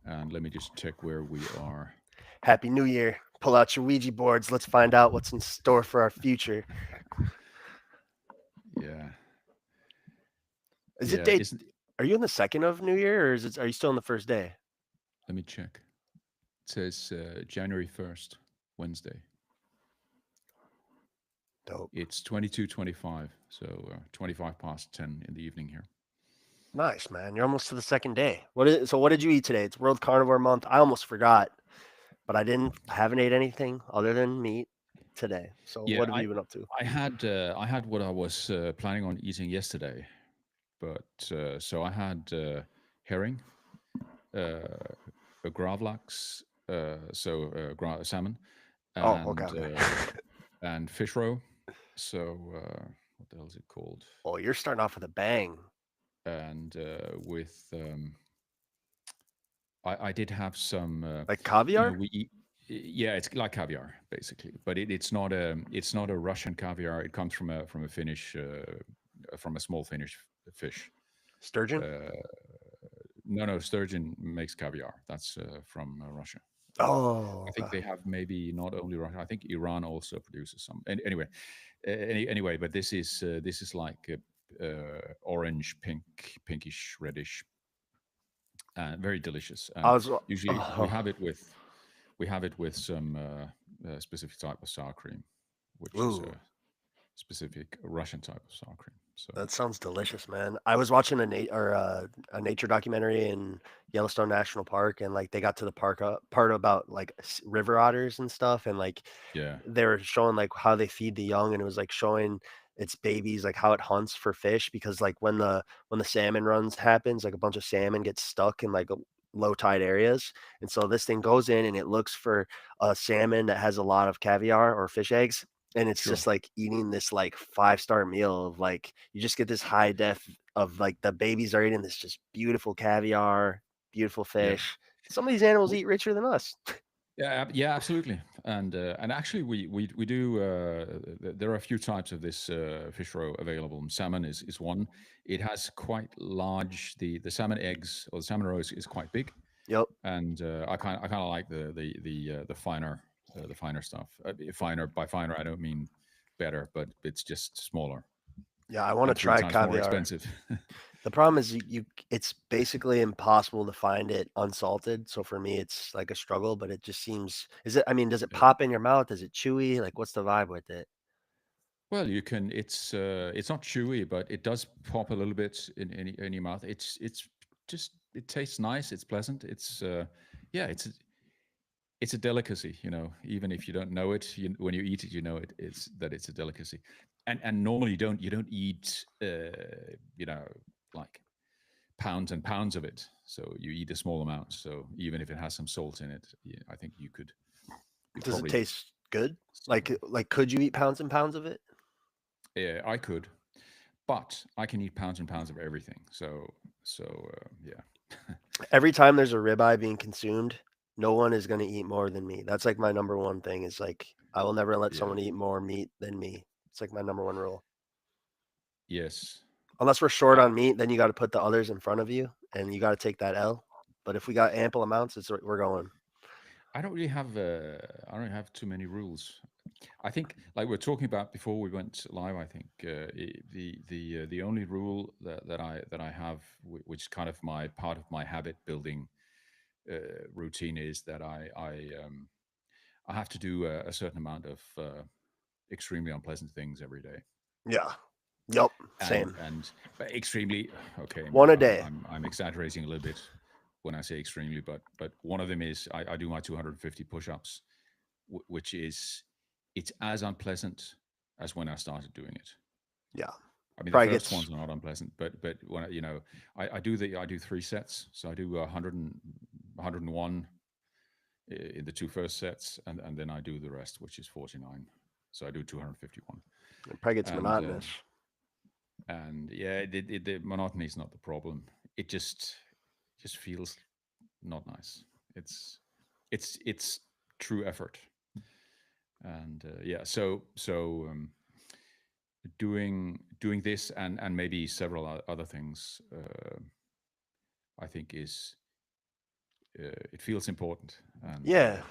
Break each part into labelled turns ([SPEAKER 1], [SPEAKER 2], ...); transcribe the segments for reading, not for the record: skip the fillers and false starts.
[SPEAKER 1] And let me just check where we are.
[SPEAKER 2] Happy New Year. Pull out your Ouija boards. Let's find out what's in store for our future.
[SPEAKER 1] Yeah,
[SPEAKER 2] Is it
[SPEAKER 1] yeah.
[SPEAKER 2] day?
[SPEAKER 1] Isn't
[SPEAKER 2] Are you on the second of New Year, or is it? Are you still on the first day?
[SPEAKER 1] Let me check. It says January 1st, Wednesday.
[SPEAKER 2] Dope.
[SPEAKER 1] It's 22:25, so 25 past 10 in the evening here.
[SPEAKER 2] Nice, man. You're almost to the second day. So what did you eat today? It's World Carnivore Month. I almost forgot, but I haven't ate anything other than meat today. So
[SPEAKER 1] Yeah,
[SPEAKER 2] what have you been up to?
[SPEAKER 1] I had what I was planning on eating yesterday, but so I had herring, uh, a gravlax, salmon,
[SPEAKER 2] Oh, okay,
[SPEAKER 1] and
[SPEAKER 2] okay.
[SPEAKER 1] fish roe. So what the hell is it called?
[SPEAKER 2] Oh, you're starting off with a bang.
[SPEAKER 1] And with I did have some,
[SPEAKER 2] Like
[SPEAKER 1] we
[SPEAKER 2] caviar?
[SPEAKER 1] eat. Yeah, it's like caviar basically, but it's not a Russian caviar. It comes from a Finnish from a small Finnish fish.
[SPEAKER 2] Sturgeon?
[SPEAKER 1] Uh, no, no, sturgeon makes caviar. That's from Russia.
[SPEAKER 2] Oh,
[SPEAKER 1] I think
[SPEAKER 2] okay.
[SPEAKER 1] they have maybe not only Russia. I think Iran also produces some. Anyway, but this is like orange, pinkish, reddish, and very delicious.
[SPEAKER 2] I
[SPEAKER 1] And
[SPEAKER 2] was.
[SPEAKER 1] usually
[SPEAKER 2] Oh,
[SPEAKER 1] we have it with some specific type of sour cream, which is
[SPEAKER 2] ooh.
[SPEAKER 1] a specific Russian type of sour cream. So
[SPEAKER 2] That sounds delicious, man. I was watching a nature documentary in Yellowstone National Park, and like they got to the part about like river otters and stuff, and like
[SPEAKER 1] yeah,
[SPEAKER 2] they were showing like how they feed the young, and it was like showing its babies like how it hunts for fish because like when the salmon runs happens, like a bunch of salmon gets stuck in like low tide areas, and so this thing goes in and it looks for a salmon that has a lot of caviar or fish eggs, and it's
[SPEAKER 1] sure,
[SPEAKER 2] just like eating this like five-star meal of like you just get this high def of like the babies are eating this just beautiful caviar, beautiful
[SPEAKER 1] yeah.
[SPEAKER 2] fish. Some of these animals eat richer than us.
[SPEAKER 1] Yeah, yeah, absolutely. And actually, we do. There are a few types of this fish roe available. Salmon is one. It has quite large. The salmon eggs or the salmon roe is quite big,
[SPEAKER 2] Yep.
[SPEAKER 1] and I kind of like the finer stuff. Finer by finer, I don't mean better, but it's just smaller
[SPEAKER 2] Yeah, I want to
[SPEAKER 1] and three
[SPEAKER 2] try
[SPEAKER 1] times more
[SPEAKER 2] caviar.
[SPEAKER 1] expensive.
[SPEAKER 2] The problem is it's basically impossible to find it unsalted. So for me, it's like a struggle. But it just seems. Is it? I mean, does it
[SPEAKER 1] Yeah.
[SPEAKER 2] pop in your mouth? Is it chewy? Like, what's the vibe with it?
[SPEAKER 1] Well, you can. It's not chewy, but it does pop a little bit in your mouth. It's just it tastes nice. It's pleasant. Yeah, it's a delicacy. You know, even if you don't know it, when you eat it, you know it's a delicacy. And normally you don't eat you know like pounds and pounds of it. So you eat a small amount. So even if it has some salt in it, yeah, I think you
[SPEAKER 2] Does it
[SPEAKER 1] probably
[SPEAKER 2] taste good?
[SPEAKER 1] so
[SPEAKER 2] Like, could you eat pounds and pounds of it?
[SPEAKER 1] yeah, I could, but I can eat pounds and pounds of everything. So yeah,
[SPEAKER 2] Every time there's a ribeye being consumed, no one is going to eat more than me. That's like my number one thing is like I will never let
[SPEAKER 1] yeah,
[SPEAKER 2] someone eat more meat than me. It's like my number one rule.
[SPEAKER 1] yes.
[SPEAKER 2] Unless we're short
[SPEAKER 1] I,
[SPEAKER 2] on meat, then you got to put the others in front of you and you got to take that L. But if we got ample amounts, we're going.
[SPEAKER 1] I don't really have I don't have too many rules. I think like we are talking about before we went live. I think the only rule that I have, which is kind of my part of my habit building routine, is that I have to do a certain amount of extremely unpleasant things every day.
[SPEAKER 2] Yeah. Yep.
[SPEAKER 1] and
[SPEAKER 2] Same.
[SPEAKER 1] and but extremely okay.
[SPEAKER 2] One a day.
[SPEAKER 1] I'm exaggerating a little bit when I say extremely, but one of them is I do my 250 push-ups, which is it's as unpleasant as when I started doing it.
[SPEAKER 2] Yeah.
[SPEAKER 1] I mean, the
[SPEAKER 2] Probably
[SPEAKER 1] first
[SPEAKER 2] gets
[SPEAKER 1] ones are not unpleasant, but when I do three sets, so I do 101 in the two first sets, and then I do the rest, which is 49. So I do 251,
[SPEAKER 2] it probably gets
[SPEAKER 1] and
[SPEAKER 2] monotonous.
[SPEAKER 1] yeah, the monotony is not the problem. It just feels not nice. It's it's true effort, and yeah. Doing this and maybe several other things, I think it feels important. And
[SPEAKER 2] Yeah.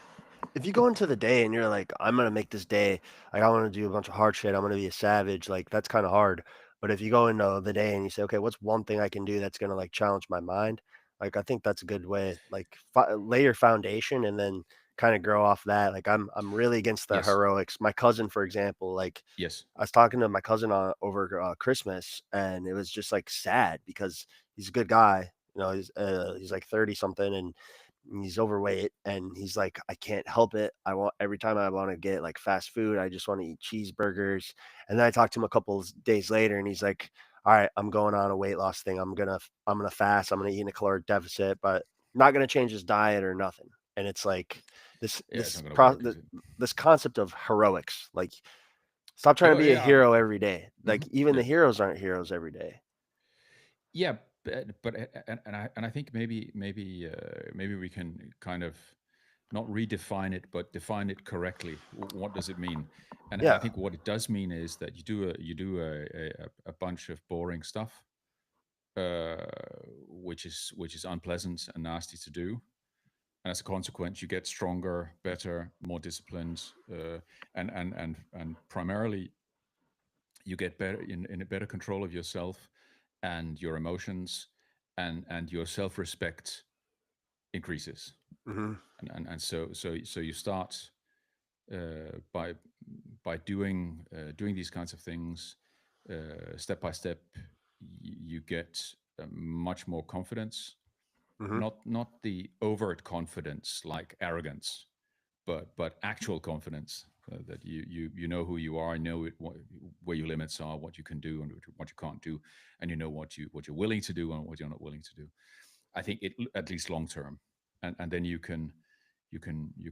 [SPEAKER 2] If you go into the day and you're like, I'm gonna make this day, like I want to do a bunch of hard shit, I'm gonna be a savage, like that's kind of hard. But if you go into the day and you say, okay, what's one thing I can do that's gonna like challenge my mind? Like I think that's a good way. Like lay your foundation and then kind of grow off that. Like I'm really against the
[SPEAKER 1] yes,
[SPEAKER 2] heroics. My cousin, for example, like
[SPEAKER 1] yes,
[SPEAKER 2] I was talking to my cousin on over Christmas, and it was just like sad because he's a good guy. You know, he's like 30 something, and he's overweight, and he's like, I can't help it. I want every time I want to get like fast food, I just want to eat cheeseburgers. And then I talked to him a couple of days later, and he's like, all right, I'm going on a weight loss thing. I'm gonna fast. I'm gonna eat in a caloric deficit, but not gonna change his diet or nothing. And it's like this
[SPEAKER 1] yeah, it's
[SPEAKER 2] this
[SPEAKER 1] not going to
[SPEAKER 2] pro
[SPEAKER 1] work,
[SPEAKER 2] th-
[SPEAKER 1] is it?
[SPEAKER 2] this concept of heroics, like stop trying to
[SPEAKER 1] Oh
[SPEAKER 2] be a
[SPEAKER 1] yeah.
[SPEAKER 2] hero every day. Like even
[SPEAKER 1] Yeah.
[SPEAKER 2] the heroes aren't heroes every day.
[SPEAKER 1] Yeah, and I think maybe we can kind of not redefine it, but define it correctly. What does it mean? And I
[SPEAKER 2] Yeah.
[SPEAKER 1] think what it does mean is that you do a bunch of boring stuff, uh, which is unpleasant and nasty to do. And as a consequence, you get stronger, better, more disciplined, and primarily you get better in a better control of yourself and your emotions, and your self-respect increases.
[SPEAKER 2] Hmm.
[SPEAKER 1] And so you start by doing these kinds of things step by step. You get much more confidence,
[SPEAKER 2] Hmm.
[SPEAKER 1] not the overt confidence like arrogance, but actual confidence, that you know who you are, know where your limits are, what you can do and what you can't do, and you know what you're willing to do and what you're not willing to do. I think it, at least long term, and then you can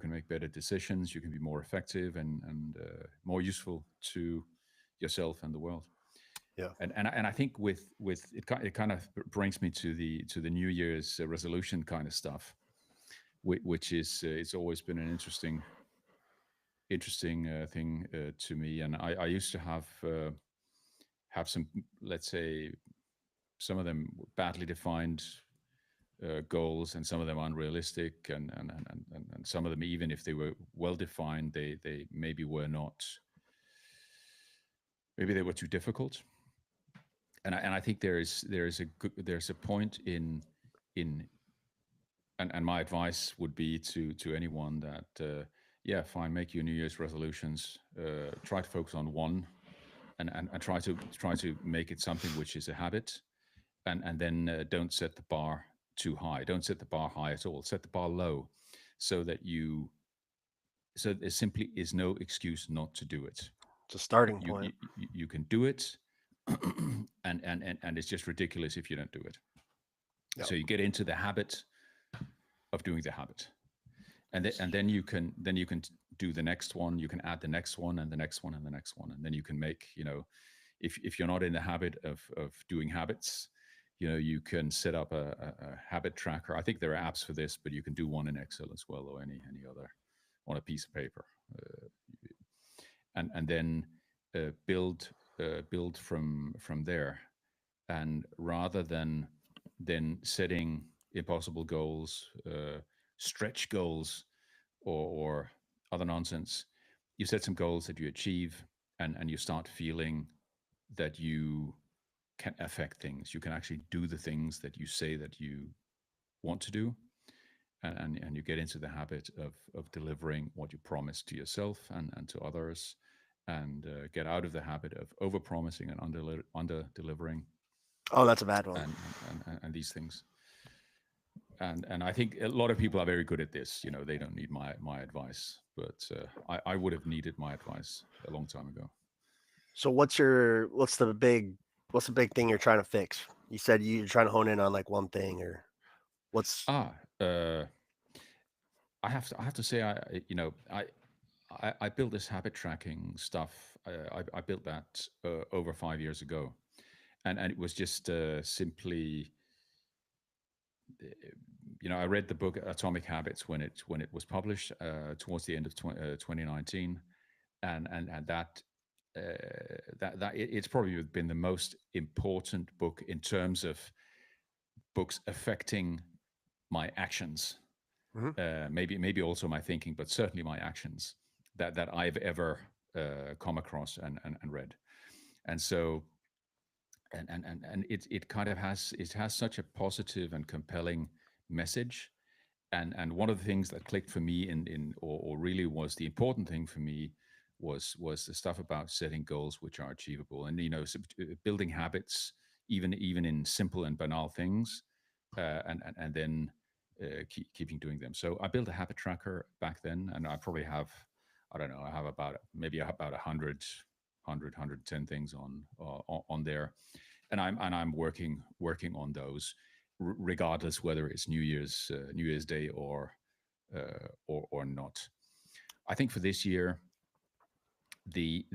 [SPEAKER 1] make better decisions. You can be more effective and more useful to yourself and the world.
[SPEAKER 2] Yeah.
[SPEAKER 1] And I think with it, it kind of brings me to the New Year's resolution kind of stuff, which is it's always been an interesting thing to me. And I used to have some, let's say, some of them badly defined goals, and some of them unrealistic, and some of them, even if they were well defined, they maybe were not. Maybe they were too difficult. And I think there's a point in and my advice would be to anyone that yeah, fine, make your New Year's resolutions. Try to focus on one, and try to make it something which is a habit, and then don't set the bar too high. Don't set the bar high at all. Set the bar low, so that you so there simply is no excuse not to do it.
[SPEAKER 2] It's a
[SPEAKER 1] You
[SPEAKER 2] starting
[SPEAKER 1] you
[SPEAKER 2] point.
[SPEAKER 1] you, you can do it, and it's just ridiculous if you don't do it.
[SPEAKER 2] Yeah.
[SPEAKER 1] So you get into the habit of doing the habit, and then you can do the next one. You can add the next one and the next one and the next one, and then you can make, if you're not in the habit of doing habits, you can set up a habit tracker. I think there are apps for this, but you can do one in Excel as well, or any other, on a piece of paper, uh, and then build from there. And rather than setting impossible goals, stretch goals, or other nonsense, you set some goals that you achieve, and you start feeling that you can affect things. You can actually do the things that you say that you want to do, and you get into the habit of delivering what you promise to yourself and to others, and get out of the habit of over promising and under delivering,
[SPEAKER 2] Oh, that's a bad one.
[SPEAKER 1] and these things. And I think a lot of people are very good at this. They don't need my advice, but I would have needed my advice a long time ago.
[SPEAKER 2] So what's the big thing you're trying to fix? You said you're trying to hone in on like one thing or what's
[SPEAKER 1] Ah, I have to say, I built this habit tracking stuff. I built that over 5 years ago, and it was just simply, I read the book Atomic Habits when it was published towards the end of 2019, and it's probably been the most important book in terms of books affecting my actions.
[SPEAKER 2] Mhm.
[SPEAKER 1] maybe also my thinking, but certainly my actions that I've ever come across and read. And so and it kind of has such a positive and compelling message. And one of the things that clicked for me or really was the important thing for me was the stuff about setting goals which are achievable, and building habits, even in simple and banal things, and then keeping doing them. So I built a habit tracker back then, and I probably have, I don't know, I have about 110 things on there, and I'm working on those, regardless whether it's New Year's Day or not. I think for this year, the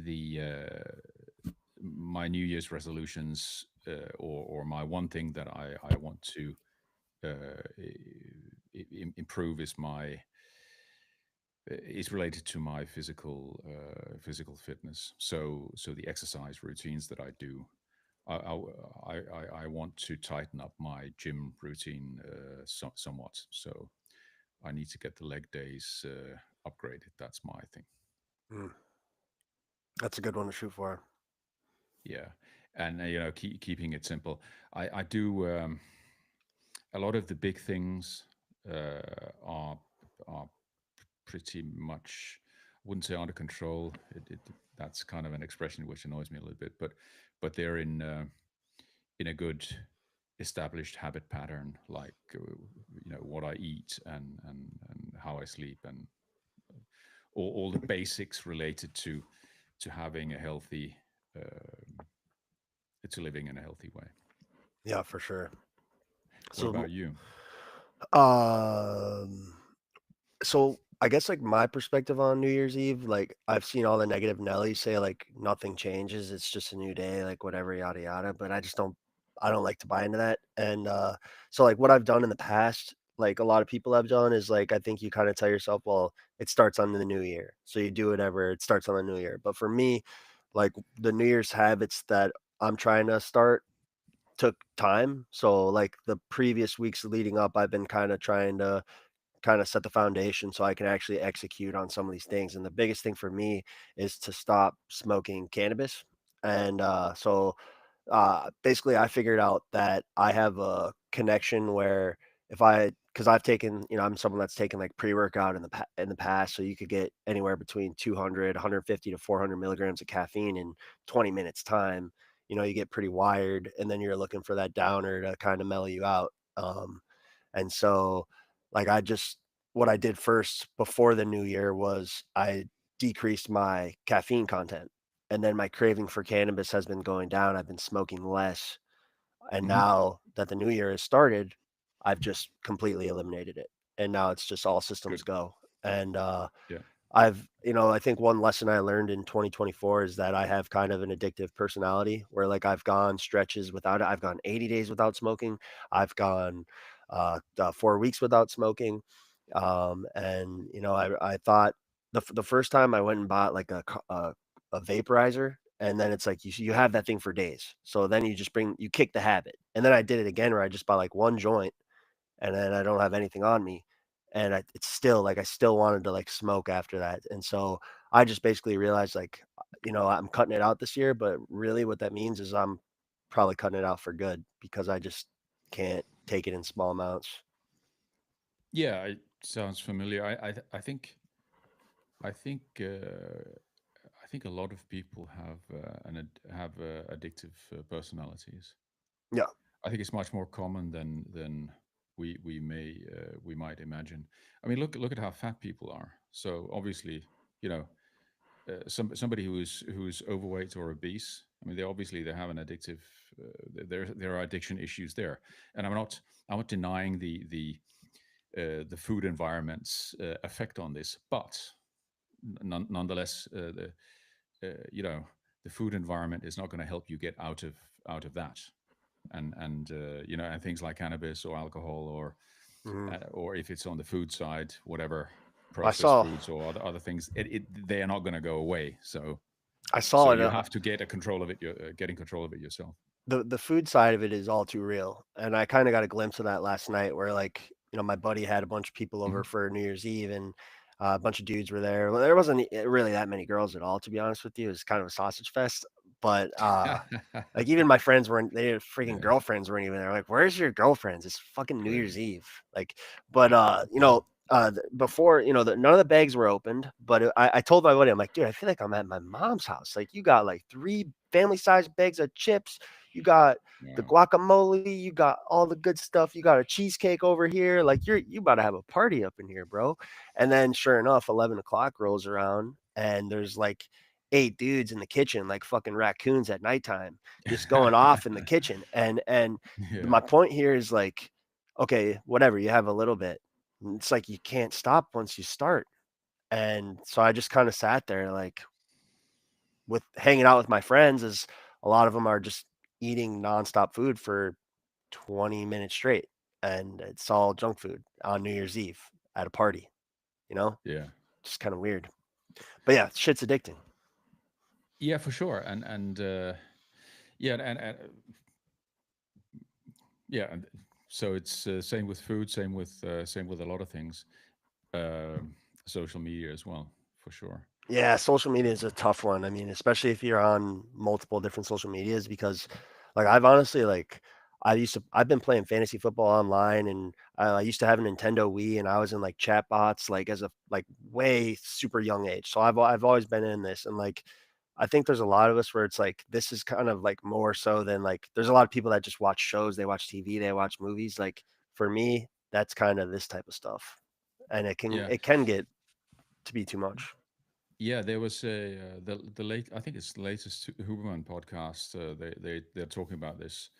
[SPEAKER 1] my New Year's resolutions, or my one thing that I want to improve is related to my physical fitness. So the exercise routines that I do, I want to tighten up my gym routine somewhat. So I need to get the leg days upgraded. That's my thing.
[SPEAKER 2] Mm. That's a good one to shoot for.
[SPEAKER 1] Yeah, and keeping it simple. I do a lot of the big things are are pretty much, I wouldn't say under control. That's kind of an expression which annoys me a little bit, but they're in a good established habit pattern, like what I eat and how I sleep, and all the basics related to having a healthy to living in a healthy way.
[SPEAKER 2] Yeah, for sure.
[SPEAKER 1] What
[SPEAKER 2] So,
[SPEAKER 1] about you?
[SPEAKER 2] um, so I guess like my perspective on New Year's Eve, like I've seen all the negative Nellies say like nothing changes, it's just a new day, like whatever, yada yada. But I don't like to buy into that. And so like what I've done in the past, like a lot of people have done, is like I think you kind of tell yourself, well, it starts on the new year, so you do whatever, it starts on the new year. But for me, like the New Year's habits that I'm trying to start took time. So like the previous weeks leading up, I've been kind of trying to kind of set the foundation so I can actually execute on some of these things. And the biggest thing for me is to stop smoking cannabis. And basically, I figured out that I have a connection where if I, because I've taken, I'm someone that's taken like pre-workout in the past, so you could get anywhere between 200, 150 to 400 milligrams of caffeine in 20 minutes time. You get pretty wired, and then you're looking for that downer to kind of mellow you out. And so, like, what I did first before the new year was I decreased my caffeine content, and then my craving for cannabis has been going down. I've been smoking less, and
[SPEAKER 1] Hmm.
[SPEAKER 2] now that the new year has started, I've just completely eliminated it, and now it's just all systems
[SPEAKER 1] Good.
[SPEAKER 2] go. And
[SPEAKER 1] Yeah.
[SPEAKER 2] I think one lesson I learned in 2024 is that I have kind of an addictive personality where like I've gone stretches without it. I've gone 80 days without smoking. I've gone 4 weeks without smoking. And I thought the first time I went and bought like a vaporizer, and then it's like you have that thing for days. So then you kick the habit. And then I did it again where I just bought like one joint, and then I don't have anything on me. And it's still like I still wanted to like smoke after that. And so I just basically realized like, I'm cutting it out this year, but really what that means is I'm probably cutting it out for good because I just can't take it in small amounts.
[SPEAKER 1] Yeah, it sounds familiar. I think a lot of people have addictive personalities.
[SPEAKER 2] Yeah.
[SPEAKER 1] I think it's much more common than we might imagine. I mean, look at how fat people are. So obviously, you know, somebody who's overweight or obese. I mean, they have an addictive. There are addiction issues there, and I'm not denying the food environment's effect on this, but nonetheless, the food environment is not going to help you get out of that, and things like cannabis or alcohol,
[SPEAKER 2] Mhm.
[SPEAKER 1] or if it's on the food side, whatever
[SPEAKER 2] I
[SPEAKER 1] processed
[SPEAKER 2] saw
[SPEAKER 1] foods or other things, they are not going to go away. So
[SPEAKER 2] I
[SPEAKER 1] so
[SPEAKER 2] saw it.
[SPEAKER 1] you have to get a control of it. Getting control of it yourself.
[SPEAKER 2] The food side of it is all too real, and I kinda got a glimpse of that last night where, like, my buddy had a bunch of people over
[SPEAKER 1] Mhm.
[SPEAKER 2] for New Year's Eve, and a bunch of dudes were there. Well, there wasn't really that many girls at all, to be honest with you. It was kind of a sausage fest, but like even my friends weren't. Their freaking
[SPEAKER 1] Yeah.
[SPEAKER 2] girlfriends weren't even there. Like, where's your girlfriends? It's fucking New Year's
[SPEAKER 1] Crazy.
[SPEAKER 2] Eve. Like, but before none of the bags were opened. But I told my buddy, I'm like, dude, I feel like I'm at my mom's house. Like, you got like three family sized bags of chips. You got the
[SPEAKER 1] Wow.
[SPEAKER 2] guacamole, you got all the good stuff. You got a cheesecake over here. Like, you about to have a party up in here, bro. And then sure enough, 11 o'clock rolls around, and there's like 8 dudes in the kitchen, like fucking raccoons at nighttime, just going off in the kitchen. And
[SPEAKER 1] Yeah.
[SPEAKER 2] my point here is like, okay, whatever, you have a little bit. It's like you can't stop once you start. And so I just kind of sat there like with hanging out with my friends, as a lot of them are just eating nonstop food for 20 minutes straight. And it's all junk food on New Year's Eve at a party, you know?
[SPEAKER 1] Yeah.
[SPEAKER 2] Just kind of weird. But yeah, shit's addicting.
[SPEAKER 1] Yeah, for sure. And yeah, and yeah, and so it's same with food, same with a lot of things. Social media as well, for sure.
[SPEAKER 2] Yeah, social media is a tough one. I mean, especially if you're on multiple different social medias, because like I've honestly like I've been playing fantasy football online, and I used to have a Nintendo Wii, and I was in like chat bots like as a like way super young age. So I've always been in this, and like I think there's a lot of us where it's like this is kind of like more so than like there's a lot of people that just watch shows, they watch TV, they watch movies. Like for me, that's kind of this type of stuff. And
[SPEAKER 1] Yeah,
[SPEAKER 2] it can get to be too much.
[SPEAKER 1] yeah. There was a the late I think it's the latest Huberman podcast. They're talking about this,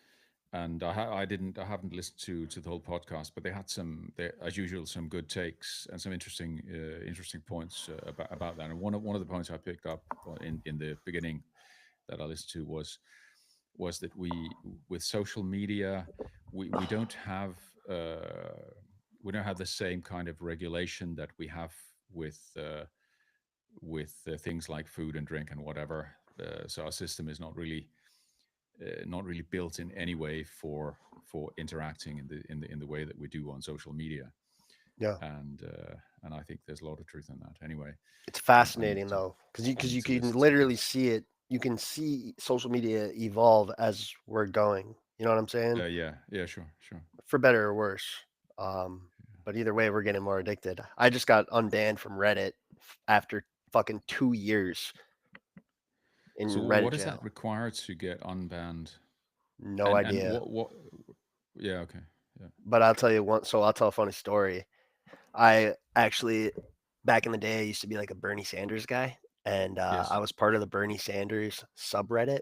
[SPEAKER 1] and I haven't listened to the whole podcast, but they had some as usual some good takes and some interesting points about that. And one of the points I picked up in the beginning that I listened to was that with social media we don't have we don't have the same kind of regulation that we have with things like food and drink and whatever. So our system is not really built in any way for interacting in the way that we do on social media.
[SPEAKER 2] Yeah.
[SPEAKER 1] And I think there's a lot of truth in that. Anyway,
[SPEAKER 2] It's
[SPEAKER 1] I need
[SPEAKER 2] fascinating
[SPEAKER 1] to
[SPEAKER 2] though,
[SPEAKER 1] I
[SPEAKER 2] because
[SPEAKER 1] need
[SPEAKER 2] you
[SPEAKER 1] to
[SPEAKER 2] can
[SPEAKER 1] listen to that.
[SPEAKER 2] literally see it. You can see social media evolve as we're going. You know what I'm saying?
[SPEAKER 1] Yeah, yeah, sure, sure.
[SPEAKER 2] For better or worse. Um, but either way, we're getting more addicted. I just got unbanned from Reddit after fucking 2 years
[SPEAKER 1] So
[SPEAKER 2] in Reddit
[SPEAKER 1] what is that
[SPEAKER 2] jail.
[SPEAKER 1] required to get unbanned?
[SPEAKER 2] No
[SPEAKER 1] And
[SPEAKER 2] idea.
[SPEAKER 1] what? Yeah, okay, yeah,
[SPEAKER 2] But I'll tell you one. So I'll tell a funny story. I actually, back in the day, I used to be like a Bernie Sanders guy, and
[SPEAKER 1] yes.
[SPEAKER 2] I was part of the Bernie Sanders subreddit.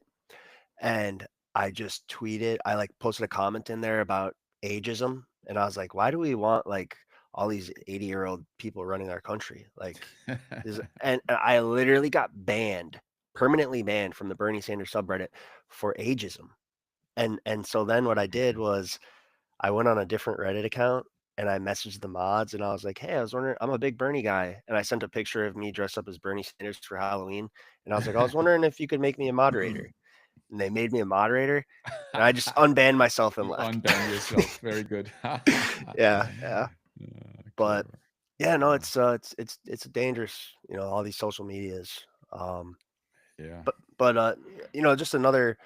[SPEAKER 2] And I just tweeted, I like posted a comment in there about ageism, and I was like, why do we want like all these 80-year-old people running our country? Like, and I literally got banned, permanently banned from the Bernie Sanders subreddit for ageism. And so then what I did
[SPEAKER 1] Okay.
[SPEAKER 2] was I went on a different Reddit account, and I messaged the mods, and I was like, hey, I was wondering, I'm a big Bernie guy. And I sent a picture of me dressed up as Bernie Sanders for Halloween. And I was like, I was wondering if you could make me a moderator. And they made me a moderator, and I just unbanned myself and
[SPEAKER 1] You
[SPEAKER 2] left.
[SPEAKER 1] unban yourself. Very good.
[SPEAKER 2] Yeah, yeah. But
[SPEAKER 1] Clever.
[SPEAKER 2] yeah, no,
[SPEAKER 1] Yeah.
[SPEAKER 2] it's dangerous, all these social medias. Um,
[SPEAKER 1] Yeah.
[SPEAKER 2] but just another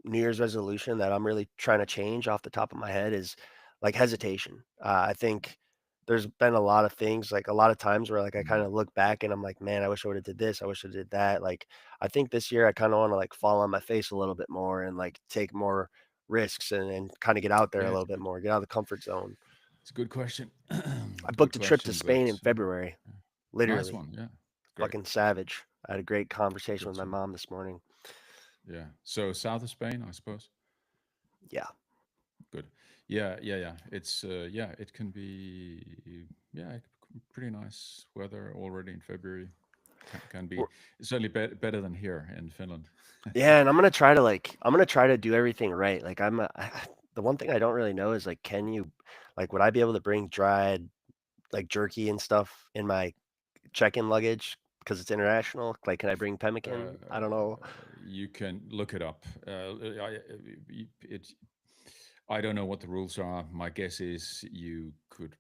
[SPEAKER 2] New Year's resolution that I'm really trying to change off the top of my head is like hesitation. I think there's been a lot of things, like a lot of times where like I kind
[SPEAKER 1] Mhm.
[SPEAKER 2] of look back and I'm like, man, I wish I would have did this. I wish I did that. Like I think this year I kind of want to like fall on my face a little bit more and like take more risks and kind of get out there a
[SPEAKER 1] Yeah,
[SPEAKER 2] little bit more, get out of the comfort zone.
[SPEAKER 1] it's a good question.
[SPEAKER 2] I
[SPEAKER 1] Good
[SPEAKER 2] booked a trip to
[SPEAKER 1] question, but
[SPEAKER 2] Spain in February,
[SPEAKER 1] yeah. Nice
[SPEAKER 2] literally.
[SPEAKER 1] one. Yeah. Great.
[SPEAKER 2] Fucking savage. I had a great conversation
[SPEAKER 1] Good
[SPEAKER 2] with my
[SPEAKER 1] to
[SPEAKER 2] mom this morning.
[SPEAKER 1] yeah. So south of Spain, I suppose.
[SPEAKER 2] Yeah.
[SPEAKER 1] Good. Yeah, yeah, yeah. It's yeah, it can be yeah, pretty nice weather already in February. Can be
[SPEAKER 2] We're-
[SPEAKER 1] certainly better than here in Finland.
[SPEAKER 2] Yeah, and I'm gonna try to do everything right. Like the one thing I don't really know is like, would I be able to bring dried like jerky and stuff in my check-in luggage because it's international? Like, can I bring
[SPEAKER 1] Uh,
[SPEAKER 2] pemmican? I don't know.
[SPEAKER 1] you can look it up. It I don't know what the rules are. My guess is you could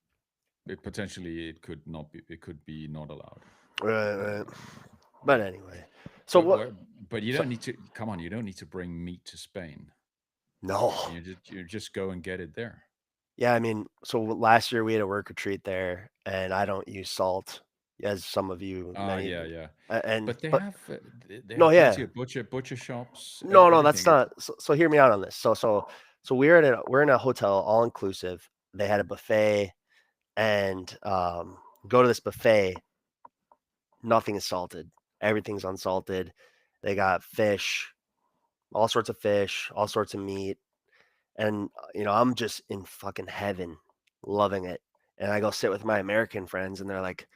[SPEAKER 1] potentially it could not be it could be not allowed.
[SPEAKER 2] Right, right.
[SPEAKER 1] Um,
[SPEAKER 2] But anyway, so
[SPEAKER 1] but
[SPEAKER 2] what?
[SPEAKER 1] but you
[SPEAKER 2] So
[SPEAKER 1] don't need to come on. You don't need to bring meat to Spain.
[SPEAKER 2] no.
[SPEAKER 1] You just go and get it there.
[SPEAKER 2] Yeah, I mean, so last year we had a work retreat there, and I don't use salt, as some of you,
[SPEAKER 1] Ah,
[SPEAKER 2] many,
[SPEAKER 1] yeah, yeah.
[SPEAKER 2] and
[SPEAKER 1] But they
[SPEAKER 2] but
[SPEAKER 1] have they
[SPEAKER 2] no,
[SPEAKER 1] have plenty
[SPEAKER 2] yeah,
[SPEAKER 1] of butcher shops,
[SPEAKER 2] no, that's
[SPEAKER 1] everything. It's
[SPEAKER 2] not. So hear me out on this. So we're in a hotel, all inclusive. They had a buffet, and go to this buffet. Nothing is salted. Everything's unsalted. They got fish, all sorts of meat, and I'm just in fucking heaven, loving it. And I go sit with my American friends, and they're like,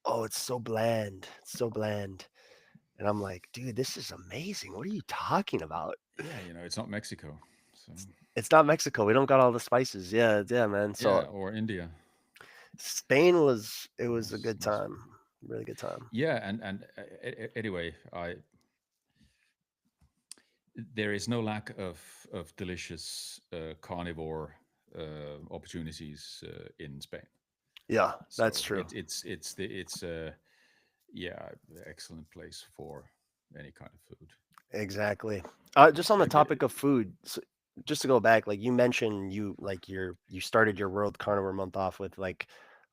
[SPEAKER 2] "Oh, it's so bland. It's so bland." And I'm like, "Dude, this is amazing. What are you talking about?
[SPEAKER 1] yeah, it's not Mexico, so
[SPEAKER 2] It's not Mexico. We don't got all the spices." Yeah, yeah, man. So
[SPEAKER 1] yeah, or India.
[SPEAKER 2] Spain was it was a
[SPEAKER 1] Nice,
[SPEAKER 2] good
[SPEAKER 1] nice
[SPEAKER 2] time,
[SPEAKER 1] food.
[SPEAKER 2] really good time.
[SPEAKER 1] Yeah, and anyway, I there is no lack of delicious carnivore opportunities in Spain.
[SPEAKER 2] Yeah, that's
[SPEAKER 1] So
[SPEAKER 2] true.
[SPEAKER 1] it's yeah, excellent place for any kind of food.
[SPEAKER 2] Exactly. Just on the
[SPEAKER 1] I get
[SPEAKER 2] topic of food, just to go back, like you mentioned, you started your World Carnivore Month off with like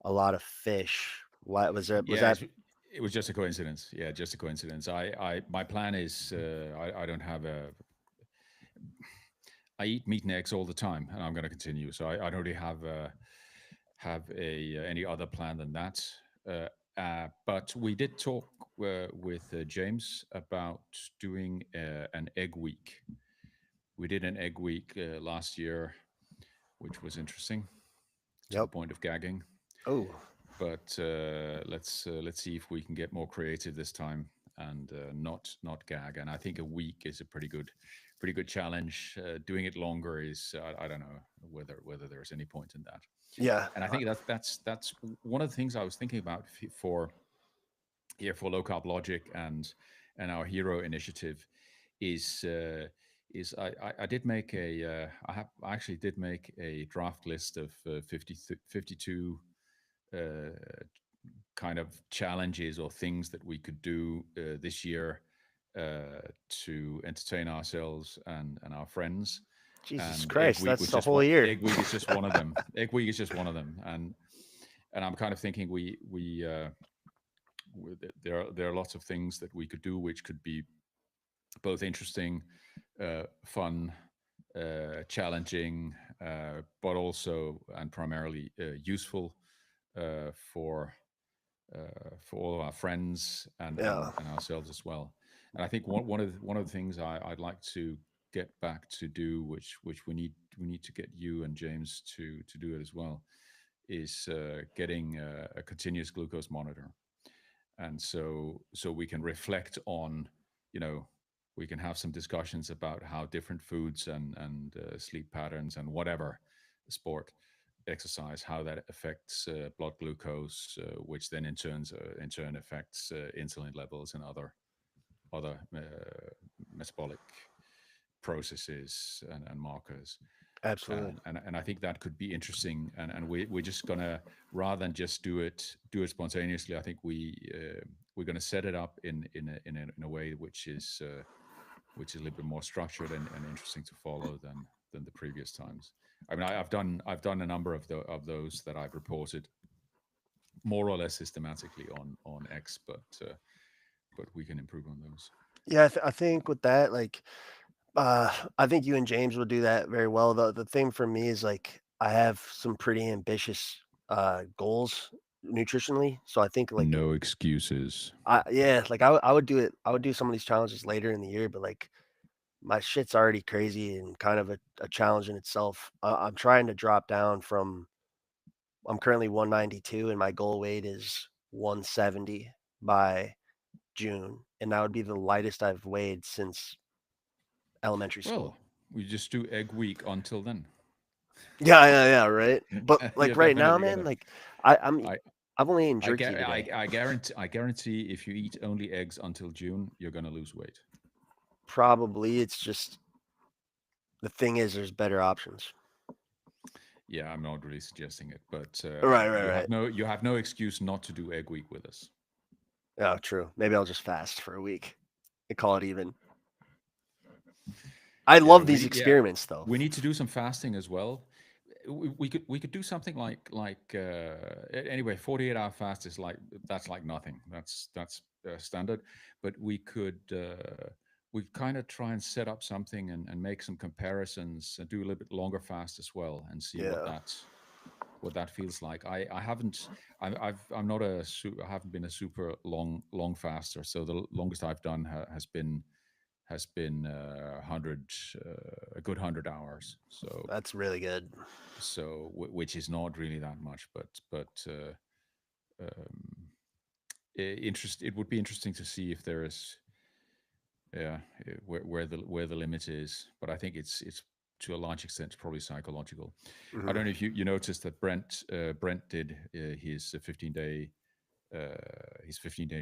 [SPEAKER 2] a lot of fish. What was it? Was
[SPEAKER 1] yeah,
[SPEAKER 2] that
[SPEAKER 1] it was just a coincidence. Yeah, just a coincidence. I my plan is I don't have a I eat meat and eggs all the time, and I'm going to continue. So I don't really have a any other plan than that. Uh, but we did talk with James about doing an egg week. We did an egg week last year, which was interesting to the
[SPEAKER 2] Yep.
[SPEAKER 1] point of gagging.
[SPEAKER 2] Oh,
[SPEAKER 1] But let's see if we can get more creative this time and not gag. And I think a week is a pretty good challenge. Doing it longer is I don't know whether there's any point in that.
[SPEAKER 2] yeah.
[SPEAKER 1] And I think that's one of the things I was thinking about for here for low carb logic and our hero initiative is I did make a I actually did make a draft list of 52 uh, kind of challenges or things that we could do this year to entertain ourselves and our friends.
[SPEAKER 2] Jesus
[SPEAKER 1] And Egg
[SPEAKER 2] Christ,
[SPEAKER 1] Week
[SPEAKER 2] that's
[SPEAKER 1] was
[SPEAKER 2] the
[SPEAKER 1] just
[SPEAKER 2] whole
[SPEAKER 1] one.
[SPEAKER 2] year.
[SPEAKER 1] Egg Week is just one of them. Egg Week is just one of them. And I'm kind of thinking there are lots of things that we could do which could be both interesting, fun, challenging, but also and primarily useful for all of our friends
[SPEAKER 2] Yeah,
[SPEAKER 1] and ourselves as well. And I think one of the things I'd like to get back to do, which we need to get you and James to do it as well, is getting a continuous glucose monitor. And so we can reflect on, you know, we can have some discussions about how different foods and sleep patterns and whatever sport exercise, how that affects blood glucose, which then in turn affects insulin levels and other metabolic processes and markers.
[SPEAKER 2] absolutely.
[SPEAKER 1] And I think that could be interesting. And we're just gonna, rather than just do it spontaneously, I think we're gonna set it up in a way which is a little bit more structured and interesting to follow than the previous times. I mean, I've done a number of those that I've reported more or less systematically on X, but we can improve on those.
[SPEAKER 2] Yeah, I think with that, like, I think you and James will do that very well. The thing for me is like I have some pretty ambitious goals nutritionally, so I think like
[SPEAKER 1] No excuses.
[SPEAKER 2] yeah, like I would do it. I would do some of these challenges later in the year, but like my shit's already crazy and kind of a challenge in itself. I'm trying to drop down from. I'm currently 192, and my goal weight is 170 by June, and that would be the lightest I've weighed since elementary
[SPEAKER 1] Well,
[SPEAKER 2] school.
[SPEAKER 1] we just do egg week until then.
[SPEAKER 2] Yeah, yeah, yeah, right. But
[SPEAKER 1] You're
[SPEAKER 2] like right now,
[SPEAKER 1] definitely
[SPEAKER 2] man,
[SPEAKER 1] gonna.
[SPEAKER 2] like I'm
[SPEAKER 1] I
[SPEAKER 2] I've only eaten jerky today.
[SPEAKER 1] I guarantee if you eat only eggs until June, you're gonna lose weight.
[SPEAKER 2] Probably it's just the thing is there's better options.
[SPEAKER 1] yeah, I'm not really suggesting it, but
[SPEAKER 2] Right, right, right.
[SPEAKER 1] you have no excuse not to do egg week with us.
[SPEAKER 2] Oh, true. Maybe I'll just fast for a week and call it even. I love these
[SPEAKER 1] Yeah,
[SPEAKER 2] experiments though.
[SPEAKER 1] we need to do some fasting as well. We could do something anyway. 48-hour fast is like that's like nothing. That's standard. But we kind of try and set up something and make some comparisons and do a little bit longer fast as well and see
[SPEAKER 2] Yeah.
[SPEAKER 1] what that feels like. I haven't I'm not I haven't been a super long faster. So the longest I've done has been 100 a good 100 hours.
[SPEAKER 2] That's really good.
[SPEAKER 1] Which is not really that much, but um, it would be interesting to see if there is yeah where the limit is. But I think it's to a large extent probably psychological. I
[SPEAKER 2] Hmm.
[SPEAKER 1] don't know if you noticed that Brent did his 15-day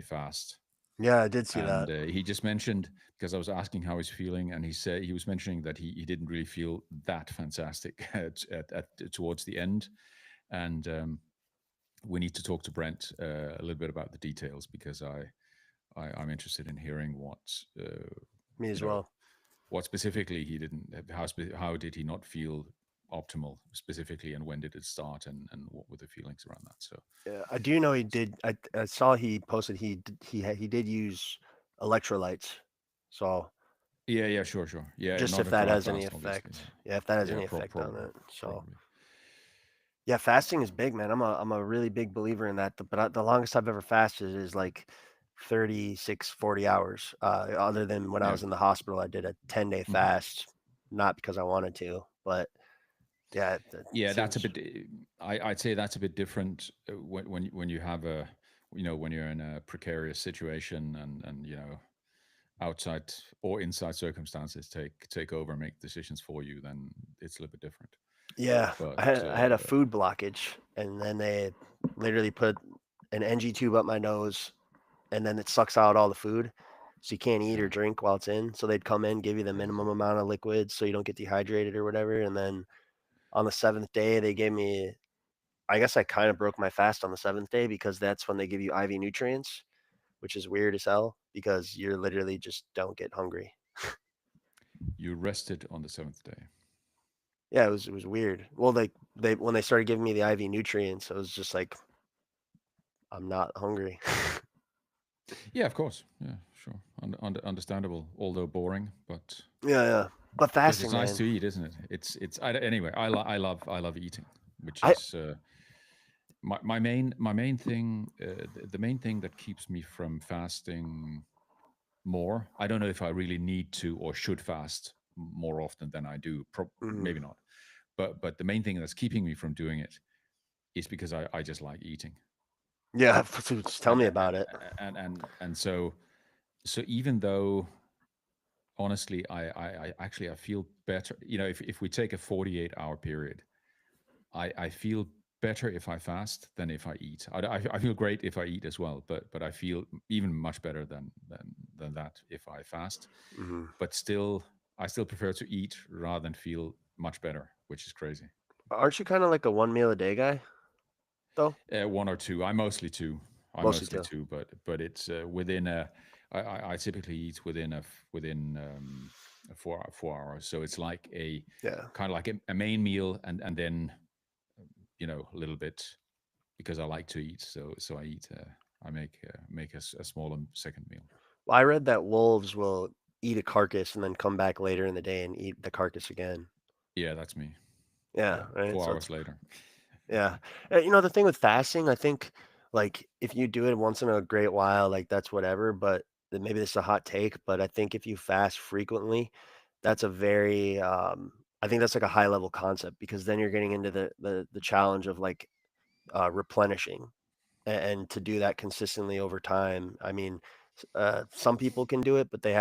[SPEAKER 1] fast.
[SPEAKER 2] Yeah, I did see
[SPEAKER 1] And
[SPEAKER 2] that.
[SPEAKER 1] he just mentioned, because I was asking how he's feeling, and he said he was mentioning that he didn't really feel that fantastic towards the end. And we need to talk to Brent a little bit about the details, because I'm interested in hearing what
[SPEAKER 2] Me
[SPEAKER 1] you
[SPEAKER 2] as
[SPEAKER 1] know
[SPEAKER 2] well.
[SPEAKER 1] what specifically he didn't how did he not feel optimal specifically, and when did it start, and what were the feelings around that. So
[SPEAKER 2] Yeah, I do know he did. I saw he posted he did use electrolytes. So
[SPEAKER 1] yeah, yeah, sure, yeah,
[SPEAKER 2] just
[SPEAKER 1] not
[SPEAKER 2] if
[SPEAKER 1] a
[SPEAKER 2] that
[SPEAKER 1] dry
[SPEAKER 2] has any
[SPEAKER 1] fast, obviously.
[SPEAKER 2] effect. Yeah, if that has
[SPEAKER 1] Yeah,
[SPEAKER 2] any effect on
[SPEAKER 1] probably,
[SPEAKER 2] it. So
[SPEAKER 1] probably.
[SPEAKER 2] yeah, fasting is big, man. I'm a really big believer in that. But the longest I've ever fasted is like 36, 40 hours. Other than when I
[SPEAKER 1] Yeah.
[SPEAKER 2] was in the hospital, I did a 10-day
[SPEAKER 1] Mhm.
[SPEAKER 2] fast, not because I wanted to, but yeah, it
[SPEAKER 1] Yeah, that's a
[SPEAKER 2] seems.
[SPEAKER 1] bit. I'd say that's a bit different when you have a when you're in a precarious situation, and outside or inside circumstances take over and make decisions for you. Then it's a little bit different.
[SPEAKER 2] Yeah,
[SPEAKER 1] But
[SPEAKER 2] I had a food blockage, and then they literally put an NG tube up my nose, and then it sucks out all the food, so you can't eat or
[SPEAKER 1] yeah,
[SPEAKER 2] drink while it's in. So they'd come in, give you the minimum amount of liquids, so you don't get dehydrated or whatever. And then on the seventh day, they gave me. I guess I kind of broke my fast on the seventh day because that's when they give you IV nutrients, which is weird as hell because you're literally just don't get hungry.
[SPEAKER 1] you rested on the seventh day.
[SPEAKER 2] Yeah, it was weird. Well, like they when they started giving me the IV nutrients, it was just like I'm not hungry.
[SPEAKER 1] Yeah, of course. Yeah, sure. Understandable, although boring, but
[SPEAKER 2] Yeah, yeah. But
[SPEAKER 1] because it's
[SPEAKER 2] fasting,
[SPEAKER 1] nice
[SPEAKER 2] man.
[SPEAKER 1] to eat, isn't it? Anyway. I love eating, which
[SPEAKER 2] I
[SPEAKER 1] is my main thing. The main thing that keeps me from fasting more. I don't know if I really need to or should fast more often than I do.
[SPEAKER 2] mm,
[SPEAKER 1] Maybe not. But the main thing that's keeping me from doing it is because I just like eating.
[SPEAKER 2] yeah, just tell
[SPEAKER 1] And
[SPEAKER 2] me about it.
[SPEAKER 1] so even though honestly I actually I feel better. If we take a 48-hour period, I feel better if I fast than if I eat. I feel great if I eat as well, but I feel even much better than that if I fast.
[SPEAKER 2] Mhm.
[SPEAKER 1] But still, I still prefer to eat rather than feel much better, which is crazy.
[SPEAKER 2] Aren't you kind of like a one meal a day guy, though?
[SPEAKER 1] One or two. I mostly two. I
[SPEAKER 2] Mostly
[SPEAKER 1] mostly
[SPEAKER 2] two.
[SPEAKER 1] two, but it's within a. I typically eat within 4 hours, so it's like a
[SPEAKER 2] Yeah.
[SPEAKER 1] kind of like a main meal, and then a little bit because I like to eat. So I eat. I make a smaller second meal.
[SPEAKER 2] Well, I read that wolves will eat a carcass and then come back later in the day and eat the carcass again.
[SPEAKER 1] Yeah, that's me.
[SPEAKER 2] Yeah,
[SPEAKER 1] Yeah,
[SPEAKER 2] right.
[SPEAKER 1] four
[SPEAKER 2] So it's
[SPEAKER 1] hours later.
[SPEAKER 2] yeah. The thing with fasting, I think like if you do it once in a great while, like that's whatever. But maybe this is a hot take, but I think if you fast frequently, that's a very I think that's like a high level concept because then you're getting into the challenge of like replenishing and to do that consistently over time. I mean, some people can do it, but they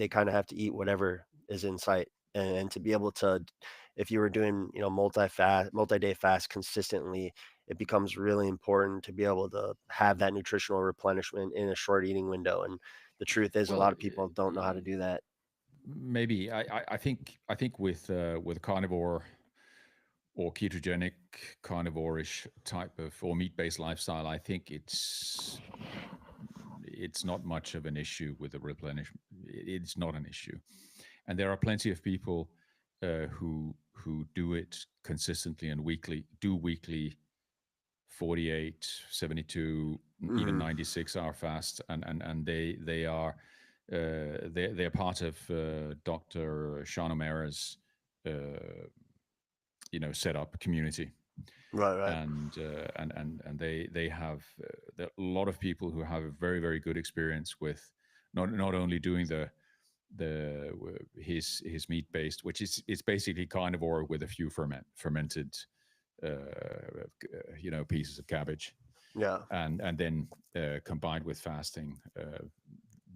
[SPEAKER 2] kind of have to eat whatever is in sight, and to be able to, if you were doing multi-day fast consistently, it becomes really important to be able to have that nutritional replenishment in a short eating window. And the truth is, a
[SPEAKER 1] Well,
[SPEAKER 2] lot of people don't know how to do that.
[SPEAKER 1] maybe I think with carnivore or ketogenic, carnivore-ish type of or meat-based lifestyle, I think it's not much of an issue with the replenishment. It's not an issue, and there are plenty of people who do it consistently and weekly, do weekly 48, 72, even
[SPEAKER 2] Mhm.
[SPEAKER 1] 96-hour fast, and they are they're part of Dr. Sean O'Mara's set up community,
[SPEAKER 2] Right, right.
[SPEAKER 1] and they have there are a lot of people who have a very very good experience with not only doing his meat based, which is it's basically carnivore with a few fermented pieces of cabbage,
[SPEAKER 2] Yeah.
[SPEAKER 1] and then combined with fasting,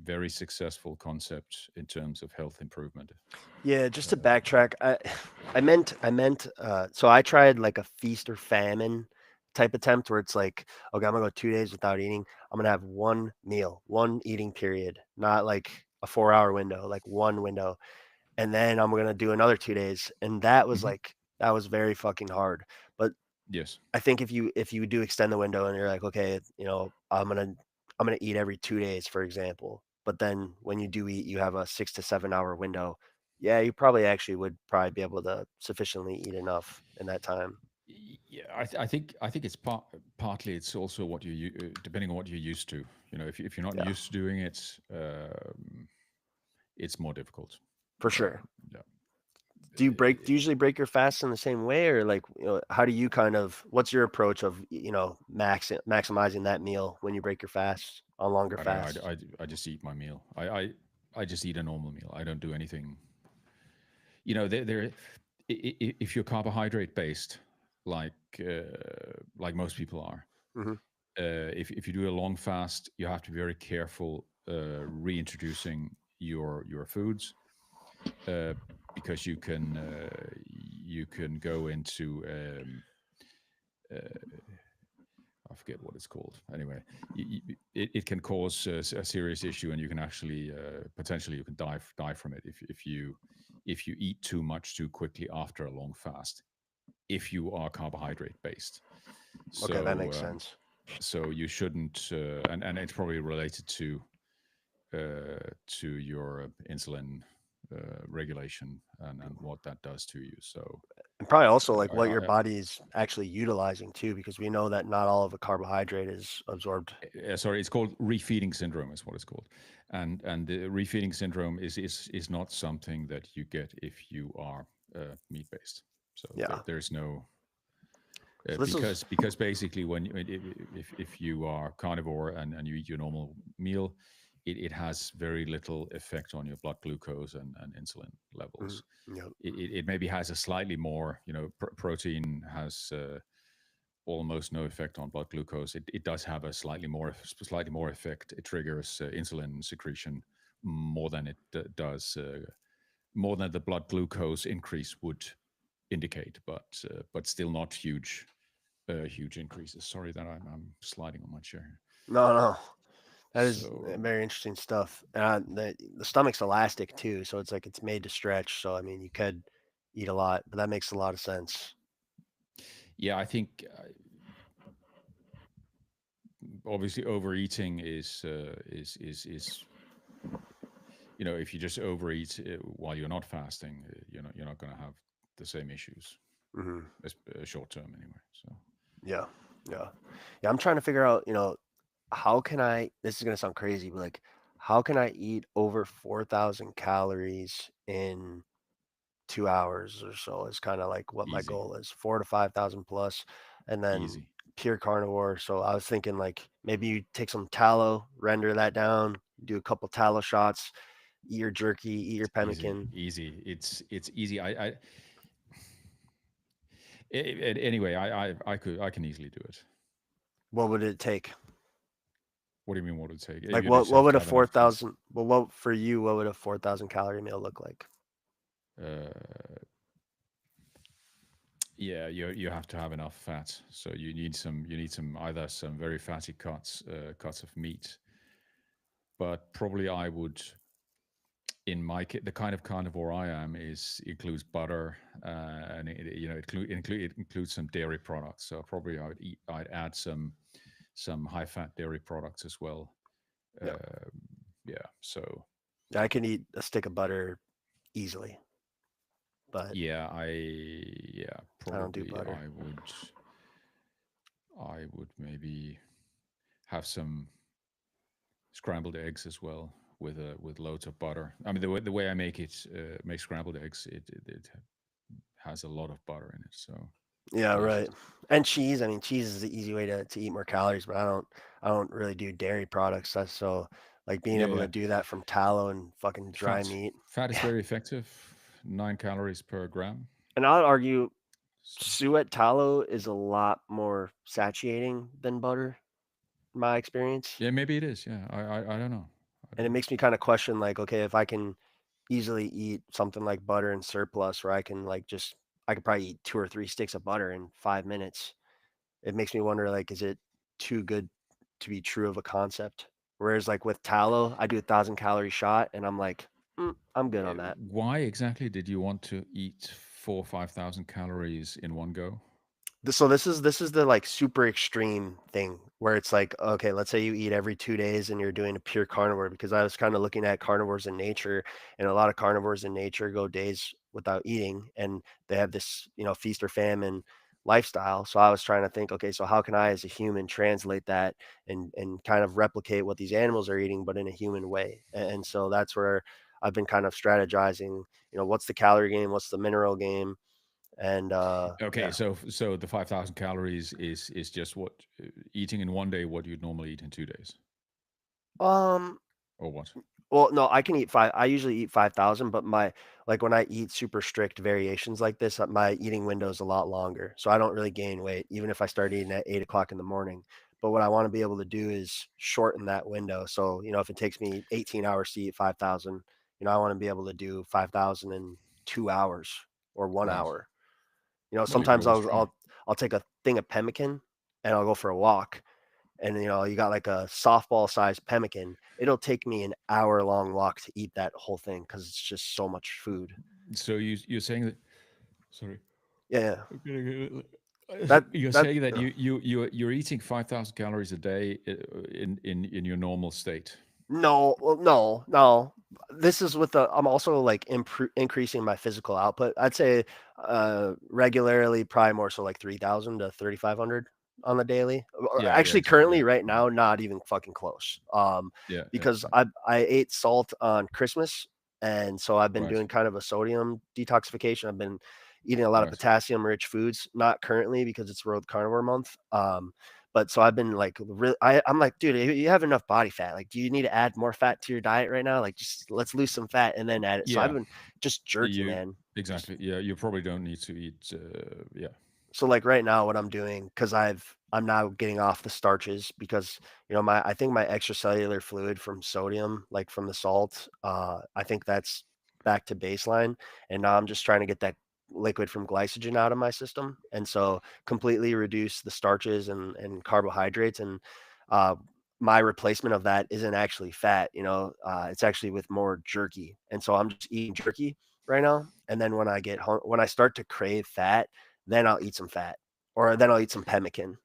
[SPEAKER 1] very successful concept in terms of health improvement.
[SPEAKER 2] Yeah, just to backtrack, I meant so I tried like a feast or famine type attempt where it's like, okay, I'm gonna go 2 days without eating. I'm gonna have one meal, one eating period, not like a 4 hour window, like one window. And then I'm gonna do another 2 days. And that was
[SPEAKER 1] Hmm.
[SPEAKER 2] like that was very fucking hard. But
[SPEAKER 1] Yes.
[SPEAKER 2] I think if you do extend the window and you're like, okay, I'm gonna eat every 2 days, for example. But then when you do eat, you have a 6 to 7 hour window. Yeah, you probably actually would probably be able to sufficiently eat enough in that time.
[SPEAKER 1] Yeah, I think it's partly it's also what depending on what you're used to. If you're not
[SPEAKER 2] Yeah,
[SPEAKER 1] used to doing it, it's more difficult.
[SPEAKER 2] for
[SPEAKER 1] Uh,
[SPEAKER 2] sure.
[SPEAKER 1] yeah.
[SPEAKER 2] Do you usually break your fast in the same way, or like, how do you kind of what's your approach of, maximizing that meal when you break your fast on longer
[SPEAKER 1] I don't know.
[SPEAKER 2] fasts?
[SPEAKER 1] I just eat my meal. I just eat a normal meal. I don't do anything. If you're carbohydrate based, like like most people are,
[SPEAKER 2] Hmm.
[SPEAKER 1] if you do a long fast, you have to be very careful reintroducing your foods, uh, because you can go into I forget what it's called. Anyway, it can cause a serious issue, and you can actually potentially you can die from it if you eat too much too quickly after a long fast. If you are carbohydrate based,
[SPEAKER 2] Okay, that
[SPEAKER 1] so
[SPEAKER 2] makes sense.
[SPEAKER 1] so you shouldn't, and it's probably related to your insulin regulation and what that does to you. So
[SPEAKER 2] And probably also like what your
[SPEAKER 1] I,
[SPEAKER 2] body is actually utilizing too, because we know that not all of a carbohydrate is absorbed.
[SPEAKER 1] sorry, it's called refeeding syndrome, is what it's called, and the refeeding syndrome is not something that you get if you are meat based. So
[SPEAKER 2] Yeah.
[SPEAKER 1] there's no
[SPEAKER 2] So this is
[SPEAKER 1] because basically if you are carnivore and you eat your normal meal, it has very little effect on your blood glucose and insulin
[SPEAKER 2] mhm,
[SPEAKER 1] levels.
[SPEAKER 2] yep.
[SPEAKER 1] It maybe has a slightly more, protein has almost no effect on blood glucose. It does have a slightly more effect. It triggers insulin secretion more than it does more than the blood glucose increase would indicate, but still not huge increases. Sorry that I'm sliding on my chair.
[SPEAKER 2] No, no. That is
[SPEAKER 1] So
[SPEAKER 2] very interesting stuff. The stomach's elastic too, so it's like it's made to stretch. So I mean, you could eat a lot, but that makes a lot of sense.
[SPEAKER 1] yeah, I think obviously overeating is if you just overeat while you're not fasting, you're not going to have the same issues
[SPEAKER 2] Hmm.
[SPEAKER 1] as short term anyway. So
[SPEAKER 2] Yeah, yeah, yeah. I'm trying to figure out, how can I? This is gonna sound crazy, but like, how can I eat over 4,000 calories in 2 hours or so? Is kind of like what my
[SPEAKER 1] easy,
[SPEAKER 2] goal is, 4 to 5,000 plus, and then
[SPEAKER 1] easy.
[SPEAKER 2] pure carnivore. So I was thinking like maybe you take some tallow, render that down, do a couple tallow shots, eat your jerky, eat your
[SPEAKER 1] Easy,
[SPEAKER 2] pemmican.
[SPEAKER 1] easy. It's easy. Anyway, I can easily do it.
[SPEAKER 2] What would it take?
[SPEAKER 1] What do you mean? What would it take?
[SPEAKER 2] Like
[SPEAKER 1] You
[SPEAKER 2] what
[SPEAKER 1] just
[SPEAKER 2] what
[SPEAKER 1] have
[SPEAKER 2] would
[SPEAKER 1] to
[SPEAKER 2] a
[SPEAKER 1] have enough.
[SPEAKER 2] 4,000? Well, what for you? What would a 4,000 calorie meal look like?
[SPEAKER 1] Uh, yeah, you have to have enough fat. So you need some either some very fatty cuts of meat, but probably I would in my the kind of carnivore I am is includes butter, and it includes some dairy products. So probably I'd add some high fat dairy products as well.
[SPEAKER 2] Yeah.
[SPEAKER 1] Yeah. So
[SPEAKER 2] I can eat a stick of butter easily, but
[SPEAKER 1] yeah,
[SPEAKER 2] I don't do
[SPEAKER 1] probably
[SPEAKER 2] butter.
[SPEAKER 1] I would maybe have some scrambled eggs as well with loads of butter. I mean, the way I make scrambled eggs, it has a lot of butter in it, so
[SPEAKER 2] Yeah,
[SPEAKER 1] delicious.
[SPEAKER 2] right. And cheese. I mean, cheese is the easy way to eat more calories, but I don't really do dairy products. That's so like being
[SPEAKER 1] Yeah,
[SPEAKER 2] able to
[SPEAKER 1] yeah.
[SPEAKER 2] do that from tallow and fucking dry
[SPEAKER 1] Fat
[SPEAKER 2] meat.
[SPEAKER 1] fat is
[SPEAKER 2] Yeah.
[SPEAKER 1] very effective. 9 calories per gram.
[SPEAKER 2] And I'll argue
[SPEAKER 1] So
[SPEAKER 2] suet tallow is a lot more satiating than butter, in my experience.
[SPEAKER 1] yeah, maybe it is. Yeah, I don't know. I
[SPEAKER 2] And
[SPEAKER 1] don't
[SPEAKER 2] it
[SPEAKER 1] know.
[SPEAKER 2] makes me kind of question like, okay, if I can easily eat something like butter in surplus, where I can like just I could probably eat 2 or 3 sticks of butter in 5 minutes. It makes me wonder like, is it too good to be true of a concept? Whereas like with tallow, I do 1,000 calorie shot and I'm like, I'm good on that.
[SPEAKER 1] Why exactly did you want to eat 4 or 5 thousand calories in one go?
[SPEAKER 2] So this is the like super extreme thing where it's like, okay, let's say you eat every 2 days and you're doing a pure carnivore because I was kind of looking at carnivores in nature and a lot of carnivores in nature go days without eating and they have this, feast or famine lifestyle. So I was trying to think, okay, so how can I as a human translate that and kind of replicate what these animals are eating, but in a human way? And so that's where I've been kind of strategizing, what's the calorie game, what's the mineral game? And
[SPEAKER 1] Okay,
[SPEAKER 2] yeah.
[SPEAKER 1] so the 5,000 calories is just what eating in one day what you'd normally eat in 2 days,
[SPEAKER 2] Um,
[SPEAKER 1] or what?
[SPEAKER 2] Well, no, I can eat 5 I usually eat 5,000, but my like, when I eat super strict variations like this, my eating window is a lot longer, so I don't really gain weight even if I start eating at 8 o'clock in the morning. But what I wanna be able to do is shorten that window, so, if it takes me 18 hours to eat 5,000, I wanna be able to do 5,000 in 2 hours or 1
[SPEAKER 1] Right.
[SPEAKER 2] hour.
[SPEAKER 1] Well, you could
[SPEAKER 2] Sometimes
[SPEAKER 1] always
[SPEAKER 2] I'll
[SPEAKER 1] try.
[SPEAKER 2] I'll I'll take a thing of pemmican, and I'll go for a walk, and you got like a softball sized pemmican, it'll take me an hour long walk to eat that whole thing because it's just so much food.
[SPEAKER 1] So you're saying that, sorry,
[SPEAKER 2] Yeah, that
[SPEAKER 1] you're
[SPEAKER 2] that
[SPEAKER 1] saying that you're eating 5,000 calories a day in your normal state.
[SPEAKER 2] no, well, no, no. This is with the I'm also like increasing my physical output. I'd say regularly, probably more so like 3,000 to 3,500 on the daily.
[SPEAKER 1] Yeah, yeah,
[SPEAKER 2] Actually,
[SPEAKER 1] exactly. Yeah,
[SPEAKER 2] currently, right now, not even fucking close.
[SPEAKER 1] yeah, yeah,
[SPEAKER 2] Because
[SPEAKER 1] yeah.
[SPEAKER 2] I ate salt on Christmas, and so I've been
[SPEAKER 1] Right,
[SPEAKER 2] doing kind of a sodium detoxification. I've been eating a lot of
[SPEAKER 1] right.
[SPEAKER 2] potassium-rich foods, not currently because it's World Carnivore Month. But so I've been like, I'm like, dude, you have enough body fat. Like, do you need to add more fat to your diet right now? Like, just let's lose some fat and then add it. So I've
[SPEAKER 1] Yeah,
[SPEAKER 2] been just jerky,
[SPEAKER 1] you
[SPEAKER 2] man. Just
[SPEAKER 1] exactly. Yeah, you probably don't need to eat. Yeah,
[SPEAKER 2] so like right now, what I'm doing because I'm now getting off the starches because my I think my extracellular fluid from sodium, like from the salt, I think that's back to baseline, and now I'm just trying to get that liquid from glycogen out of my system, and so completely reduce the starches and carbohydrates, and uh, my replacement of that isn't actually fat, it's actually with more jerky, and so I'm just eating jerky right now, and then when I get home, when I start to crave fat then I'll eat some fat, or then I'll eat some pemmican,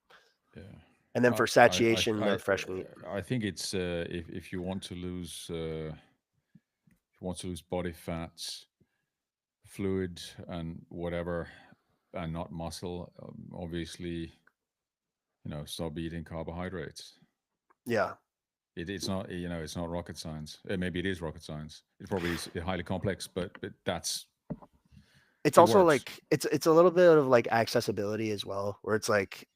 [SPEAKER 1] yeah.
[SPEAKER 2] and then
[SPEAKER 1] I
[SPEAKER 2] for
[SPEAKER 1] I
[SPEAKER 2] satiation,
[SPEAKER 1] I
[SPEAKER 2] the fresh meat.
[SPEAKER 1] I think it's if you want to lose if you want to lose body fat, fluid, and whatever, and not muscle, obviously, stop eating carbohydrates.
[SPEAKER 2] Yeah,
[SPEAKER 1] It's not, it's not rocket science. Maybe it is rocket science. It probably is highly complex, but
[SPEAKER 2] it's
[SPEAKER 1] it
[SPEAKER 2] also
[SPEAKER 1] works.
[SPEAKER 2] like it's a little bit of like accessibility as well, where it's like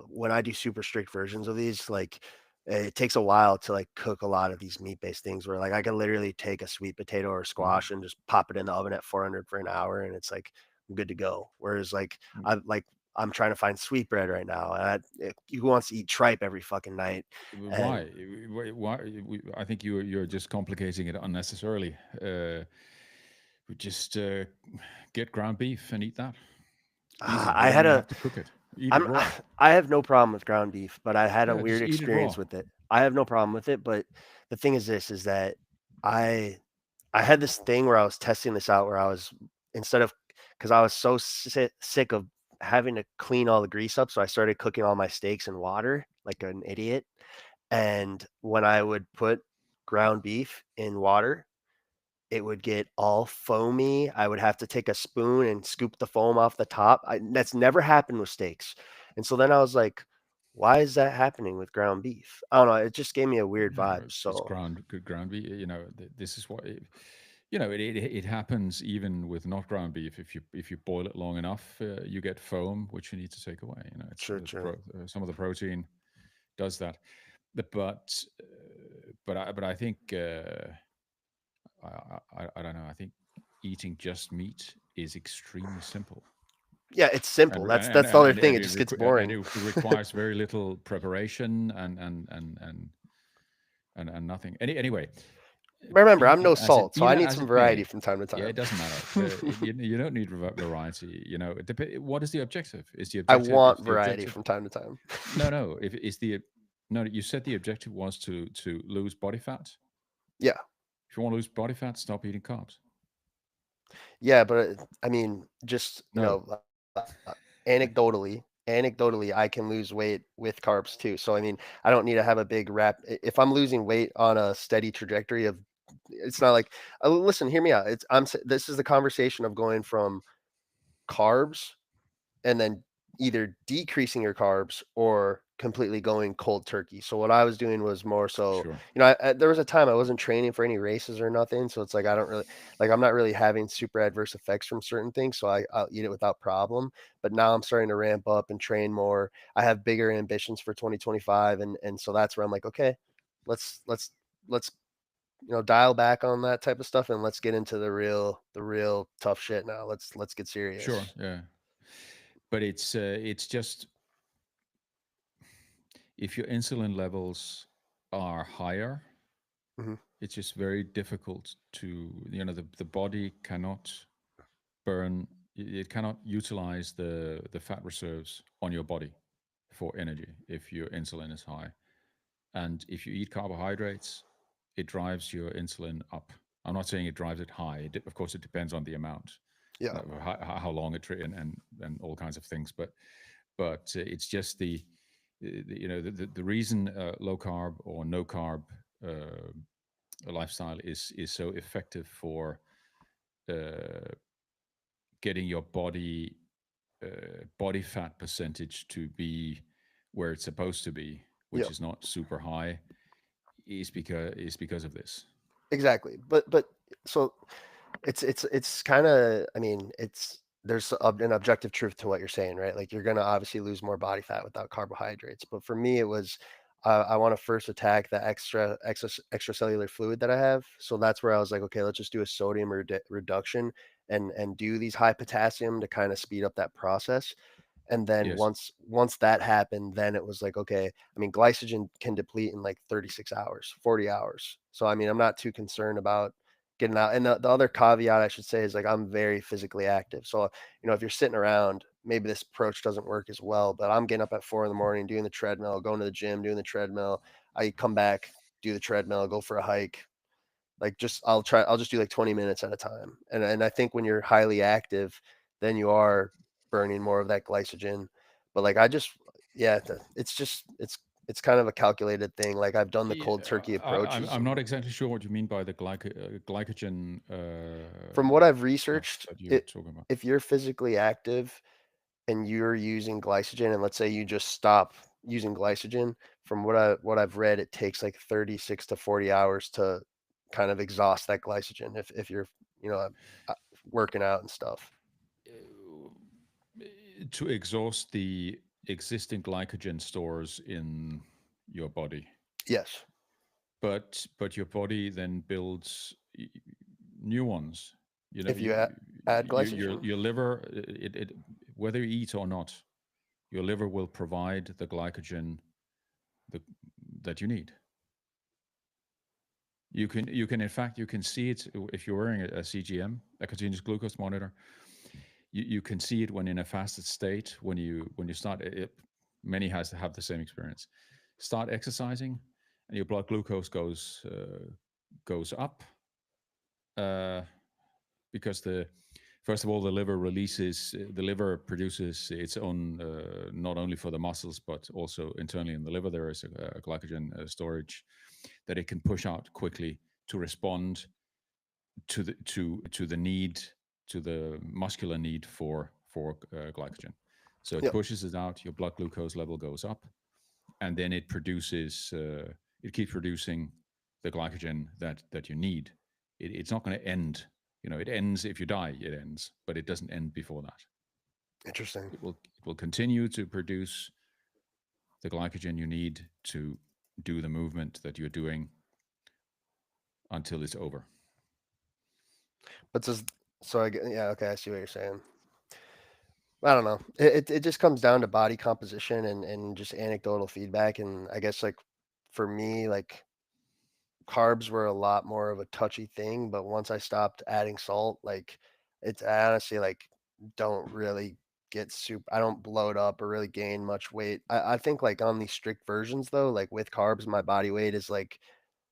[SPEAKER 2] when I do super strict versions of these, like it takes a while to like cook a lot of these meat based things. Where like I can literally take a sweet potato or
[SPEAKER 1] Mhm.
[SPEAKER 2] squash and just pop it in the oven at 400 for an hour, and it's like I'm good to go. Whereas like I'm trying to find sweetbread right now, and who wants to eat tripe every fucking night?
[SPEAKER 1] Why?
[SPEAKER 2] And
[SPEAKER 1] Why? I think you're just complicating it unnecessarily. We just get ground beef and eat that. Easy. You
[SPEAKER 2] I
[SPEAKER 1] don't
[SPEAKER 2] had
[SPEAKER 1] even
[SPEAKER 2] a
[SPEAKER 1] have to cook it. Eat it
[SPEAKER 2] I'm
[SPEAKER 1] raw.
[SPEAKER 2] I have no problem with ground beef, but I had a
[SPEAKER 1] Yeah,
[SPEAKER 2] weird
[SPEAKER 1] just eat it raw.
[SPEAKER 2] experience with it. I have no problem with it, but the thing is this, is that I I had this thing where I was testing this out where I was instead of because I was so sick of having to clean all the grease up, so I started cooking all my steaks in water like an idiot. And when I would put ground beef in water, it would get all foamy. I would have to take a spoon and scoop the foam off the top. That's never happened with steaks. And so then I was like, why is that happening with ground beef? I don't know. It just gave me a weird
[SPEAKER 1] No,
[SPEAKER 2] vibe.
[SPEAKER 1] it's
[SPEAKER 2] So
[SPEAKER 1] ground good ground beef. This is what it happens even with not ground beef. If you boil it long enough, you get foam, which you need to take away. It's
[SPEAKER 2] true, true.
[SPEAKER 1] some of the protein does that. But I think I don't know. I think eating just meat is extremely simple,
[SPEAKER 2] Yeah, it's simple.
[SPEAKER 1] and
[SPEAKER 2] That's the other thing. It just gets boring.
[SPEAKER 1] it requires very little preparation and nothing. Anyway,
[SPEAKER 2] Remember, I'm
[SPEAKER 1] eating
[SPEAKER 2] no salt, so I
[SPEAKER 1] even
[SPEAKER 2] need
[SPEAKER 1] as
[SPEAKER 2] some
[SPEAKER 1] it
[SPEAKER 2] variety
[SPEAKER 1] may,
[SPEAKER 2] from time to
[SPEAKER 1] yeah,
[SPEAKER 2] time.
[SPEAKER 1] it doesn't matter. You don't need variety. What is the objective?
[SPEAKER 2] I
[SPEAKER 1] Is
[SPEAKER 2] want
[SPEAKER 1] the
[SPEAKER 2] variety
[SPEAKER 1] objective?
[SPEAKER 2] from time to time.
[SPEAKER 1] No. If is the no, you said the objective was to lose body fat.
[SPEAKER 2] Yeah.
[SPEAKER 1] If you want to lose body fat, stop eating carbs.
[SPEAKER 2] Yeah, but I mean, just,
[SPEAKER 1] No,
[SPEAKER 2] anecdotally, I can lose weight with carbs too. So I mean, I don't need to have a big if I'm losing weight on a steady trajectory of it's not like listen, hear me out. This is the conversation of going from carbs and then either decreasing your carbs or completely going cold turkey. So what I was doing was more so,
[SPEAKER 1] sure,
[SPEAKER 2] there was a time I wasn't training for any races or nothing. So it's like I don't really like I'm not really having super adverse effects from certain things. So I'll eat it without problem. But now I'm starting to ramp up and train more. I have bigger ambitions for 2025, and so that's where I'm like, okay, let's dial back on that type of stuff and let's get into the real tough shit now. Let's get
[SPEAKER 1] sure,
[SPEAKER 2] serious.
[SPEAKER 1] yeah. But it's just if your insulin levels are higher,
[SPEAKER 2] Hmm.
[SPEAKER 1] it's just very difficult to the body cannot burn it cannot utilize the fat reserves on your body for energy if your insulin is high. And if you eat carbohydrates, it drives your insulin up. I'm not saying it drives it high. Of course, it depends on the amount,
[SPEAKER 2] Yeah.
[SPEAKER 1] how long and all kinds of things. But it's just the reason low carb or no carb lifestyle is so effective for uh, getting your body fat percentage to be where it's supposed to be,
[SPEAKER 2] Yeah.
[SPEAKER 1] which is not super high, is because of this.
[SPEAKER 2] Exactly. But so it's kind of I mean, there's an objective truth to what you're saying, right? Like you're going to obviously lose more body fat without carbohydrates. But for me it was I want to first attack the extracellular fluid that I have. So that's where I was like, okay, let's just do a sodium reduction and do these high potassium to kind of speed up that process. And then
[SPEAKER 1] Yes.
[SPEAKER 2] once that happened, then it was like, okay, I mean, glycogen can deplete in like 36 hours, 40 hours. So I mean, I'm not too concerned about getting out. And the other caveat I should say is like I'm very physically active. So, if you're sitting around, maybe this approach doesn't work as well, but I'm getting up at 4 in the morning, doing the treadmill, going to the gym, doing the treadmill. I come back, do the treadmill, go for a hike. Like I'll just do like 20 minutes at a time. And I think when you're highly active, then you are burning more of that glycogen. But like I just yeah, it's kind of a calculated thing. Like I've done the
[SPEAKER 1] Yeah,
[SPEAKER 2] cold turkey approaches.
[SPEAKER 1] I'm not exactly sure what you mean by the glycogen
[SPEAKER 2] From what I've
[SPEAKER 1] stuff
[SPEAKER 2] researched,
[SPEAKER 1] that you're talking about.
[SPEAKER 2] if you're physically active and you're using glycogen and let's say you just stop using glycogen, from what I've read, it takes like 36 to 40 hours to kind of exhaust that glycogen if you're, you know, uh, working out and stuff.
[SPEAKER 1] To exhaust the existing glycogen stores in your body,
[SPEAKER 2] Yes.
[SPEAKER 1] but your body then builds new ones. You know,
[SPEAKER 2] If you add glycogen.
[SPEAKER 1] your liver, whether you eat or not, your liver will provide the glycogen the, that you need. You can in fact you can see it if you're wearing a CGM, a continuous glucose monitor. You can see it when in a fasted state when you start it. Many has to have the same experience. Start exercising, and your blood glucose goes up, uh, because the first of all, the liver produces its own, not only for the muscles but also internally in the liver. There is a glycogen storage that it can push out quickly to respond to the need, to the muscular need for glycogen. So it
[SPEAKER 2] Yep.
[SPEAKER 1] pushes it out. Your blood glucose level goes up, and then it produces. It keeps producing the glycogen that you need. It's not going to end. It ends if you die. It ends, but it doesn't end before that.
[SPEAKER 2] Interesting.
[SPEAKER 1] It will continue to produce the glycogen you need to do the movement that you're doing until it's over.
[SPEAKER 2] But does so yeah, okay, I see what you're saying. I don't know. It just comes down to body composition and just anecdotal feedback. And I guess like for me, like carbs were a lot more of a touchy thing, but once I stopped adding salt, like it's I honestly like don't really get soup. I don't bloat up or really gain much weight. I think like on these strict versions though, like with carbs, my body weight is like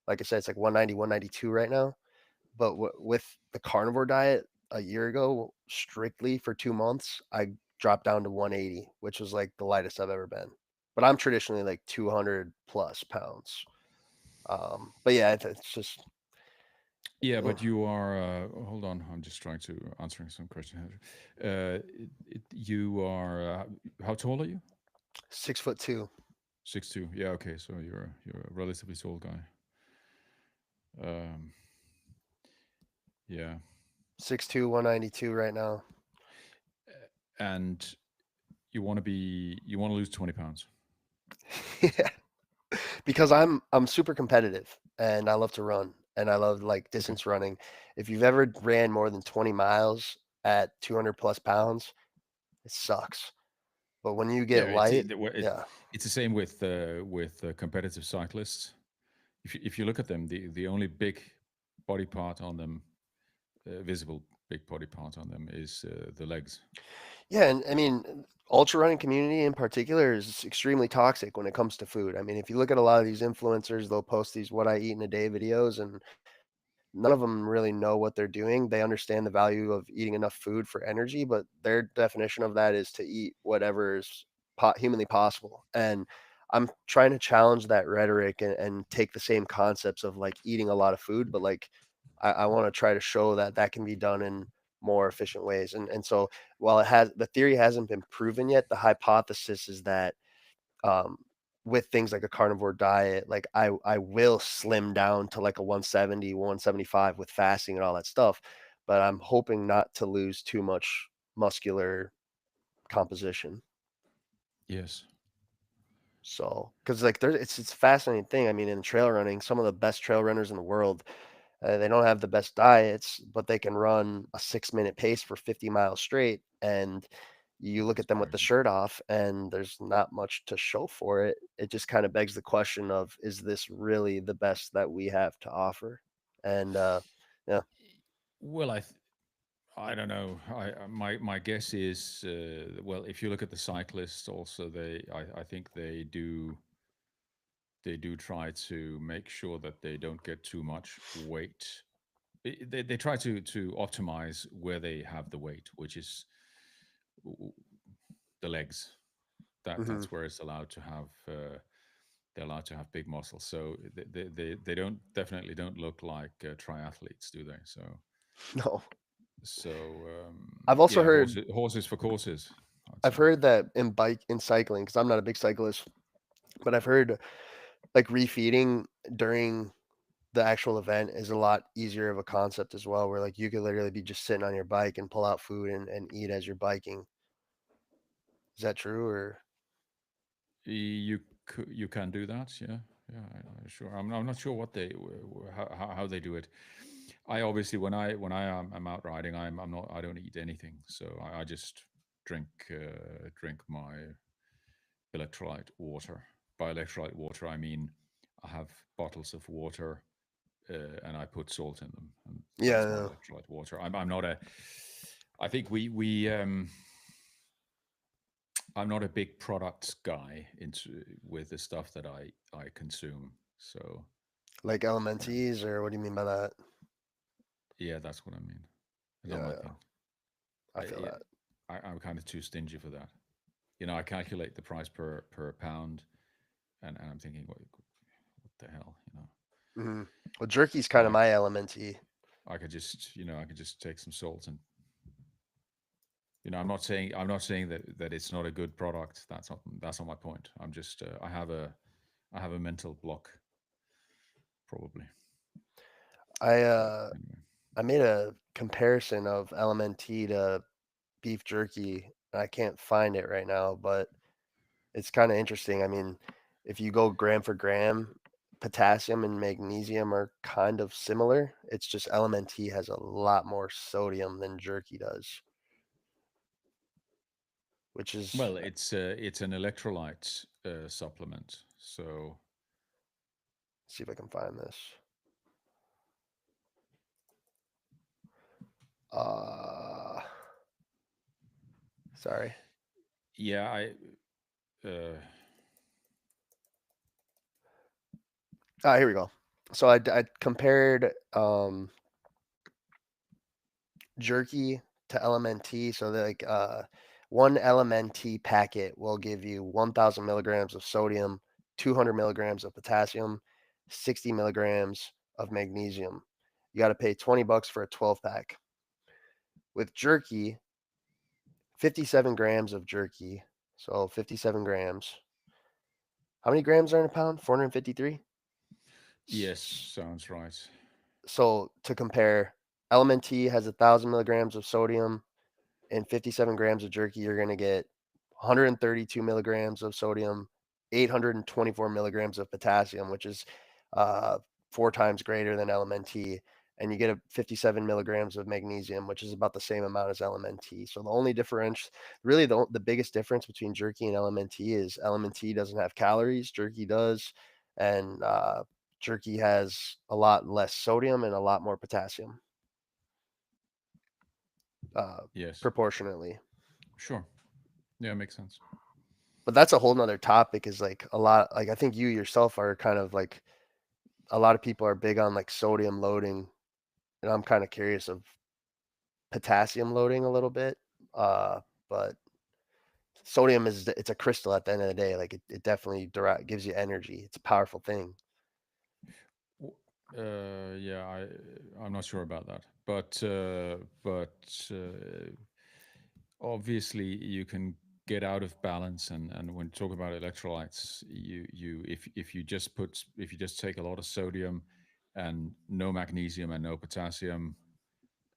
[SPEAKER 2] I said, it's like 190, 192 right now. But with the carnivore diet a year ago, strictly for 2 months, I dropped down to 180, which was like the lightest I've ever been. But I'm traditionally like 200 plus pounds. But yeah, it's just
[SPEAKER 1] Yeah,
[SPEAKER 2] eh,
[SPEAKER 1] but you are. Hold on, I'm just trying to answering some questions. You are. How tall are you?
[SPEAKER 2] 6'2".
[SPEAKER 1] 6'2". Yeah. Okay. So you're a relatively tall guy. Um. Yeah.
[SPEAKER 2] 6'2", 192 right now.
[SPEAKER 1] And you want to lose 20 pounds.
[SPEAKER 2] Yeah. Because I'm super competitive and I love to run and I love like
[SPEAKER 1] Okay.
[SPEAKER 2] distance running. If you've ever ran more than 20 miles at 200 plus pounds, it sucks. But when you
[SPEAKER 1] Yeah.
[SPEAKER 2] get light, yeah.
[SPEAKER 1] It's the same with competitive cyclists. If you look at them, the only big body part on them, visible big body part on them, is the legs.
[SPEAKER 2] Yeah, and I mean, ultra running community in particular is extremely toxic when it comes to food. I mean, if you look at a lot of these influencers, they'll post these what I eat in a day videos, and none of them really know what they're doing. They understand the value of eating enough food for energy, but their definition of that is to eat whatever is humanly possible. And I'm trying to challenge that rhetoric and take the same concepts of like eating a lot of food, but like I want to try to show that that can be done in more efficient ways. And so while the theory hasn't been proven yet, the hypothesis is that um, with things like a carnivore diet, like I will slim down to like a 170, 175 with fasting and all that stuff, but I'm hoping not to lose too much muscular composition.
[SPEAKER 1] Yes.
[SPEAKER 2] So, because like it's a fascinating thing. I mean, in trail running, some of the best trail runners in the world, they don't have the best diets, but they can run a 6 minute pace for 50 miles straight. And you look
[SPEAKER 1] It's
[SPEAKER 2] at them with the
[SPEAKER 1] crazy.
[SPEAKER 2] shirt off, and there's not much to show for it. It just kind of begs the question of, is this really the best that we have to offer? And yeah,
[SPEAKER 1] Well, I don't know. My guess is, well, if you look at the cyclists, also I think they do try to make sure that they don't get too much weight. They try to optimize where they have the weight, which is the legs.
[SPEAKER 2] hmm
[SPEAKER 1] That's where it's allowed to have. They're allowed to have big muscles, so they don't, definitely don't look like triathletes, do they?
[SPEAKER 2] no. I've also
[SPEAKER 1] Yeah,
[SPEAKER 2] heard
[SPEAKER 1] horses for courses, I'd
[SPEAKER 2] I've
[SPEAKER 1] say.
[SPEAKER 2] heard that in cycling, because I'm not a big cyclist, but I've heard like refeeding during the actual event is a lot easier of a concept as well, where like you could literally be just sitting on your bike and pull out food and eat as you're biking. Is that true or
[SPEAKER 1] You can do that, yeah, yeah, sure. I'm not sure what how they do it. I obviously, when I am out riding, I'm not, I don't eat anything, so I just drink my electrolyte water. By electrolyte water, I mean I have bottles of water, and I put salt in them, and
[SPEAKER 2] yeah,
[SPEAKER 1] that's my
[SPEAKER 2] no.
[SPEAKER 1] electrolyte water. I'm not a. I think we I'm not a big products guy into with the stuff that I consume. So
[SPEAKER 2] Like
[SPEAKER 1] um,
[SPEAKER 2] LMNTs or what do you mean by that?
[SPEAKER 1] Yeah, that's what I mean. It's not
[SPEAKER 2] Yeah,
[SPEAKER 1] my
[SPEAKER 2] yeah,
[SPEAKER 1] thing.
[SPEAKER 2] I feel that.
[SPEAKER 1] I'm kind of too stingy for that. I calculate the price per pound, and I'm thinking, what the hell,
[SPEAKER 2] Hmm. Well, jerky's kind of
[SPEAKER 1] like
[SPEAKER 2] my LMNT.
[SPEAKER 1] I could just take some salt and I'm not saying that it's not a good product. That's not my point. I'm just I have a mental block probably.
[SPEAKER 2] I
[SPEAKER 1] But
[SPEAKER 2] uh
[SPEAKER 1] anyway,
[SPEAKER 2] I made a comparison of LMNT to beef jerky. I can't find it right now, but it's kind of interesting. I mean, if you go gram for gram, potassium and magnesium are kind of similar. It's just LMNT has a lot more sodium than jerky does, which is,
[SPEAKER 1] well, it's an electrolyte supplement. So
[SPEAKER 2] see if I can find this. Uh, Sorry.
[SPEAKER 1] yeah, uh,
[SPEAKER 2] Here we go. So I compared jerky to LMNT. So like one LMNT packet will give you 1,000 milligrams of sodium, 200 milligrams of potassium, 60 milligrams of magnesium. You got to pay $20 for a 12 pack. With jerky, 57 grams of jerky. So 57 grams. How many grams are in a pound? 453.
[SPEAKER 1] yes, sounds right.
[SPEAKER 2] So to compare, LMNT has 1,000 milligrams of sodium, and 57 grams of jerky, you're going to get 132 milligrams of sodium, 824 milligrams of potassium, which is uh, 4 times greater than LMNT. And you get a 57 milligrams of magnesium, which is about the same amount as LMNT. So the only difference, really the biggest difference between jerky and LMNT is LMNT doesn't have calories, jerky does. And jerky has a lot less sodium and a lot more potassium uh,
[SPEAKER 1] Yes,
[SPEAKER 2] proportionately.
[SPEAKER 1] sure. Yeah, makes sense.
[SPEAKER 2] But that's a whole nother topic, is like a lot, like I think you yourself are kind of like, a lot of people are big on like sodium loading, and I'm kind of curious of potassium loading a little bit. But sodium it's a crystal at the end of the day. Like it definitely gives you energy. It's a powerful thing.
[SPEAKER 1] Yeah, I'm not sure about that, but obviously you can get out of balance, and when you talk about electrolytes, you if you just take a lot of sodium and no magnesium and no potassium,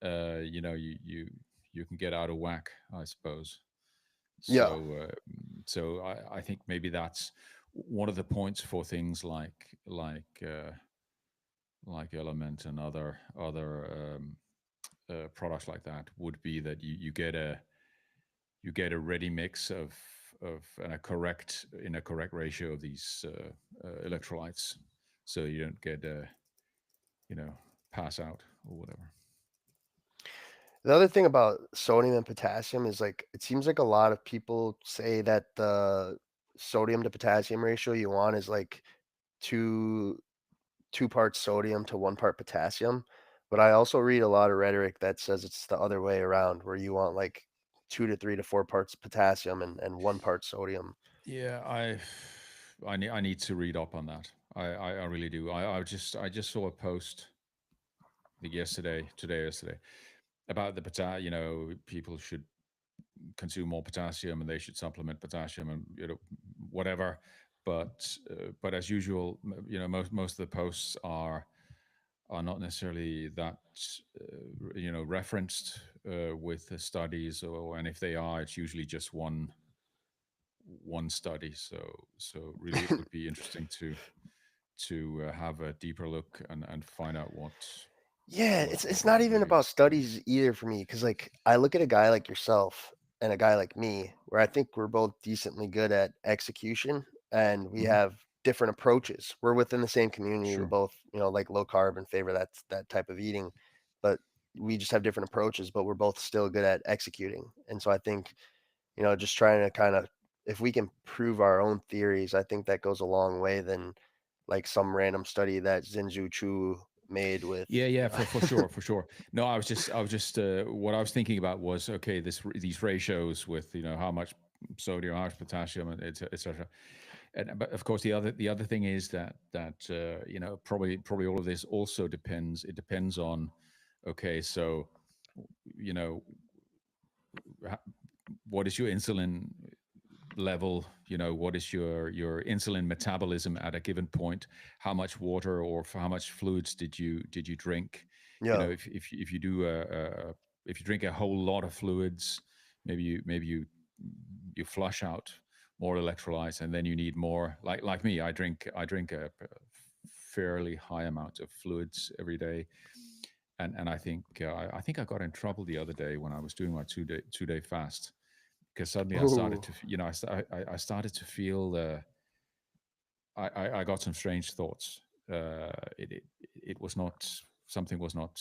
[SPEAKER 1] you can get out of whack, I suppose.
[SPEAKER 2] Yeah.
[SPEAKER 1] So I think maybe that's one of the points for things like Element and other products like that would be that you get a ready mix of and a correct ratio of these electrolytes, so you don't get you know pass out or whatever.
[SPEAKER 2] The other thing about sodium and potassium is like it seems like a lot of people say that the sodium to potassium ratio you want is like two two parts sodium to 1 part potassium. But I also read a lot of rhetoric that says it's the other way around, where you want like 2 to 3 to 4 parts potassium and 1 part sodium.
[SPEAKER 1] Yeah, I need to read up on that. I really do. I just saw a post, I think yesterday, about the potassium. People should consume more potassium and they should supplement potassium and whatever. But as usual, most of the posts are not necessarily that referenced with the studies, and if they are, it's usually just one study. So really, it would be interesting to have a deeper look and find out what
[SPEAKER 2] Yeah,
[SPEAKER 1] what
[SPEAKER 2] it's
[SPEAKER 1] what
[SPEAKER 2] not
[SPEAKER 1] it
[SPEAKER 2] even
[SPEAKER 1] really
[SPEAKER 2] about
[SPEAKER 1] is.
[SPEAKER 2] studies either for me, because like I look at a guy like yourself and a guy like me, where I think we're both decently good at execution, and we
[SPEAKER 1] Hmm.
[SPEAKER 2] have different approaches. We're within the same community. We
[SPEAKER 1] Sure.
[SPEAKER 2] both, like low carb and favor that type of eating, but we just have different approaches, but we're both still good at executing. And so I think, just trying to kind of, if we can prove our own theories, I think that goes a long way than like some random study that Zinzhu Chu made with,
[SPEAKER 1] Yeah,
[SPEAKER 2] you
[SPEAKER 1] yeah,
[SPEAKER 2] know.
[SPEAKER 1] for sure, for sure. No, I was just what I was thinking about was, okay, these ratios with, how much sodium, how much potassium, and etc. And but of course, the other thing is that probably all of this also depends. It depends on, okay, so you know ha- what is your insulin level, what is your insulin metabolism at a given point, how much water or for how much fluids did you drink.
[SPEAKER 2] Yeah.
[SPEAKER 1] If you do if you drink a whole lot of fluids, maybe you flush out more electrolytes, and then you need more. Like me, I drink a fairly high amount of fluids every day. And I think I got in trouble the other day when I was doing my 2-day fast, because suddenly I started
[SPEAKER 2] Ooh.
[SPEAKER 1] to, I started to feel I got some strange thoughts. It was not, something was not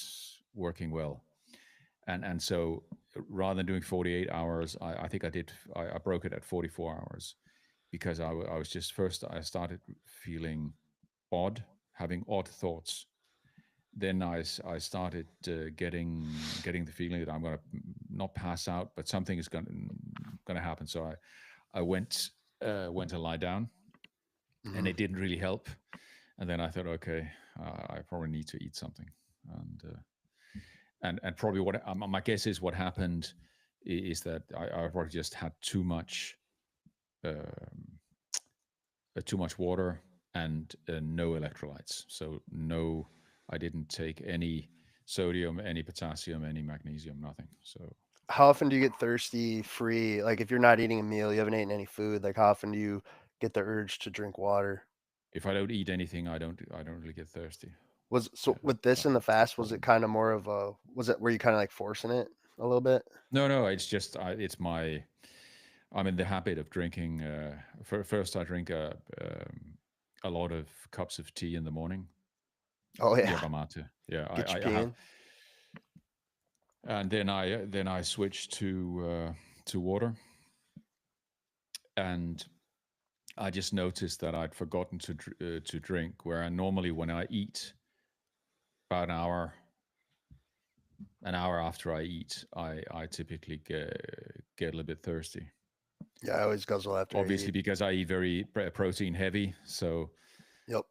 [SPEAKER 1] working well, and so rather than doing 48 hours, I think I broke it at 44 hours, because I was just, first I started feeling odd, having odd thoughts. Then I started getting the feeling that I'm going to not pass out, but something is going to happen. So I went to lie down, and
[SPEAKER 2] Mhm.
[SPEAKER 1] it didn't really help. And then I thought, okay, I probably need to eat something, and probably what my guess is what happened is that I probably just had um, too much water and no electrolytes. So no, I didn't take any sodium, any potassium, any magnesium, nothing. So
[SPEAKER 2] How often do you get thirsty free? Like if you're not eating a meal, you haven't eaten any food, like how often do you get the urge to drink water?
[SPEAKER 1] if I don't eat anything, I don't really get thirsty.
[SPEAKER 2] Was
[SPEAKER 1] Yeah,
[SPEAKER 2] so with this in the
[SPEAKER 1] that's the
[SPEAKER 2] fast, was it
[SPEAKER 1] problem.
[SPEAKER 2] kind of more of a, was it, were you kind of like forcing it a little bit?
[SPEAKER 1] No, no, it's just I'm in the habit of drinking. First, I drink a lot of cups of tea in the morning,
[SPEAKER 2] Oh yeah,
[SPEAKER 1] yerba mate. Yeah,
[SPEAKER 2] get you
[SPEAKER 1] I have,
[SPEAKER 2] peeing.
[SPEAKER 1] and then I switch to water, and I just noticed that I'd forgotten to drink. Where I normally, when I eat, about an hour after I eat, I typically get a little bit thirsty.
[SPEAKER 2] Yeah, I always guzzle after I
[SPEAKER 1] Obviously,
[SPEAKER 2] eat.
[SPEAKER 1] because I eat very protein heavy,
[SPEAKER 2] Yep.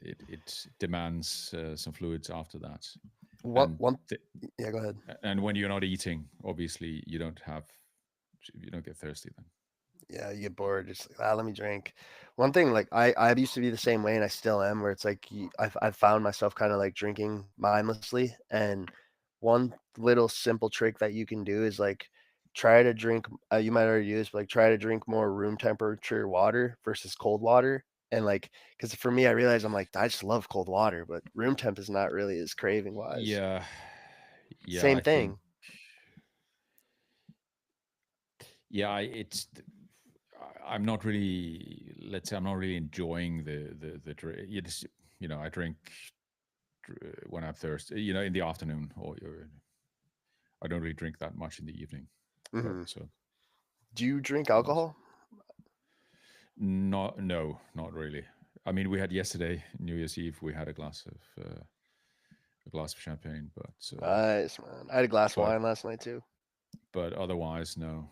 [SPEAKER 1] it demands some fluids after that.
[SPEAKER 2] What
[SPEAKER 1] And
[SPEAKER 2] one?
[SPEAKER 1] th-
[SPEAKER 2] Yeah, go ahead.
[SPEAKER 1] and when you're not eating, obviously you don't get thirsty then.
[SPEAKER 2] Yeah, you get bored, just like, let me drink. One thing, like I used to be the same way, and I still am, where it's like I've found myself kind of like drinking mindlessly. And one little simple trick that you can do is like try to drink. You might already use, but like try to drink more room temperature water versus cold water. And like, because for me, I realize I'm like I just love cold water, but room temp is not really as craving wise.
[SPEAKER 1] Yeah, yeah,
[SPEAKER 2] Same
[SPEAKER 1] I think.
[SPEAKER 2] thing.
[SPEAKER 1] Yeah, I'm not really. Let's say I'm not really enjoying the drink. I drink when I'm thirsty. In the afternoon, I don't really drink that much in the evening. But
[SPEAKER 2] Hmm. Do you drink alcohol?
[SPEAKER 1] not, no, not really. I mean, we had yesterday, New Year's Eve, we had a glass of champagne,
[SPEAKER 2] Nice, man. I had a glass of
[SPEAKER 1] but
[SPEAKER 2] wine last night too.
[SPEAKER 1] but otherwise, no.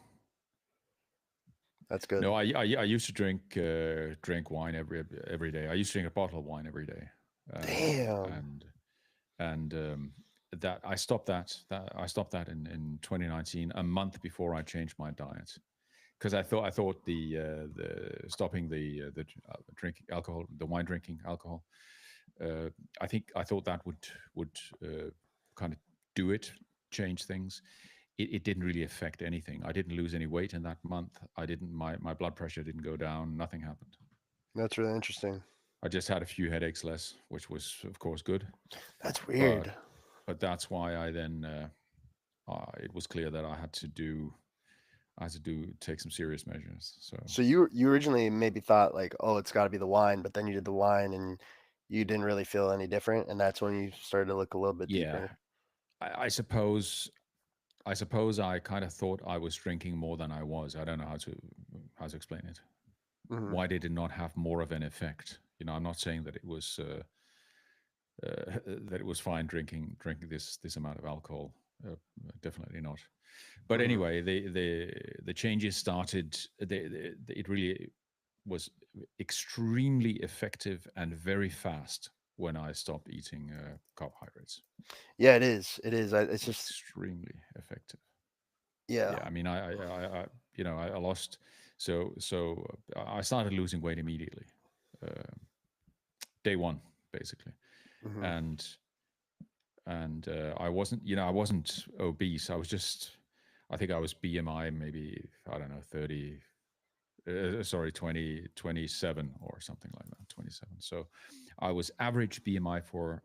[SPEAKER 2] That's good.
[SPEAKER 1] No, I used to drink wine every day. I used to drink a bottle of wine every day,
[SPEAKER 2] Damn.
[SPEAKER 1] and that I stopped that in 2019, a month before I changed my diet, because I thought the stopping the drinking alcohol, the wine drinking alcohol, I thought that would kind of do it, change things. It didn't really affect anything. I didn't lose any weight in that month. I didn't my blood pressure didn't go down. Nothing happened.
[SPEAKER 2] That's really interesting.
[SPEAKER 1] I just had a few headaches less, which was of course good.
[SPEAKER 2] That's
[SPEAKER 1] But
[SPEAKER 2] weird.
[SPEAKER 1] but that's why I then it was clear that I had to take some serious measures. So
[SPEAKER 2] So you originally maybe thought like, oh, it's got to be the wine, but then you did the wine and you didn't really feel any different, and that's when you started to look a little bit
[SPEAKER 1] yeah,
[SPEAKER 2] deeper.
[SPEAKER 1] I suppose I kind of thought I was drinking more than I was. I don't know how to explain it.
[SPEAKER 2] Hmm.
[SPEAKER 1] Why did it not have more of an effect? I'm not saying that it was that it was fine drinking this amount of alcohol. Definitely not. But
[SPEAKER 2] Hmm.
[SPEAKER 1] anyway, the changes started. It really was extremely effective and very fast when I stopped eating carbohydrates.
[SPEAKER 2] Yeah, it is. It is. It's just
[SPEAKER 1] Extremely effective.
[SPEAKER 2] yeah.
[SPEAKER 1] Yeah, I mean, I lost. I started losing weight immediately, uh, day one, basically,
[SPEAKER 2] Hmm.
[SPEAKER 1] and I wasn't, I wasn't obese. I was just, I think I was BMI maybe, I don't know, 30, sorry, 27 or something like that, 27. So I was average BMI for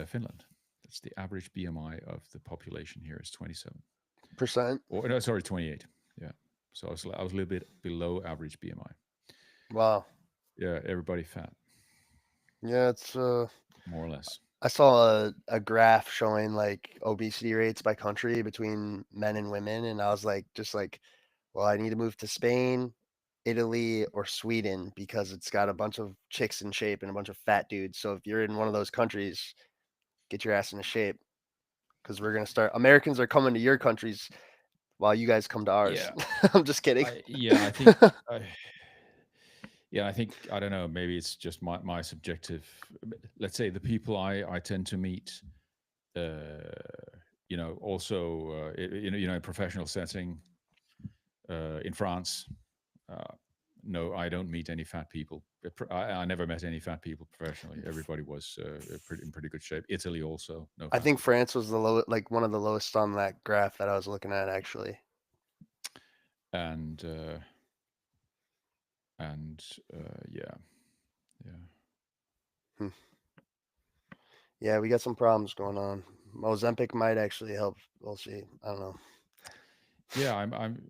[SPEAKER 1] Finland. That's the average BMI of the population here is 27.
[SPEAKER 2] Percent.
[SPEAKER 1] Or no, sorry, 28. Yeah. So I was a little bit below average BMI.
[SPEAKER 2] Wow.
[SPEAKER 1] Yeah, everybody fat,
[SPEAKER 2] Yeah, it's
[SPEAKER 1] more or less.
[SPEAKER 2] I saw a graph showing like obesity rates by country between men and women, and I was like, just like, well, I need to move to Spain, Italy, or Sweden because it's got a bunch of chicks in shape and a bunch of fat dudes. So if you're in one of those countries, get your ass into shape because we're gonna start. Americans are coming to your countries while you guys come to ours.
[SPEAKER 1] Yeah.
[SPEAKER 2] I'm just kidding.
[SPEAKER 1] I think I, yeah, I think I don't know. Maybe it's just my subjective. Let's say the people I tend to meet, uh, also in professional setting, in France. Uh, no, I don't meet any fat people. I never met any fat people professionally. Everybody was in pretty good shape. Italy also, no
[SPEAKER 2] I
[SPEAKER 1] fat
[SPEAKER 2] think
[SPEAKER 1] people.
[SPEAKER 2] France was the low, like one of the lowest on that graph that I was looking at actually.
[SPEAKER 1] And and yeah, yeah,
[SPEAKER 2] Hmm. Yeah, we got some problems going on. Ozempic might actually help. We'll see. I don't know.
[SPEAKER 1] yeah. I'm.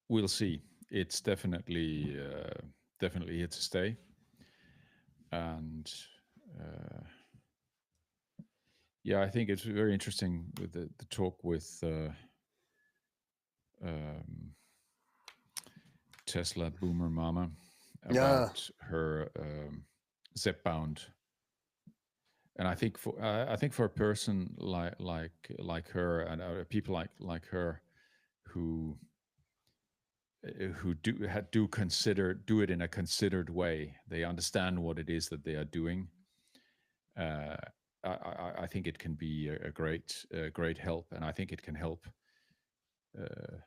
[SPEAKER 1] We'll see. It's definitely here to stay. And uh, yeah, I think it's very interesting with the talk with um, Tesla Boomer Mama
[SPEAKER 2] Yeah,
[SPEAKER 1] about her Zepbound. And I think for a person like her and people like her who do it in a considered way, they understand what it is that they are doing. Uh, I think it can be a great help, and I think it can help uh,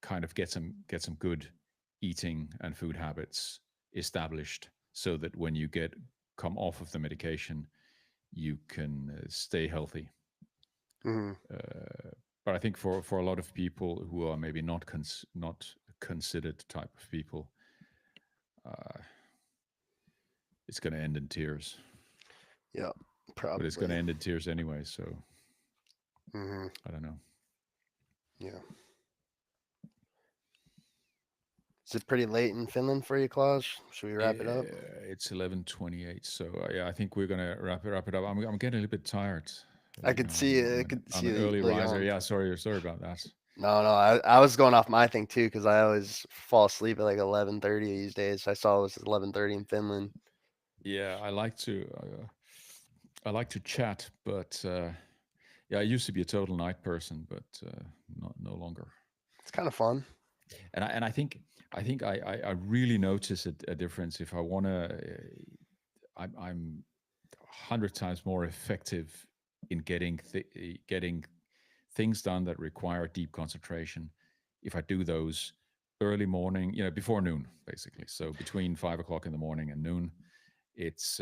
[SPEAKER 1] kind of get some good eating and food habits established, so that when you come off of the medication, you can stay healthy.
[SPEAKER 2] hmm,
[SPEAKER 1] Uh, but I think for a lot of people who are maybe not considered type of people, uh, it's going to end in tears.
[SPEAKER 2] yeah,
[SPEAKER 1] But it's going to
[SPEAKER 2] probably.
[SPEAKER 1] end in tears anyway. So
[SPEAKER 2] Hmm.
[SPEAKER 1] I don't know.
[SPEAKER 2] Yeah. Is it pretty late in Finland for you, Klaus? Should we wrap it up?
[SPEAKER 1] It's 11:28. So yeah, I think we're gonna wrap it up. I'm getting a little bit tired.
[SPEAKER 2] I could see it. I could
[SPEAKER 1] I'm
[SPEAKER 2] see
[SPEAKER 1] an
[SPEAKER 2] the
[SPEAKER 1] early riser.
[SPEAKER 2] yawn.
[SPEAKER 1] Yeah, sorry about that.
[SPEAKER 2] No, no, I was going off my thing too because I always fall asleep at like 11:30 these days. I saw it was 11:30 in Finland.
[SPEAKER 1] Yeah, I like to chat, but yeah, I used to be a total night person, but not no longer.
[SPEAKER 2] It's kind of fun.
[SPEAKER 1] And I really notice a difference if I want to. I'm 100 times more effective in getting things done that require deep concentration if I do those early morning, before noon, basically. So between 5 o'clock in the morning and noon, it's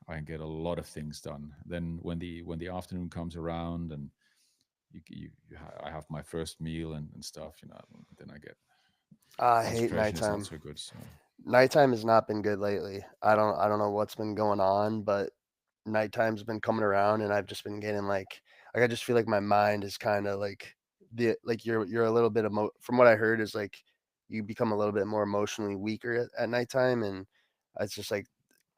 [SPEAKER 1] I can get a lot of things done. Then when the afternoon comes around and I have my first meal and stuff, then I get
[SPEAKER 2] I hate
[SPEAKER 1] concentration is not
[SPEAKER 2] nighttime.
[SPEAKER 1] so good. So
[SPEAKER 2] Nighttime has not been good lately. I don't know what's been going on, but nighttime's been coming around and I've just been getting like I just feel like my mind is kind of like the like you're a little bit from what I heard is like you become a little bit more emotionally weaker at nighttime and it's just like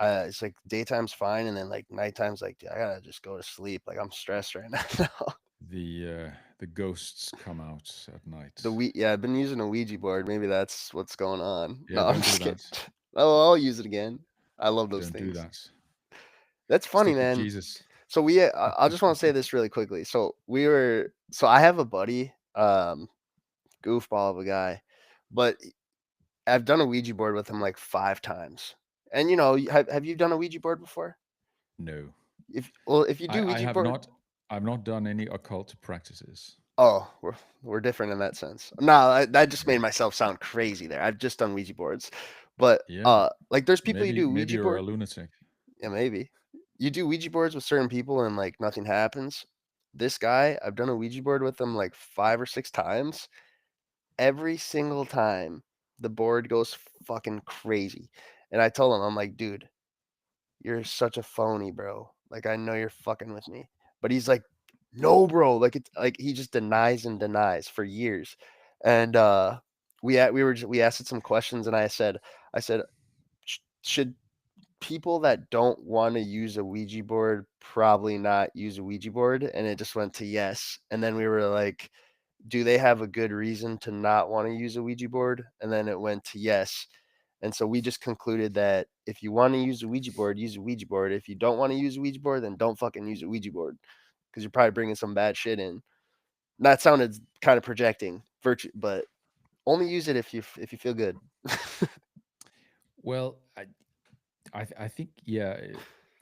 [SPEAKER 2] it's like daytime's fine and then like nighttime's like I gotta just go to sleep like I'm stressed right now.
[SPEAKER 1] the the ghosts come out at night.
[SPEAKER 2] Yeah, I've been using a Ouija board. Maybe that's what's going on.
[SPEAKER 1] Yeah,
[SPEAKER 2] No, I'm
[SPEAKER 1] don't do
[SPEAKER 2] just kidding.
[SPEAKER 1] that.
[SPEAKER 2] Oh, I'll use it again. I love those
[SPEAKER 1] Don't do
[SPEAKER 2] things.
[SPEAKER 1] that.
[SPEAKER 2] That's funny,
[SPEAKER 1] Stick with
[SPEAKER 2] man.
[SPEAKER 1] Jesus.
[SPEAKER 2] So I just want to say this really quickly. So I have a buddy, goofball of a guy, but I've done a Ouija board with him like 5 times. And have you done a Ouija board before?
[SPEAKER 1] No,
[SPEAKER 2] If you do
[SPEAKER 1] I
[SPEAKER 2] Ouija
[SPEAKER 1] have
[SPEAKER 2] board,
[SPEAKER 1] not. I've not done any occult practices.
[SPEAKER 2] oh, we're different in that sense. No, I just made myself sound crazy there. I've just done Ouija boards, but
[SPEAKER 1] Yeah,
[SPEAKER 2] like there's people you
[SPEAKER 1] maybe
[SPEAKER 2] do
[SPEAKER 1] maybe
[SPEAKER 2] Ouija
[SPEAKER 1] you're a
[SPEAKER 2] board.
[SPEAKER 1] lunatic.
[SPEAKER 2] Yeah, maybe you do Ouija boards with certain people and like nothing happens. This guy, I've done a Ouija board with him like 5 or 6 times. Every single time, the board goes fucking crazy. And I told him, I'm like, dude, you're such a phony, bro. Like I know you're fucking with me. But he's like, no, bro. Like it's like he just denies and denies for years. And we asked it some questions and I said, should people that don't want to use a Ouija board probably not use a Ouija board? And it just went to yes. And then we were like, do they have a good reason to not want to use a Ouija board? And then it went to yes. And so we just concluded that if you want to use a Ouija board, use a Ouija board. If you don't want to use a Ouija board, then don't fucking use a Ouija board because you're probably bringing some bad shit in. That sounded kind of projecting, but only use it if you feel good.
[SPEAKER 1] Well, I think yeah,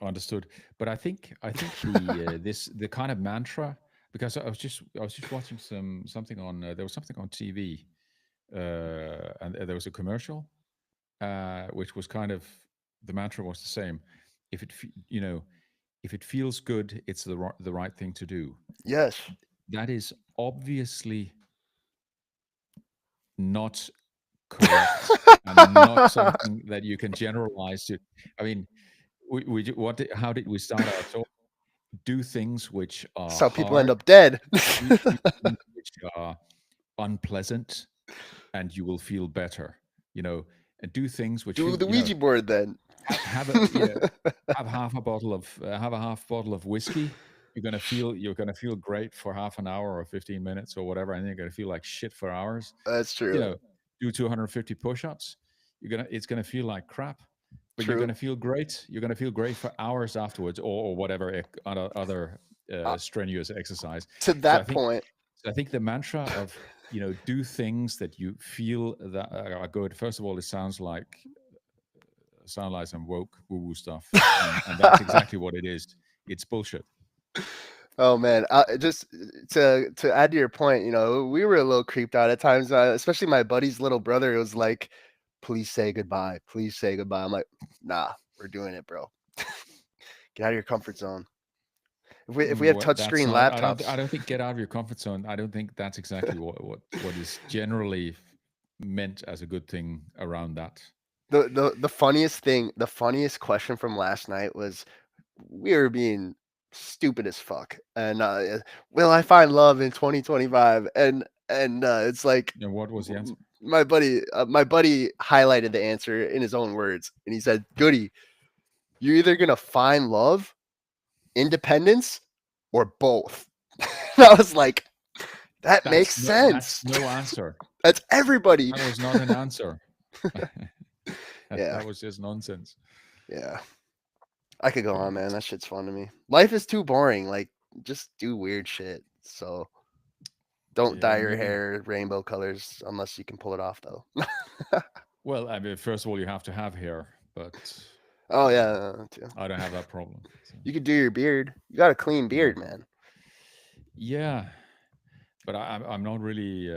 [SPEAKER 1] understood. But I think the kind of mantra, because I was just watching something on there was something on TV, and there was a commercial, which was kind of the mantra was the same. If it if it feels good, it's the right thing to do.
[SPEAKER 2] Yes.
[SPEAKER 1] That is obviously not correct and not something that you can generalize to. I mean, how did we start our talk? Do things which are
[SPEAKER 2] That's how people end
[SPEAKER 1] hard,
[SPEAKER 2] up dead.
[SPEAKER 1] do things which are unpleasant, and you will feel better. You know, and do things which
[SPEAKER 2] Do
[SPEAKER 1] feel
[SPEAKER 2] the Ouija board then.
[SPEAKER 1] have have a half bottle of whiskey. You're gonna feel great for half an hour or 15 minutes or whatever, and then you're gonna feel like shit for hours.
[SPEAKER 2] That's
[SPEAKER 1] You
[SPEAKER 2] true.
[SPEAKER 1] know, do 250 push-ups. It's gonna feel like crap, but you're
[SPEAKER 2] True.
[SPEAKER 1] gonna feel great. You're gonna feel great for hours afterwards, or whatever other
[SPEAKER 2] Uh,
[SPEAKER 1] strenuous exercise.
[SPEAKER 2] to
[SPEAKER 1] So I
[SPEAKER 2] that
[SPEAKER 1] think
[SPEAKER 2] point,
[SPEAKER 1] so I think the mantra of do things that you feel that are good. First of all, it sound like some woke woo woo stuff, and that's exactly what it is. It's bullshit.
[SPEAKER 2] oh man, just to add to your point, we were a little creeped out at times, especially my buddy's little brother. It was like, "Please say goodbye. Please say goodbye." I'm like, "Nah, we're doing it, bro. Get out of your comfort zone." If we have
[SPEAKER 1] What that's
[SPEAKER 2] touchscreen
[SPEAKER 1] not. I don't. I
[SPEAKER 2] laptops,
[SPEAKER 1] don't think get out of your comfort zone. I don't think that's exactly what is generally meant as a good thing around that.
[SPEAKER 2] the funniest question from last night was, we were being stupid as fuck, and will I find love in 2025? And it's like
[SPEAKER 1] And what was the answer?
[SPEAKER 2] my buddy highlighted the answer in his own words, and he said, "Goody, you're either gonna find love, independence, or both." And I was like, that makes
[SPEAKER 1] That's
[SPEAKER 2] sense.
[SPEAKER 1] no answer.
[SPEAKER 2] That's everybody.
[SPEAKER 1] That was not an answer.
[SPEAKER 2] Yeah,
[SPEAKER 1] That was just nonsense.
[SPEAKER 2] yeah. I could go on,
[SPEAKER 1] But
[SPEAKER 2] man. That shit's fun to me. Life is too boring. Like, just do weird shit. So don't dye
[SPEAKER 1] yeah,
[SPEAKER 2] your
[SPEAKER 1] maybe.
[SPEAKER 2] hair rainbow colors unless you can pull it off, though.
[SPEAKER 1] Well, I mean, first of all, you have to have hair, but
[SPEAKER 2] Oh
[SPEAKER 1] uh,
[SPEAKER 2] yeah, too.
[SPEAKER 1] I don't have that problem. So,
[SPEAKER 2] You could do your beard. You got a clean
[SPEAKER 1] yeah,
[SPEAKER 2] beard, man.
[SPEAKER 1] yeah, but I'm not really.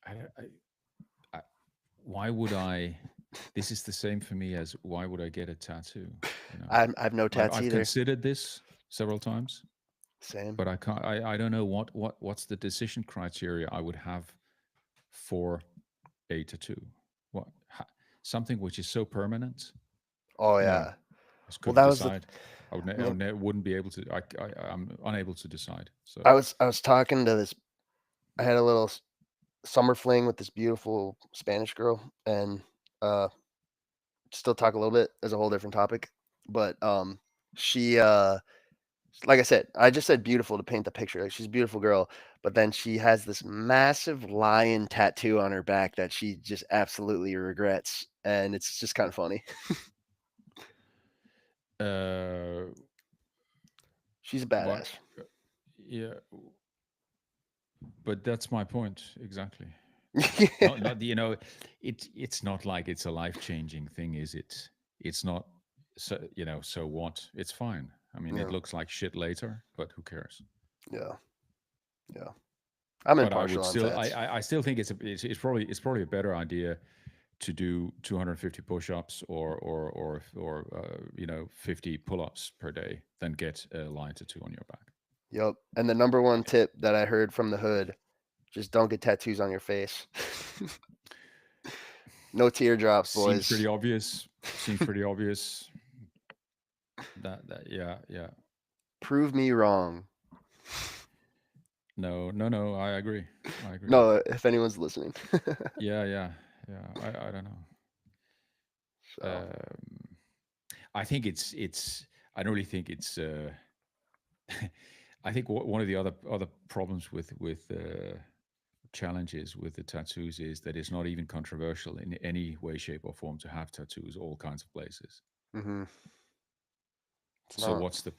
[SPEAKER 1] I, I, why would I? This is the same for me as why would I get a tattoo? You know,
[SPEAKER 2] I've no tats
[SPEAKER 1] I've
[SPEAKER 2] either.
[SPEAKER 1] considered this several times,
[SPEAKER 2] Same.
[SPEAKER 1] but I can't. I don't know what's the decision criteria I would have for a tattoo. What something which is so permanent?
[SPEAKER 2] Oh
[SPEAKER 1] No, I
[SPEAKER 2] yeah.
[SPEAKER 1] just
[SPEAKER 2] Well,
[SPEAKER 1] couldn't
[SPEAKER 2] that was the.
[SPEAKER 1] decide.
[SPEAKER 2] Well,
[SPEAKER 1] Wouldn't be able to. I'm unable to decide. So
[SPEAKER 2] I was talking to this. I had a little summer fling with this beautiful Spanish girl, and uh, still talk a little bit. There's a whole different topic, but she Like I said, I just said beautiful to paint the picture. Like she's a beautiful girl, but then she has this massive lion tattoo on her back that she just absolutely regrets, and it's just kind of funny.
[SPEAKER 1] Uh,
[SPEAKER 2] She's a
[SPEAKER 1] what?
[SPEAKER 2] badass.
[SPEAKER 1] Yeah, but that's my point exactly. Not it's not like it's a life changing thing, is it? It's not. So so what? It's fine. I mean, it
[SPEAKER 2] Yeah,
[SPEAKER 1] looks like shit later, but who cares?
[SPEAKER 2] yeah, yeah. I'm
[SPEAKER 1] But I would
[SPEAKER 2] impartial on
[SPEAKER 1] still,
[SPEAKER 2] tats.
[SPEAKER 1] I still think it's probably a better idea to do 250 push-ups or 50 pull-ups per day than get a line tattoo on your back.
[SPEAKER 2] Yep. And the number one tip that I heard from the hood: just don't get tattoos on your face. No teardrops,
[SPEAKER 1] Seems
[SPEAKER 2] boys.
[SPEAKER 1] pretty obvious. Seems pretty obvious. That yeah.
[SPEAKER 2] Prove me wrong.
[SPEAKER 1] No. I agree. I agree.
[SPEAKER 2] No, if anyone's listening.
[SPEAKER 1] Yeah. I don't know.
[SPEAKER 2] So,
[SPEAKER 1] Um, I think it's. I don't really think it's. I think one of the other problems with challenges with the tattoos is that it's not even controversial in any way, shape, or form to have tattoos all kinds of places.
[SPEAKER 2] mhm. It's
[SPEAKER 1] So
[SPEAKER 2] not.
[SPEAKER 1] what's the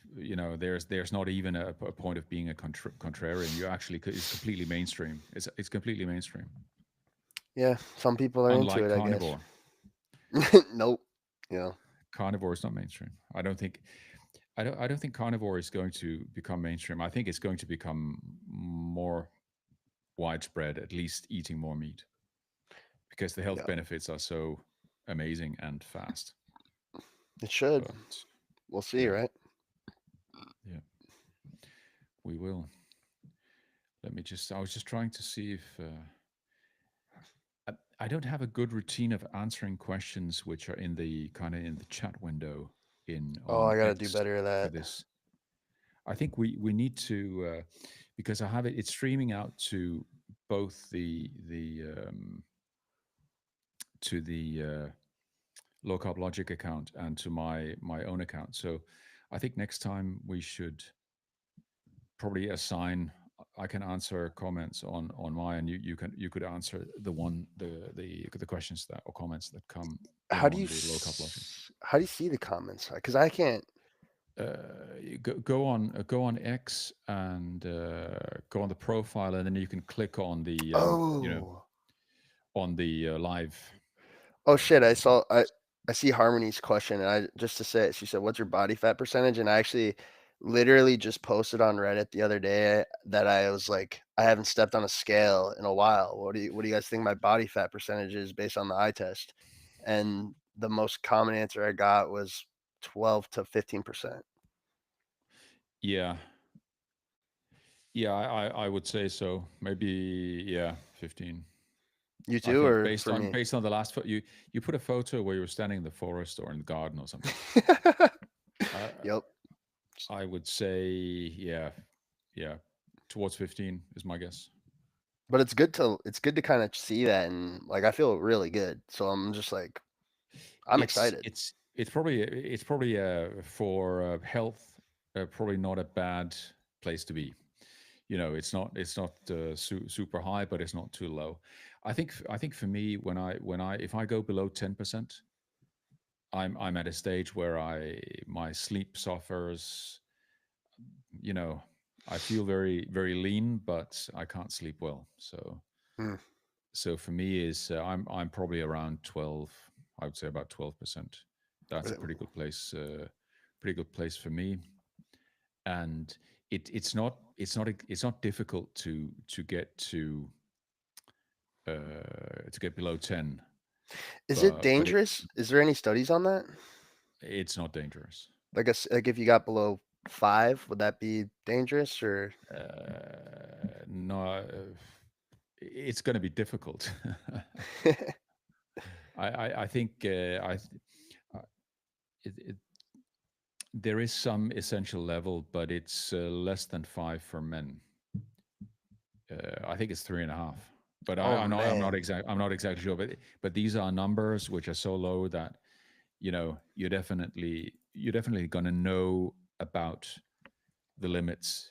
[SPEAKER 1] there's not even a point of being a contrarian. You actually it's completely mainstream. It's completely mainstream.
[SPEAKER 2] Yeah, some people are into
[SPEAKER 1] Unlike
[SPEAKER 2] it, I guess.
[SPEAKER 1] carnivore,
[SPEAKER 2] Nope. Yeah.
[SPEAKER 1] carnivore is not mainstream. I don't think carnivore is going to become mainstream. I think it's going to become more widespread, at least eating more meat, because the health
[SPEAKER 2] Yeah.
[SPEAKER 1] benefits are so amazing and fast.
[SPEAKER 2] It should.
[SPEAKER 1] But
[SPEAKER 2] We'll see,
[SPEAKER 1] yeah,
[SPEAKER 2] right?
[SPEAKER 1] yeah, we will. Let me just. I was just trying to see if I don't have a good routine of answering questions which are in the kind of in the chat window in
[SPEAKER 2] Oh,
[SPEAKER 1] on
[SPEAKER 2] I gotta do
[SPEAKER 1] X
[SPEAKER 2] better at
[SPEAKER 1] for
[SPEAKER 2] that.
[SPEAKER 1] this. I think we need to because I have it. It's streaming out to both the Low Carb Logic account and to my own account. So I think next time we should probably assign. I can answer comments on mine. You could answer the questions that or comments that come in
[SPEAKER 2] How do
[SPEAKER 1] on the Low Carb Logic.
[SPEAKER 2] how do you see the comments? Because I can't.
[SPEAKER 1] Go on X and go on the profile, and then you can click on the
[SPEAKER 2] Oh,
[SPEAKER 1] on the live.
[SPEAKER 2] oh shit! I see Harmony's question, and I just to say it, she said, "What's your body fat percentage?" And I actually literally just posted on Reddit the other day that I was like, I haven't stepped on a scale in a while. What do you guys think my body fat percentage is based on the eye test? And the most common answer I got was 12 to 15%.
[SPEAKER 1] Yeah, yeah, I would say so. Maybe 15.
[SPEAKER 2] You
[SPEAKER 1] I
[SPEAKER 2] too,
[SPEAKER 1] think
[SPEAKER 2] or for me?
[SPEAKER 1] based on the last you put a photo where you were standing in the forest or in the garden or something. I
[SPEAKER 2] Yep.
[SPEAKER 1] I would say yeah, towards 15 is my guess.
[SPEAKER 2] But it's good to kind of see that, and like I feel really good. So I'm just like I'm excited.
[SPEAKER 1] It's probably for health probably not a bad place to be. It's not super high, but it's not too low. I think for me when I if I go below 10%, I'm at a stage where I my sleep suffers. You know, I feel very lean, but I can't sleep well.
[SPEAKER 2] Mm,
[SPEAKER 1] So for me is I'm probably around 12. I would say about 12%. That's a pretty good place for me. And it's not difficult to get below 10,
[SPEAKER 2] Is it
[SPEAKER 1] but
[SPEAKER 2] dangerous? Is there any studies on that?
[SPEAKER 1] it's not dangerous.
[SPEAKER 2] Like if you got below 5, would that be dangerous or?
[SPEAKER 1] No, it's going to be difficult. I think uh, it, there is some essential level, but it's less than 5 for men. I think it's 3.5, but
[SPEAKER 2] Oh
[SPEAKER 1] I'm not
[SPEAKER 2] man.
[SPEAKER 1] exactly sure. But these are numbers which are so low that you're definitely gonna know about the limits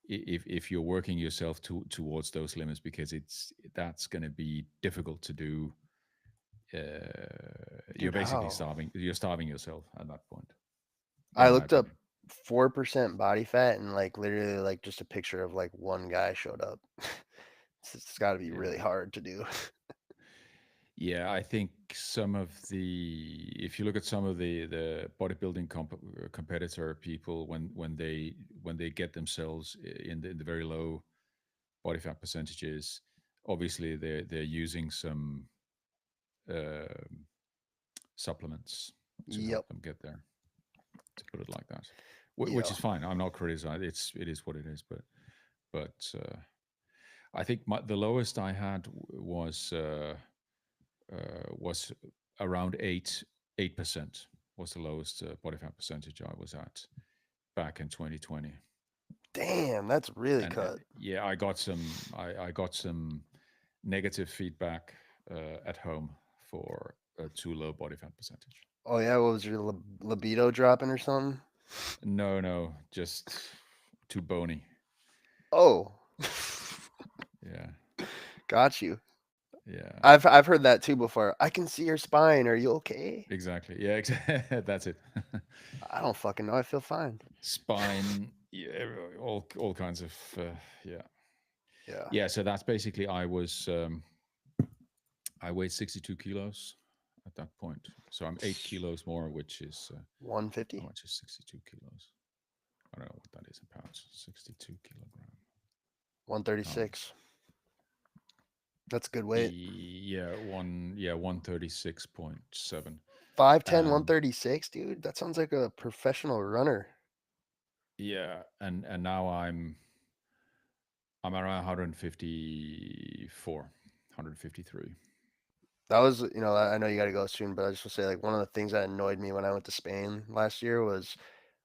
[SPEAKER 1] if you're working yourself towards those limits, because that's going to be difficult to do. You're
[SPEAKER 2] Dude,
[SPEAKER 1] basically
[SPEAKER 2] how?
[SPEAKER 1] starving. You're starving yourself at that point,
[SPEAKER 2] I
[SPEAKER 1] in my
[SPEAKER 2] looked up
[SPEAKER 1] opinion.
[SPEAKER 2] 4% body fat and like literally like just a picture of like one guy showed up. It's got to be
[SPEAKER 1] Yeah.
[SPEAKER 2] really hard to do.
[SPEAKER 1] Yeah, I think some of the if you look at some of the bodybuilding competitor people, when they get themselves in the very low body fat percentages, obviously they're using some um supplements to
[SPEAKER 2] Yep.
[SPEAKER 1] help them get there. To put it like that, which
[SPEAKER 2] Yeah.
[SPEAKER 1] is fine. I'm not criticizing. It is what it is. But I think the lowest I had was around 8% was the lowest body fat percentage I was at back in 2020.
[SPEAKER 2] Damn, that's really
[SPEAKER 1] And
[SPEAKER 2] cut.
[SPEAKER 1] yeah, I got some negative feedback at home for a too low body fat percentage.
[SPEAKER 2] Oh yeah, what was your libido dropping or something?
[SPEAKER 1] No, no, just too bony.
[SPEAKER 2] Oh,
[SPEAKER 1] Yeah,
[SPEAKER 2] got you.
[SPEAKER 1] yeah,
[SPEAKER 2] I've heard that too before. I can see your spine. Are you okay?
[SPEAKER 1] exactly. Yeah, that's it.
[SPEAKER 2] I don't fucking know. I feel fine.
[SPEAKER 1] Spine, yeah, all kinds of yeah,
[SPEAKER 2] Yeah.
[SPEAKER 1] yeah. So that's basically I weighed 62 kilos at that point. So I'm 8 kilos more, which is how
[SPEAKER 2] 150?
[SPEAKER 1] much is 62 kilos? I don't know what that is in pounds. 62 kilogram
[SPEAKER 2] 136.
[SPEAKER 1] pounds.
[SPEAKER 2] That's a good weight.
[SPEAKER 1] Yeah, 136.7.
[SPEAKER 2] 5'10",
[SPEAKER 1] And
[SPEAKER 2] 136, dude. That sounds like a professional runner.
[SPEAKER 1] yeah, and now I'm around 154, 153.
[SPEAKER 2] That was, I know you got to go soon, but I just want to say, like, one of the things that annoyed me when I went to Spain last year was,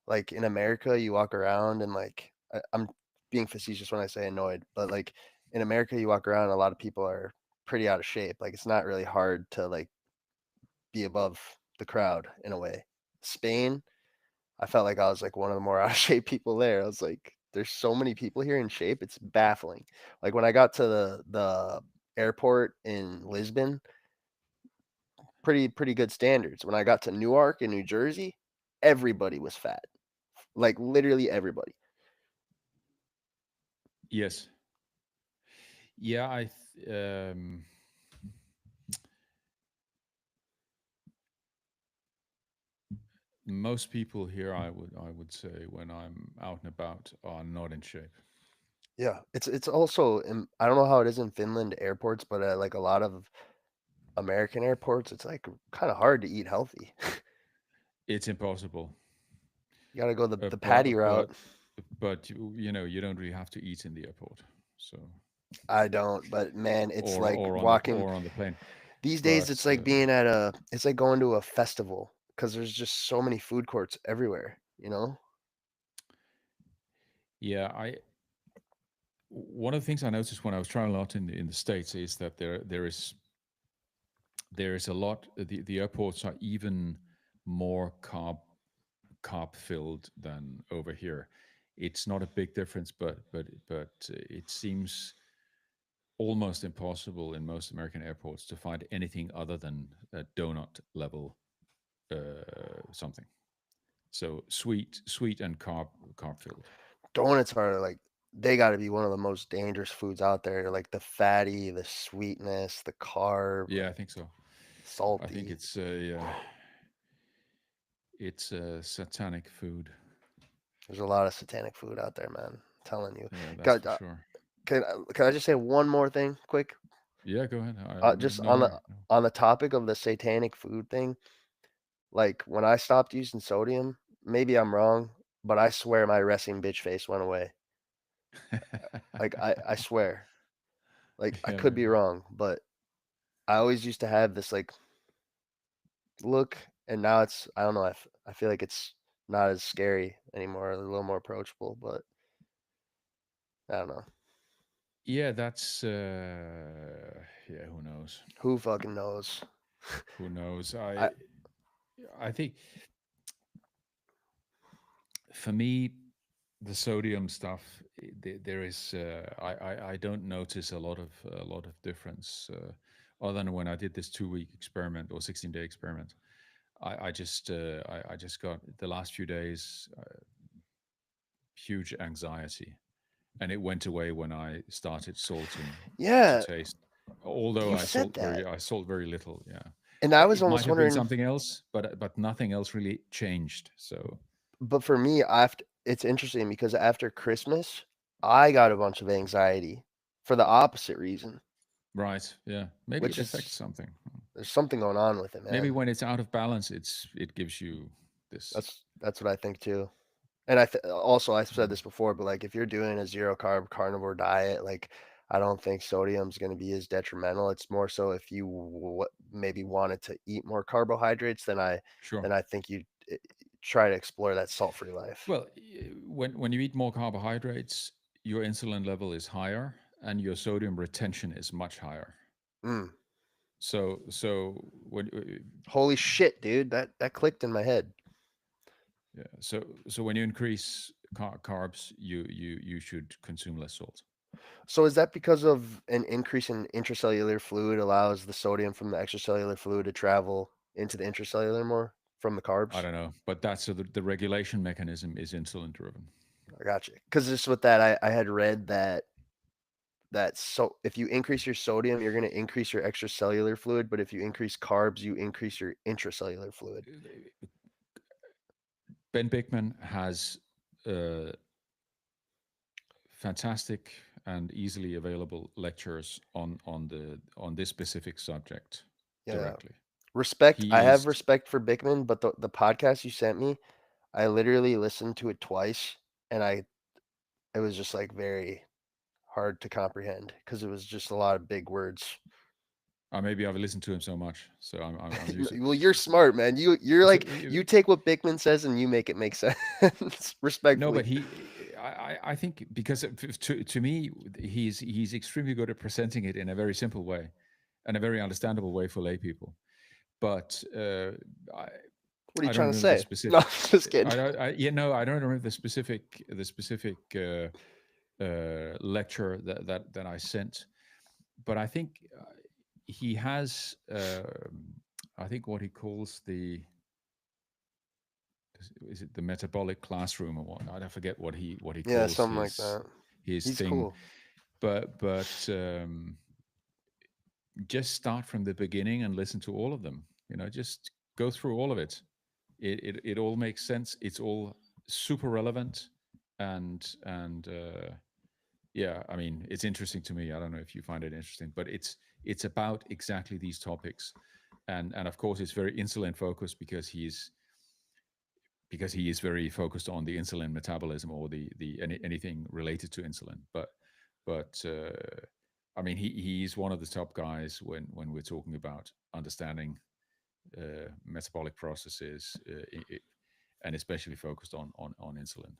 [SPEAKER 2] like, in America, you walk around and, like, I'm being facetious when I say annoyed, but, like, in America, you walk around, and a lot of people are pretty out of shape. Like, it's not really hard to, like, be above the crowd in a way. Spain, I felt like I was, like, one of the more out of shape people there. I was like, there's so many people here in shape. It's baffling. Like, when I got to the airport in Lisbon, pretty good standards. When I got to Newark in New Jersey, everybody was fat. Like literally everybody.
[SPEAKER 1] Yes. Yeah, most people here, I would say, when I'm out and about, are not in shape.
[SPEAKER 2] Yeah, it's also I don't know how it is in Finland airports, but like a lot of American airports, it's like kind of hard to eat healthy.
[SPEAKER 1] It's impossible.
[SPEAKER 2] You got to go
[SPEAKER 1] Uh,
[SPEAKER 2] the patty
[SPEAKER 1] but
[SPEAKER 2] route.
[SPEAKER 1] but but you don't really have to eat in the airport. So
[SPEAKER 2] I don't, but man, it's like walking
[SPEAKER 1] or on the plane.
[SPEAKER 2] these days.
[SPEAKER 1] But
[SPEAKER 2] It's like being it's like going to a festival because there's just so many food courts everywhere. You know?
[SPEAKER 1] yeah, I one of the things I noticed when I was traveling a lot in the States is that there is a lot. The airports are even more carb filled than over here. It's not a big difference, but it seems almost impossible in most American airports to find anything other than a donut level something. So sweet and carb filled.
[SPEAKER 2] Donuts are like they got to be one of the most dangerous foods out there. Like the fatty, the sweetness, the carb,
[SPEAKER 1] Yeah, I think so. I think
[SPEAKER 2] salty.
[SPEAKER 1] it's a satanic food.
[SPEAKER 2] There's a lot of satanic food out there, man. I'm telling you.
[SPEAKER 1] Yeah, that's
[SPEAKER 2] God,
[SPEAKER 1] for sure.
[SPEAKER 2] can I just say one more thing, quick?
[SPEAKER 1] Yeah, go ahead.
[SPEAKER 2] Just
[SPEAKER 1] No hurry. No.
[SPEAKER 2] on the topic of the satanic food thing. Like when I stopped using sodium, maybe I'm wrong, but I swear my resting bitch face went away. Like I swear. Like I
[SPEAKER 1] Yeah,
[SPEAKER 2] could be
[SPEAKER 1] maybe.
[SPEAKER 2] wrong, but I always used to have this like look, and now it's I don't know. I feel like it's not as scary anymore. A little more approachable, but I don't know.
[SPEAKER 1] Yeah, that's yeah. Who knows?
[SPEAKER 2] Who fucking knows?
[SPEAKER 1] Who knows?
[SPEAKER 2] I
[SPEAKER 1] I think for me, the sodium stuff, there is I don't notice a lot of difference other than when I did this 2 week experiment or 16-day experiment. I just got the last few days huge anxiety, and it went away when I started salting to
[SPEAKER 2] Yeah,
[SPEAKER 1] taste. Although
[SPEAKER 2] you said that,
[SPEAKER 1] I salt very little, yeah.
[SPEAKER 2] and I was
[SPEAKER 1] It might
[SPEAKER 2] almost
[SPEAKER 1] have been
[SPEAKER 2] wondering.
[SPEAKER 1] something else, but nothing else really changed. So
[SPEAKER 2] But for me, after it's interesting because after Christmas, I got a bunch of anxiety for the opposite reason,
[SPEAKER 1] right, yeah, maybe it
[SPEAKER 2] which
[SPEAKER 1] affects
[SPEAKER 2] is
[SPEAKER 1] something.
[SPEAKER 2] there's something going on with it,
[SPEAKER 1] Maybe
[SPEAKER 2] man.
[SPEAKER 1] when it's out of balance, it gives you this.
[SPEAKER 2] That's what I think too. And also I've said this before, but like if you're doing a zero carb carnivore diet, like I don't think sodium's going to be as detrimental. It's more so if you maybe wanted to eat more carbohydrates,
[SPEAKER 1] Sure.
[SPEAKER 2] then I think you try to explore that salt-free life.
[SPEAKER 1] Well, when you eat more carbohydrates, your insulin level is higher and your sodium retention is much higher.
[SPEAKER 2] Mm.
[SPEAKER 1] So when
[SPEAKER 2] Holy shit, dude, that clicked in my head.
[SPEAKER 1] yeah, so when you increase carbs, you should consume less salt.
[SPEAKER 2] So is that because of an increase in intracellular fluid allows the sodium from the extracellular fluid to travel into the intracellular more from the
[SPEAKER 1] I
[SPEAKER 2] carbs?
[SPEAKER 1] don't know, but that's so the regulation mechanism is insulin driven.
[SPEAKER 2] I got you. Because just with that, I had read that so if you increase your sodium, you're going to increase your extracellular fluid, but if you increase carbs, you increase your intracellular fluid.
[SPEAKER 1] Ben Bigman has uh, fantastic and easily available lectures on this specific subject
[SPEAKER 2] Yeah.
[SPEAKER 1] directly.
[SPEAKER 2] Respect.
[SPEAKER 1] He
[SPEAKER 2] I have
[SPEAKER 1] is
[SPEAKER 2] respect for Bickman, but the podcast you sent me, I literally listened to it twice and it was just like very hard to comprehend because it was just a lot of big words.
[SPEAKER 1] maybe I've listened to him so much, so I'm used to it.
[SPEAKER 2] Well, you're smart, man. You're
[SPEAKER 1] So
[SPEAKER 2] like you take what Bickman says and you make it make sense.
[SPEAKER 1] no,
[SPEAKER 2] Respectfully.
[SPEAKER 1] but I think because to me he's extremely good at presenting it in a very simple way and a very understandable way for lay people. But I,
[SPEAKER 2] What are you
[SPEAKER 1] I don't
[SPEAKER 2] trying to
[SPEAKER 1] remember the
[SPEAKER 2] say? No, I'm
[SPEAKER 1] specific.
[SPEAKER 2] just kidding.
[SPEAKER 1] I don't. I don't remember the specific lecture that I sent. But I think he has. I think what he calls the is it the metabolic classroom or what? I forget what he
[SPEAKER 2] Yeah,
[SPEAKER 1] calls
[SPEAKER 2] something like that.
[SPEAKER 1] his
[SPEAKER 2] He's
[SPEAKER 1] thing.
[SPEAKER 2] cool.
[SPEAKER 1] But just start from the beginning and listen to all of them. Just go through all of it. It all makes sense. It's all super relevant, and yeah, I mean, it's interesting to me. I don't know if you find it interesting, but it's about exactly these topics, and of course, it's very insulin focused because he is very focused on the insulin metabolism or anything related to insulin. But I mean, he's one of the top guys when we're talking about understanding metabolic processes, and especially focused on insulin.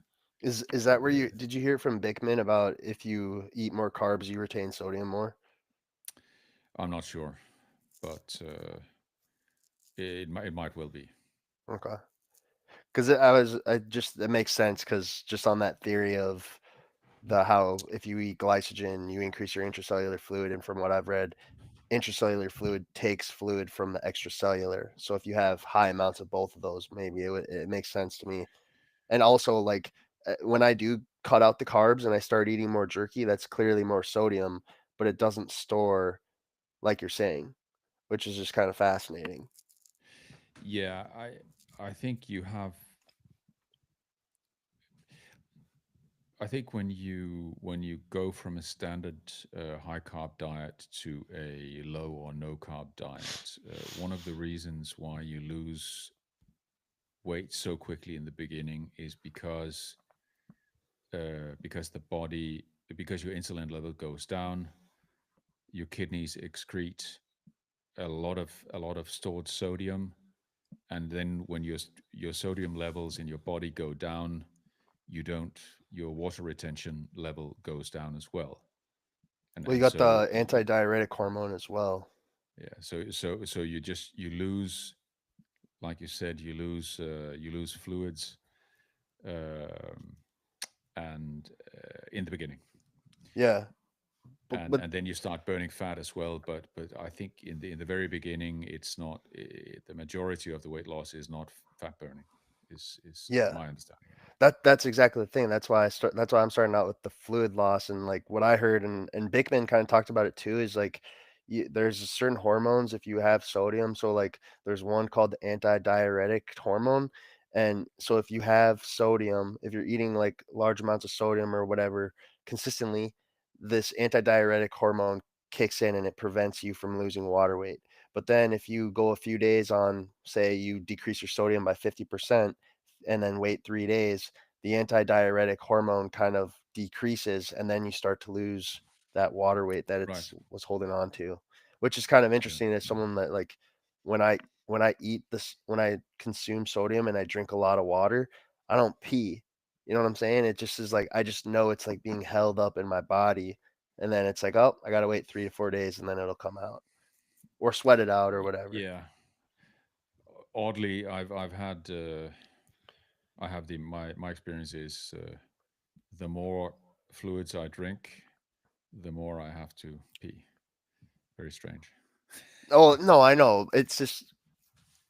[SPEAKER 2] Is that where
[SPEAKER 1] Yeah,
[SPEAKER 2] you did you hear from Bickman about if you eat more carbs, you retain sodium more?
[SPEAKER 1] I'm not sure, but it might well be.
[SPEAKER 2] Okay. Because I just it makes sense because just on that theory of the how if you eat glycogen, you increase your intracellular fluid, and from what I've read, intracellular fluid takes fluid from the extracellular. So if you have high amounts of both of those, maybe it makes sense to me. And also, like when I do cut out the carbs and I start eating more jerky, that's clearly more sodium, but it doesn't store like you're saying, which is just kind of fascinating.
[SPEAKER 1] Yeah, I think you have. I think when you go from a standard high carb diet to a low or no carb diet, one of the reasons why you lose weight so quickly in the beginning is because the body because your insulin level goes down, your kidneys excrete a lot of stored sodium, and then when your sodium levels in your body go down, you don't your water retention level goes down as well, and
[SPEAKER 2] Well, you
[SPEAKER 1] and
[SPEAKER 2] got
[SPEAKER 1] so
[SPEAKER 2] the antidiuretic hormone as well.
[SPEAKER 1] yeah, so you lose, like you said, you lose fluids, um, and in the beginning,
[SPEAKER 2] Yeah, but
[SPEAKER 1] and then you start burning fat as well. But I think in the very beginning, it's not the majority of the weight loss is not fat burning, is
[SPEAKER 2] yeah,
[SPEAKER 1] my understanding anyway.
[SPEAKER 2] that's exactly the thing. That's why I'm starting out with the fluid loss, and like what I heard, and Bickman kind of talked about it too, is like there's certain hormones if you have sodium. So like there's one called the anti-diuretic hormone, and so if you have sodium, if you're eating like large amounts of sodium or whatever consistently, this anti-diuretic hormone kicks in and it prevents you from losing water weight. But then if you go a few days on, say you decrease your sodium by 50% and then wait 3 days, the anti-diuretic hormone kind of decreases, and then you start to lose that water weight that
[SPEAKER 1] Right.
[SPEAKER 2] it's was holding on to, which is kind of
[SPEAKER 1] Yeah.
[SPEAKER 2] interesting as someone that like when I when I consume sodium and I drink a lot of water, I don't pee. You know what I'm saying? It just is like I just know it's like being held up in my body, and then it's like, oh, I gotta wait 3 to 4 days, and then it'll come out or sweat it out or whatever.
[SPEAKER 1] Yeah. Oddly, I've had I have my experience is the more fluids I drink, the more I have to pee. Very strange.
[SPEAKER 2] Oh no, I know. It's just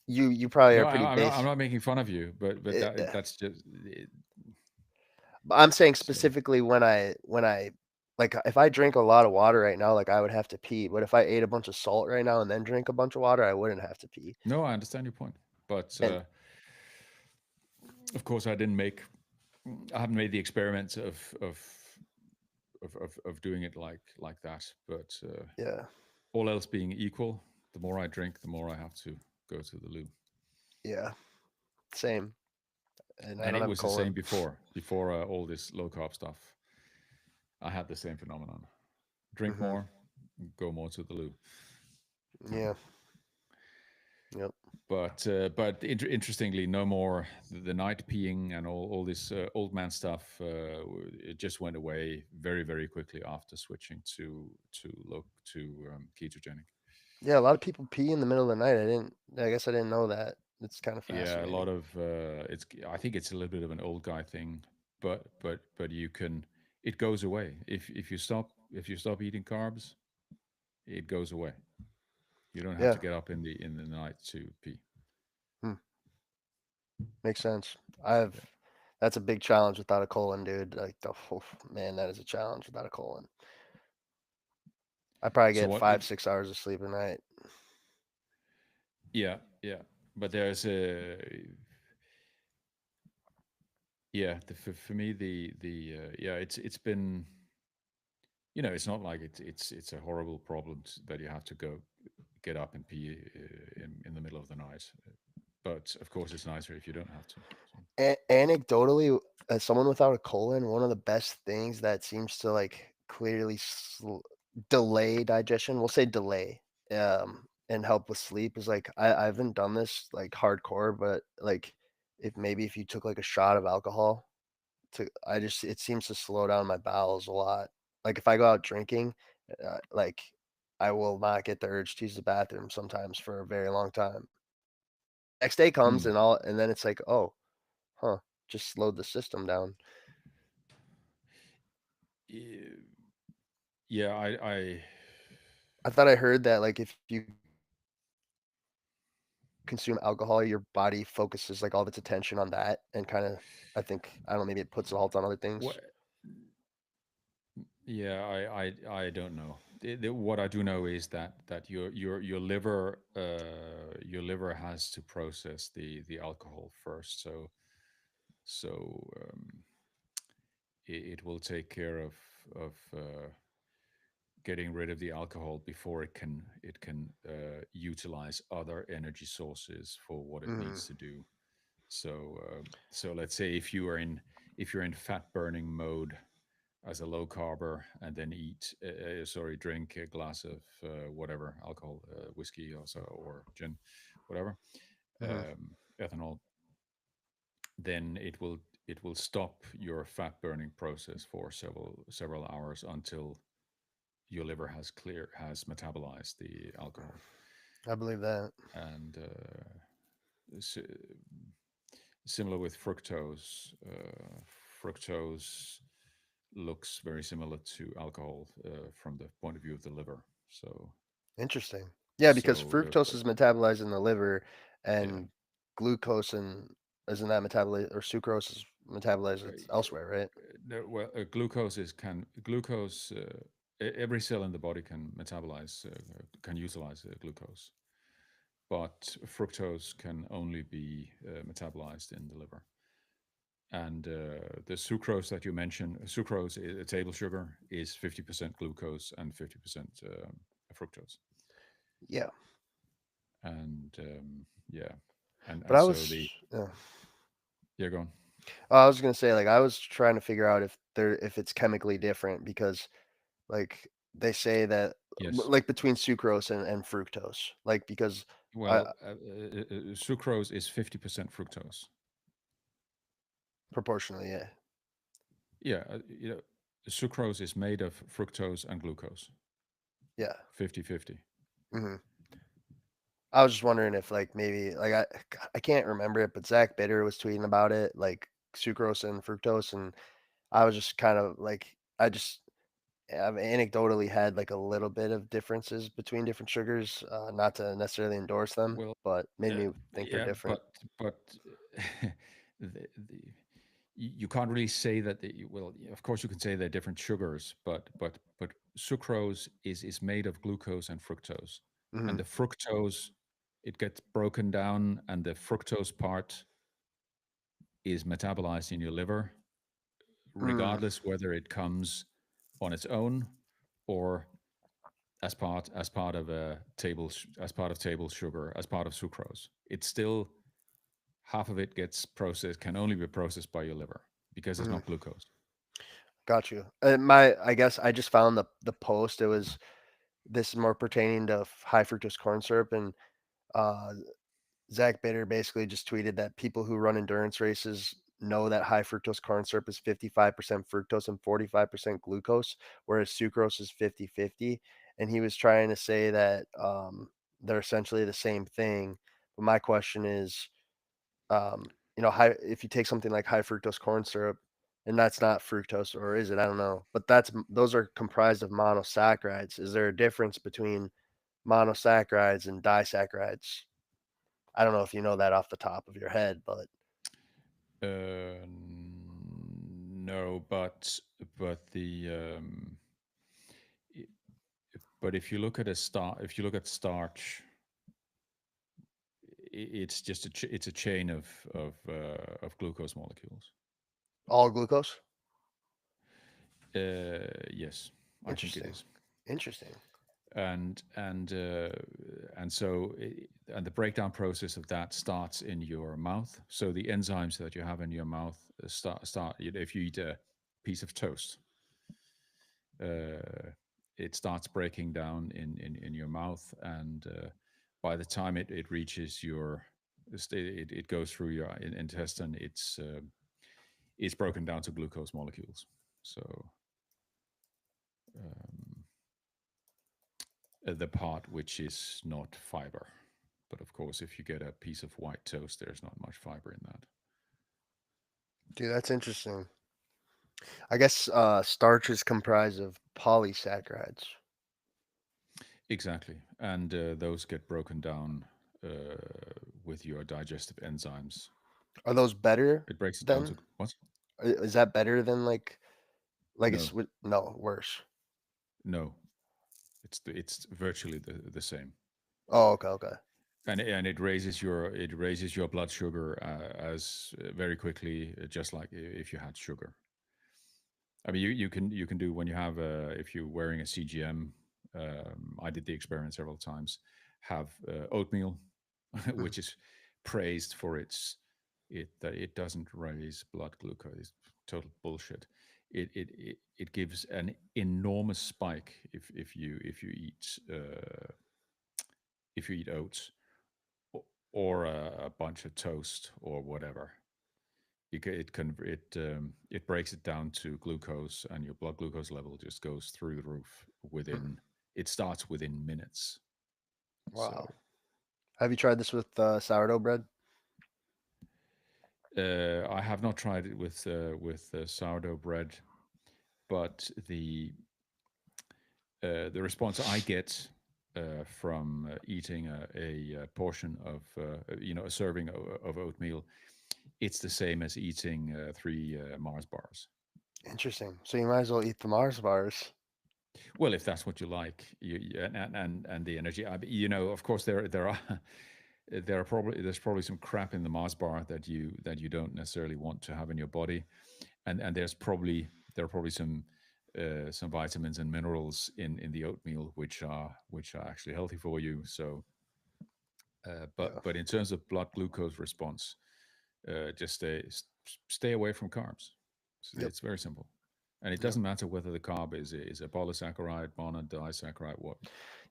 [SPEAKER 2] you probably
[SPEAKER 1] No,
[SPEAKER 2] are pretty
[SPEAKER 1] I'm
[SPEAKER 2] base.
[SPEAKER 1] not making fun of you, but
[SPEAKER 2] Yeah.
[SPEAKER 1] that's just
[SPEAKER 2] But I'm saying
[SPEAKER 1] so.
[SPEAKER 2] specifically when I like if I drink a lot of water right now, like I would have to pee. But if I ate a bunch of salt right now and then drink a bunch of water, I wouldn't have to pee.
[SPEAKER 1] No, I understand your point, but
[SPEAKER 2] And
[SPEAKER 1] of course, I haven't made the experiment of doing it like that. But
[SPEAKER 2] yeah,
[SPEAKER 1] all else being equal, the more I drink, the more I have to go to the loo.
[SPEAKER 2] yeah, same. And I
[SPEAKER 1] And
[SPEAKER 2] don't
[SPEAKER 1] it
[SPEAKER 2] have a
[SPEAKER 1] was the same
[SPEAKER 2] colon.
[SPEAKER 1] before all this low carb stuff. I had the same phenomenon. Drink
[SPEAKER 2] Hmm.
[SPEAKER 1] more, go more to the loo.
[SPEAKER 2] Yeah. Yep.
[SPEAKER 1] But interestingly, no more the night peeing and all this old man stuff. It just went away very quickly after switching to ketogenic.
[SPEAKER 2] Yeah. A lot of people pee in the middle of the night. I didn't. I guess I didn't know that. It's kind of
[SPEAKER 1] Yeah, a lot
[SPEAKER 2] fascinating.
[SPEAKER 1] of it's. I think it's a little bit of an old guy thing, but you can. It goes away if you stop eating carbs. It goes away. You don't have
[SPEAKER 2] Yeah.
[SPEAKER 1] to get up in the night to pee.
[SPEAKER 2] Hmm. Makes sense. I've.
[SPEAKER 1] Yeah.
[SPEAKER 2] That's a big challenge without a colon, dude. Like the man, that is a challenge without a colon. I probably
[SPEAKER 1] So
[SPEAKER 2] get
[SPEAKER 1] what?
[SPEAKER 2] 5 6 hours of sleep a night.
[SPEAKER 1] Yeah, yeah. But there's a yeah. For me, the yeah. It's been it's not like it's a horrible problem that you have to go get up and pee in the middle of the night. But of course, it's nicer if you don't have to. So.
[SPEAKER 2] Anecdotally, as someone without a colon, one of the best things that seems to like clearly delay digestion, we'll say delay, and help with sleep is like I haven't done this like hardcore, but like if you took like a shot of alcohol to, I just it seems to slow down my bowels a lot. Like if I go out drinking, like I will not get the urge to use the bathroom sometimes for a very long time. Next day comes
[SPEAKER 1] Hmm.
[SPEAKER 2] and then it's like, oh, huh, just slowed the system down.
[SPEAKER 1] Yeah, yeah,
[SPEAKER 2] I thought I heard that, like, if you consume alcohol, your body focuses, like, all of its attention on that and kinda I don't know, maybe it puts a halt on other things.
[SPEAKER 1] what? Yeah, I don't know. What I do know is that your liver has to process the alcohol first. So it will take care of getting rid of the alcohol before it can utilize other energy sources for what it
[SPEAKER 2] Mhm,
[SPEAKER 1] needs to do. So let's say if you're in fat burning mode as a low carber and then drink a glass of whatever alcohol, whiskey also or gin, whatever,
[SPEAKER 2] mhm.
[SPEAKER 1] ethanol, then it will stop your fat burning process for several hours until your liver has metabolized the alcohol.
[SPEAKER 2] I believe that.
[SPEAKER 1] And s- similar with fructose. fructose looks very similar to alcohol from the point of view of the liver.
[SPEAKER 2] Interesting. Yeah, because fructose
[SPEAKER 1] But
[SPEAKER 2] is metabolized in the liver,
[SPEAKER 1] yeah,
[SPEAKER 2] and glucose and isn't that metabolized, or sucrose is metabolized elsewhere, right?
[SPEAKER 1] no, well, glucose is can glucose. Every cell in the body can metabolize, can utilize glucose, but fructose can only be metabolized in the liver. And the sucrose that you mentioned, sucrose, a table sugar, is 50% glucose and 50% fructose.
[SPEAKER 2] Yeah,
[SPEAKER 1] And yeah,
[SPEAKER 2] but
[SPEAKER 1] and
[SPEAKER 2] I
[SPEAKER 1] so
[SPEAKER 2] was,
[SPEAKER 1] the
[SPEAKER 2] yeah.
[SPEAKER 1] yeah, go on.
[SPEAKER 2] I was gonna say, like, I was trying to figure out if it's chemically different, because like they say that
[SPEAKER 1] Yes.
[SPEAKER 2] like between sucrose and fructose, like because I
[SPEAKER 1] Well, sucrose is 50% fructose.
[SPEAKER 2] proportionally, yeah,
[SPEAKER 1] Yeah, sucrose is made of fructose and glucose,
[SPEAKER 2] yeah.
[SPEAKER 1] 50-50.
[SPEAKER 2] Hmm. I was just wondering if like maybe like I can't remember it, but Zach Bitter was tweeting about it, like sucrose and fructose, and I was just kind of like I've anecdotally had like a little bit of differences between different sugars, not to necessarily endorse them,
[SPEAKER 1] Well,
[SPEAKER 2] but made me think they're
[SPEAKER 1] yeah,
[SPEAKER 2] different.
[SPEAKER 1] but the you can't really say that well, of course you can say they're different sugars, but sucrose is made of glucose and fructose, and
[SPEAKER 2] Hmm.
[SPEAKER 1] the fructose, it gets broken down, and the fructose part is metabolized in your liver,
[SPEAKER 2] Mm,
[SPEAKER 1] regardless whether it comes on its own or as part of a as part of table sugar, as part of sucrose. It's still, half of it gets processed, can only be processed by your liver because it's
[SPEAKER 2] mhm.
[SPEAKER 1] not glucose.
[SPEAKER 2] Got you. I guess I just found the post. It was this is more pertaining to high fructose corn syrup, and uh, Zach Bitter basically just tweeted that people who run endurance races know that high fructose corn syrup is 55% fructose and 45% glucose, whereas sucrose is 50-50. And he was trying to say that they're essentially the same thing. But my question is, if you take something like high fructose corn syrup, and that's not fructose, or is it? I don't know. But those are comprised of monosaccharides. Is there a difference between monosaccharides and disaccharides? I don't know if you know that off the top of your head, but
[SPEAKER 1] Uh, no, but the i- but if you look at if you look at starch, it's just it's a chain of glucose molecules.
[SPEAKER 2] all glucose?
[SPEAKER 1] Yes, I think it
[SPEAKER 2] Interesting.
[SPEAKER 1] is.
[SPEAKER 2] Interesting.
[SPEAKER 1] and and uh, and so and the breakdown process of that starts in your mouth. So the enzymes that you have in your mouth start if you eat a piece of toast, uh, it starts breaking down in your mouth, and by the time it reaches your it goes through your intestine, it's broken down to glucose molecules. So um, the part which is not fiber. But of course, if you get a piece of white toast, there's not much fiber in that.
[SPEAKER 2] Dude, that's interesting. I guess starch is comprised of polysaccharides.
[SPEAKER 1] Exactly. And those get broken down uh, with your digestive enzymes.
[SPEAKER 2] Are those better
[SPEAKER 1] It breaks it down to
[SPEAKER 2] then?
[SPEAKER 1] what?
[SPEAKER 2] Is that better than like
[SPEAKER 1] No,
[SPEAKER 2] no, worse?
[SPEAKER 1] no. It's virtually the same.
[SPEAKER 2] Oh, okay, okay.
[SPEAKER 1] And it raises your blood sugar as very quickly, just like if you had sugar. I mean, you can do when you have if you're wearing a CGM. I did the experiment several times. Have oatmeal,
[SPEAKER 2] Mhm.
[SPEAKER 1] which is praised for it that it doesn't raise blood glucose. It's total bullshit. It gives an enormous spike if you eat oats or a bunch of toast or whatever. It breaks it down to glucose, and your blood glucose level just goes through the roof
[SPEAKER 2] Mhm.
[SPEAKER 1] within. It starts within minutes.
[SPEAKER 2] Wow.
[SPEAKER 1] So
[SPEAKER 2] Have you tried this with sourdough bread?
[SPEAKER 1] I have not tried it with sourdough bread, but the response I get from eating a portion of a serving of oatmeal, it's the same as eating three Mars bars.
[SPEAKER 2] Interesting. So you might as well eat the Mars bars.
[SPEAKER 1] Well, if that's what you like, and the energy, of course there are there's probably some crap in the Mars bar that you don't necessarily want to have in your body, and there are probably some vitamins and minerals in the oatmeal which are actually healthy for you. So,
[SPEAKER 2] Yeah.
[SPEAKER 1] but in terms of blood glucose response, just stay away from carbs.
[SPEAKER 2] Yep.
[SPEAKER 1] It's very simple, and it
[SPEAKER 2] Yep.
[SPEAKER 1] doesn't matter whether the carb is a polysaccharide, monodisaccharide, what.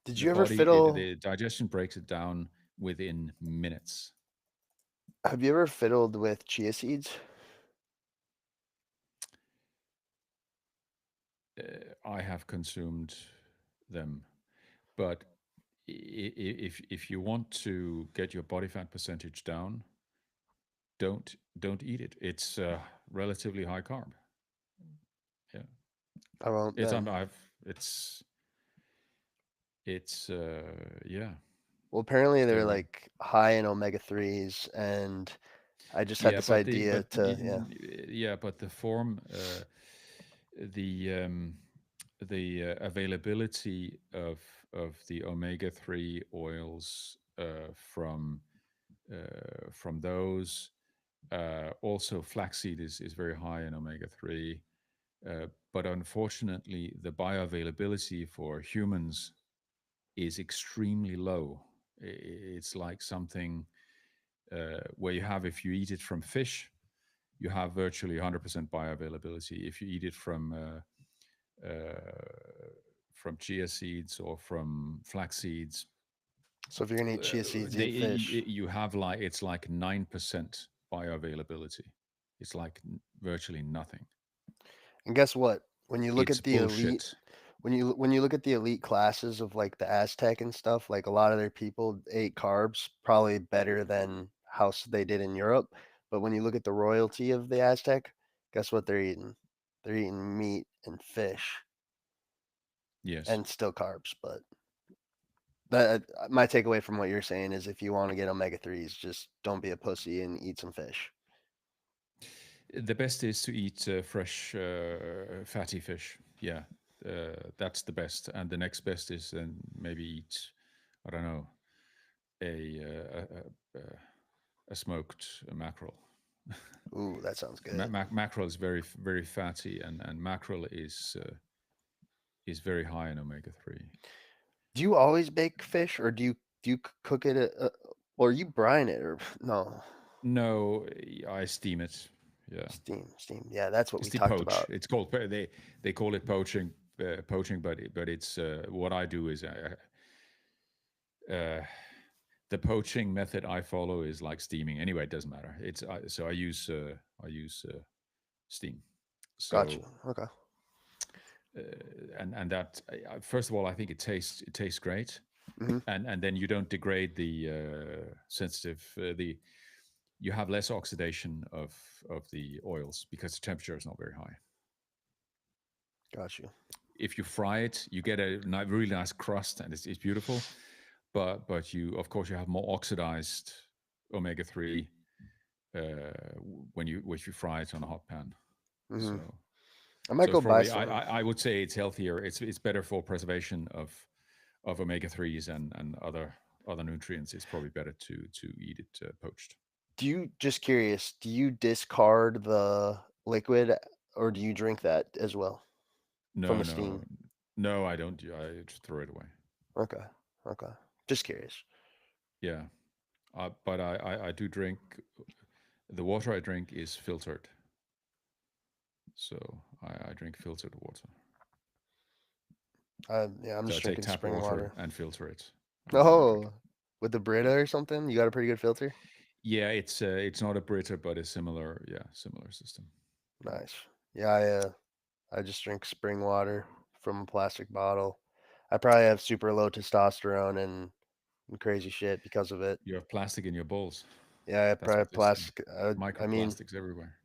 [SPEAKER 2] Did
[SPEAKER 1] The
[SPEAKER 2] you ever
[SPEAKER 1] body,
[SPEAKER 2] fiddle?
[SPEAKER 1] the digestion breaks it down within minutes.
[SPEAKER 2] Have you ever fiddled with chia seeds?
[SPEAKER 1] I have consumed them, but if you want to get your body fat percentage down, don't eat it. It's relatively high carb. Yeah,
[SPEAKER 2] I won't
[SPEAKER 1] it's
[SPEAKER 2] then.
[SPEAKER 1] I've it's yeah.
[SPEAKER 2] Well, apparently they're
[SPEAKER 1] So
[SPEAKER 2] like high in omega 3s, and I just had
[SPEAKER 1] yeah,
[SPEAKER 2] this
[SPEAKER 1] but the
[SPEAKER 2] idea
[SPEAKER 1] but
[SPEAKER 2] to, yeah.
[SPEAKER 1] yeah, but the form, the availability of the omega 3 oils from those. Also, flaxseed is very high in omega 3, but unfortunately, the bioavailability for humans is extremely low. It's like something where you have, if you eat it from fish, you have virtually 100% bioavailability. If you eat it from chia seeds or from flax seeds,
[SPEAKER 2] So if you're gonna eat chia seeds, eat fish.
[SPEAKER 1] you have like it's like 9% bioavailability. It's like virtually nothing.
[SPEAKER 2] And guess what? When you look
[SPEAKER 1] It's
[SPEAKER 2] at the elite,
[SPEAKER 1] bullshit.
[SPEAKER 2] when you look at the elite classes of like the Aztec and stuff, like a lot of their people ate carbs probably better than they did in Europe. But when you look at the royalty of the Aztec, guess what they're eating? They're eating meat and fish
[SPEAKER 1] Yes.
[SPEAKER 2] and still carbs. But that my takeaway from what you're saying is if you want to get omega 3s, just don't be a pussy and eat some fish.
[SPEAKER 1] The best is to eat fresh, fatty fish. Yeah, that's the best. And the next best is then maybe eat, I don't know, a a smoked mackerel.
[SPEAKER 2] Ooh, that sounds good.
[SPEAKER 1] Mackerel is very fatty, and mackerel is very high in omega 3.
[SPEAKER 2] Do you always bake fish, or do you cook it, or you brine it, or no?
[SPEAKER 1] No, I steam it. Yeah,
[SPEAKER 2] Steam. Yeah, that's what
[SPEAKER 1] it's
[SPEAKER 2] we
[SPEAKER 1] the
[SPEAKER 2] talked
[SPEAKER 1] poach.
[SPEAKER 2] about.
[SPEAKER 1] It's called they call it poaching, but it's what I do is uh, the poaching method I follow is like steaming. Anyway, it doesn't matter. So I use steam.
[SPEAKER 2] Got you.
[SPEAKER 1] So
[SPEAKER 2] Okay.
[SPEAKER 1] uh, and that first of all, I think it tastes great,
[SPEAKER 2] Hmm.
[SPEAKER 1] and then you don't degrade the sensitive the you have less oxidation of the oils because the temperature is not very high.
[SPEAKER 2] Got you.
[SPEAKER 1] If you fry it, you get a really nice crust, and it's beautiful. But you, of course, you have more oxidized omega 3 when you fry it on a hot pan.
[SPEAKER 2] Hmm.
[SPEAKER 1] So
[SPEAKER 2] I might
[SPEAKER 1] so it's
[SPEAKER 2] go buy
[SPEAKER 1] probably I
[SPEAKER 2] some.
[SPEAKER 1] I, I would say it's healthier. It's better for preservation of omega 3s and other nutrients. It's probably better to eat it poached.
[SPEAKER 2] Do you just curious? Do you discard the liquid, or do you drink that as well from
[SPEAKER 1] No,
[SPEAKER 2] the
[SPEAKER 1] no,
[SPEAKER 2] steam?
[SPEAKER 1] no. I don't. I just throw it away.
[SPEAKER 2] Okay. Okay. Just curious.
[SPEAKER 1] Yeah, but I do drink. The water I drink is filtered, so I drink filtered water.
[SPEAKER 2] Yeah, I'm
[SPEAKER 1] So I
[SPEAKER 2] just
[SPEAKER 1] take
[SPEAKER 2] drinking
[SPEAKER 1] tap
[SPEAKER 2] spring
[SPEAKER 1] water
[SPEAKER 2] water.
[SPEAKER 1] and filter it, and then I drink it.
[SPEAKER 2] Oh, with the Brita or something? You got a pretty good filter?
[SPEAKER 1] Yeah, it's not a Brita, but a similar system.
[SPEAKER 2] Nice. Yeah, I just drink spring water from a plastic bottle. I probably have super low testosterone and crazy shit because of it.
[SPEAKER 1] You have plastic in your bowls.
[SPEAKER 2] Yeah,
[SPEAKER 1] That's
[SPEAKER 2] probably
[SPEAKER 1] what they say.
[SPEAKER 2] plastic. I mean,
[SPEAKER 1] Microplastics everywhere.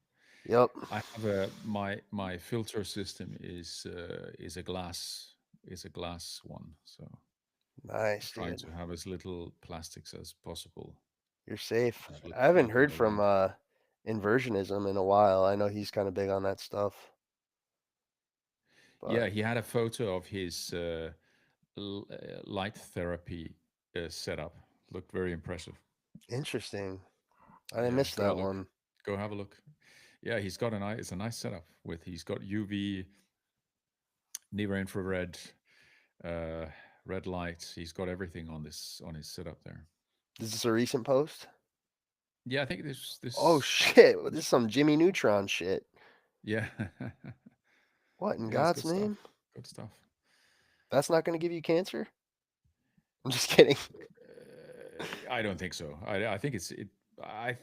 [SPEAKER 2] yep.
[SPEAKER 1] I have a my filter system is a glass one, so I'm
[SPEAKER 2] Nice,
[SPEAKER 1] trying
[SPEAKER 2] dude.
[SPEAKER 1] to have as little plastics as possible
[SPEAKER 2] You're safe. I haven't
[SPEAKER 1] floating
[SPEAKER 2] heard from
[SPEAKER 1] around.
[SPEAKER 2] Inversionism in a while. I know he's kind of big on that stuff. But
[SPEAKER 1] Yeah, he had a photo of his light therapy setup. Looked very impressive.
[SPEAKER 2] interesting. I
[SPEAKER 1] Yeah,
[SPEAKER 2] missed
[SPEAKER 1] go
[SPEAKER 2] that
[SPEAKER 1] look.
[SPEAKER 2] one.
[SPEAKER 1] Go have a look. Yeah, he's got it's a nice setup with he's got UV, near infrared, uh, red light. He's got everything on his setup there.
[SPEAKER 2] Is this a recent post?
[SPEAKER 1] Yeah, I think
[SPEAKER 2] Oh
[SPEAKER 1] this
[SPEAKER 2] shit! This is some Jimmy Neutron shit.
[SPEAKER 1] yeah.
[SPEAKER 2] What in
[SPEAKER 1] Yeah, it's
[SPEAKER 2] God's
[SPEAKER 1] good stuff.
[SPEAKER 2] name?
[SPEAKER 1] Good stuff.
[SPEAKER 2] That's not going to give you cancer? I'm just kidding.
[SPEAKER 1] I don't think so. I think it's it. I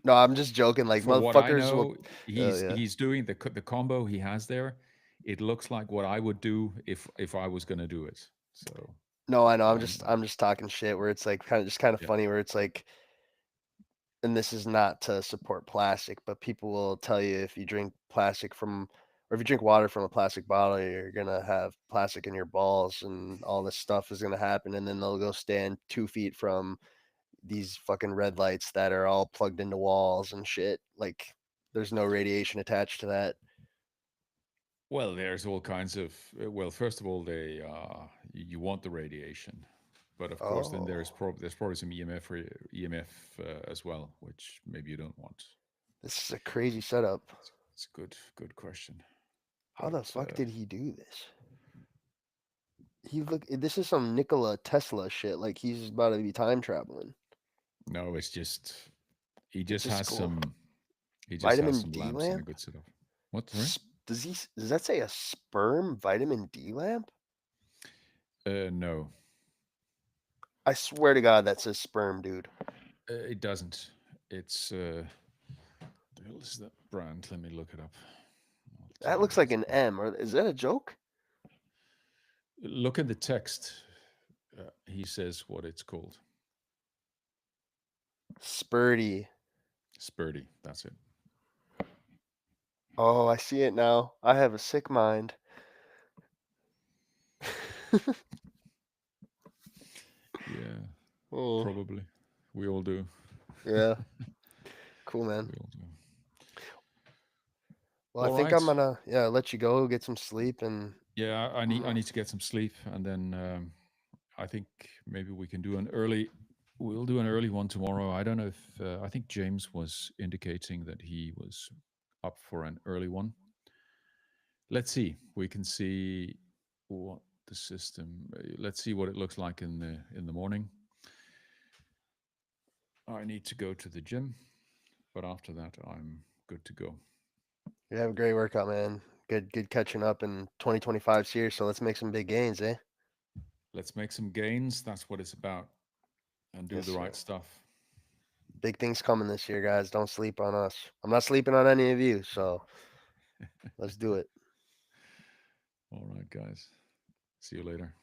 [SPEAKER 2] No, I'm just joking. Like
[SPEAKER 1] For what I
[SPEAKER 2] motherfuckers will.
[SPEAKER 1] know,
[SPEAKER 2] Oh yeah.
[SPEAKER 1] he's doing the combo he has there. It looks like what I would do if I was gonna do it. So
[SPEAKER 2] No, I know.
[SPEAKER 1] um,
[SPEAKER 2] I'm just talking shit. Where it's like kind of
[SPEAKER 1] yeah.
[SPEAKER 2] funny. Where it's like, and this is not to support plastic, but people will tell you if you drink plastic from, or if you drink water from a plastic bottle, you're gonna have plastic in your balls, and all this stuff is gonna happen. And then they'll go stand 2 feet from these fucking red lights that are all plugged into walls and shit. Like, there's no radiation attached to that.
[SPEAKER 1] Well, there's all kinds of. Well, first of all, you want the radiation, but of course, then
[SPEAKER 2] Oh,
[SPEAKER 1] there's probably some EMF as well, which maybe you don't want.
[SPEAKER 2] this is a crazy setup.
[SPEAKER 1] It's a good question,
[SPEAKER 2] How the
[SPEAKER 1] but
[SPEAKER 2] fuck did he do this? He look. This is some Nikola Tesla shit. Like he's about to be time traveling.
[SPEAKER 1] no, it's just
[SPEAKER 2] It's just cool.
[SPEAKER 1] he just has
[SPEAKER 2] Vitamin
[SPEAKER 1] some
[SPEAKER 2] D
[SPEAKER 1] lamps and a
[SPEAKER 2] lamp.
[SPEAKER 1] good setup. What? Sorry?
[SPEAKER 2] Does that say a sperm vitamin D lamp?
[SPEAKER 1] No,
[SPEAKER 2] I swear to God, that says sperm, dude.
[SPEAKER 1] it doesn't. It's the hell is that brand? Let me look it up. I'll
[SPEAKER 2] That
[SPEAKER 1] tell you
[SPEAKER 2] looks
[SPEAKER 1] what
[SPEAKER 2] like
[SPEAKER 1] it's
[SPEAKER 2] an
[SPEAKER 1] called.
[SPEAKER 2] M. Or is that a joke?
[SPEAKER 1] Look at the text. He says what it's called.
[SPEAKER 2] Spurdy.
[SPEAKER 1] Spurdy. That's it.
[SPEAKER 2] Oh, I see it now. I have a sick mind.
[SPEAKER 1] Yeah,
[SPEAKER 2] Oh,
[SPEAKER 1] probably. We all do.
[SPEAKER 2] yeah. Cool, man.
[SPEAKER 1] We all do.
[SPEAKER 2] Well, I
[SPEAKER 1] All
[SPEAKER 2] think I'm
[SPEAKER 1] right.
[SPEAKER 2] gonna let you go, get some sleep, and
[SPEAKER 1] Yeah, I
[SPEAKER 2] mm,
[SPEAKER 1] need to get some sleep, and then I think maybe we can do an early. We'll do an early one tomorrow. I don't know if I think James was indicating that he was up for an early one. Let's see. We can see what the system. Let's see what it looks like in the morning. I need to go to the gym, but after that, I'm good to go.
[SPEAKER 2] you have a great workout, man. Good catching up, in 2025's here, so let's make some big gains, eh?
[SPEAKER 1] Let's make some gains. That's what it's about, and do
[SPEAKER 2] Yes,
[SPEAKER 1] the right
[SPEAKER 2] sir.
[SPEAKER 1] stuff.
[SPEAKER 2] Big things coming this year, guys. Don't sleep on us. I'm not sleeping on any of you, so let's do it.
[SPEAKER 1] All right, guys. See you later.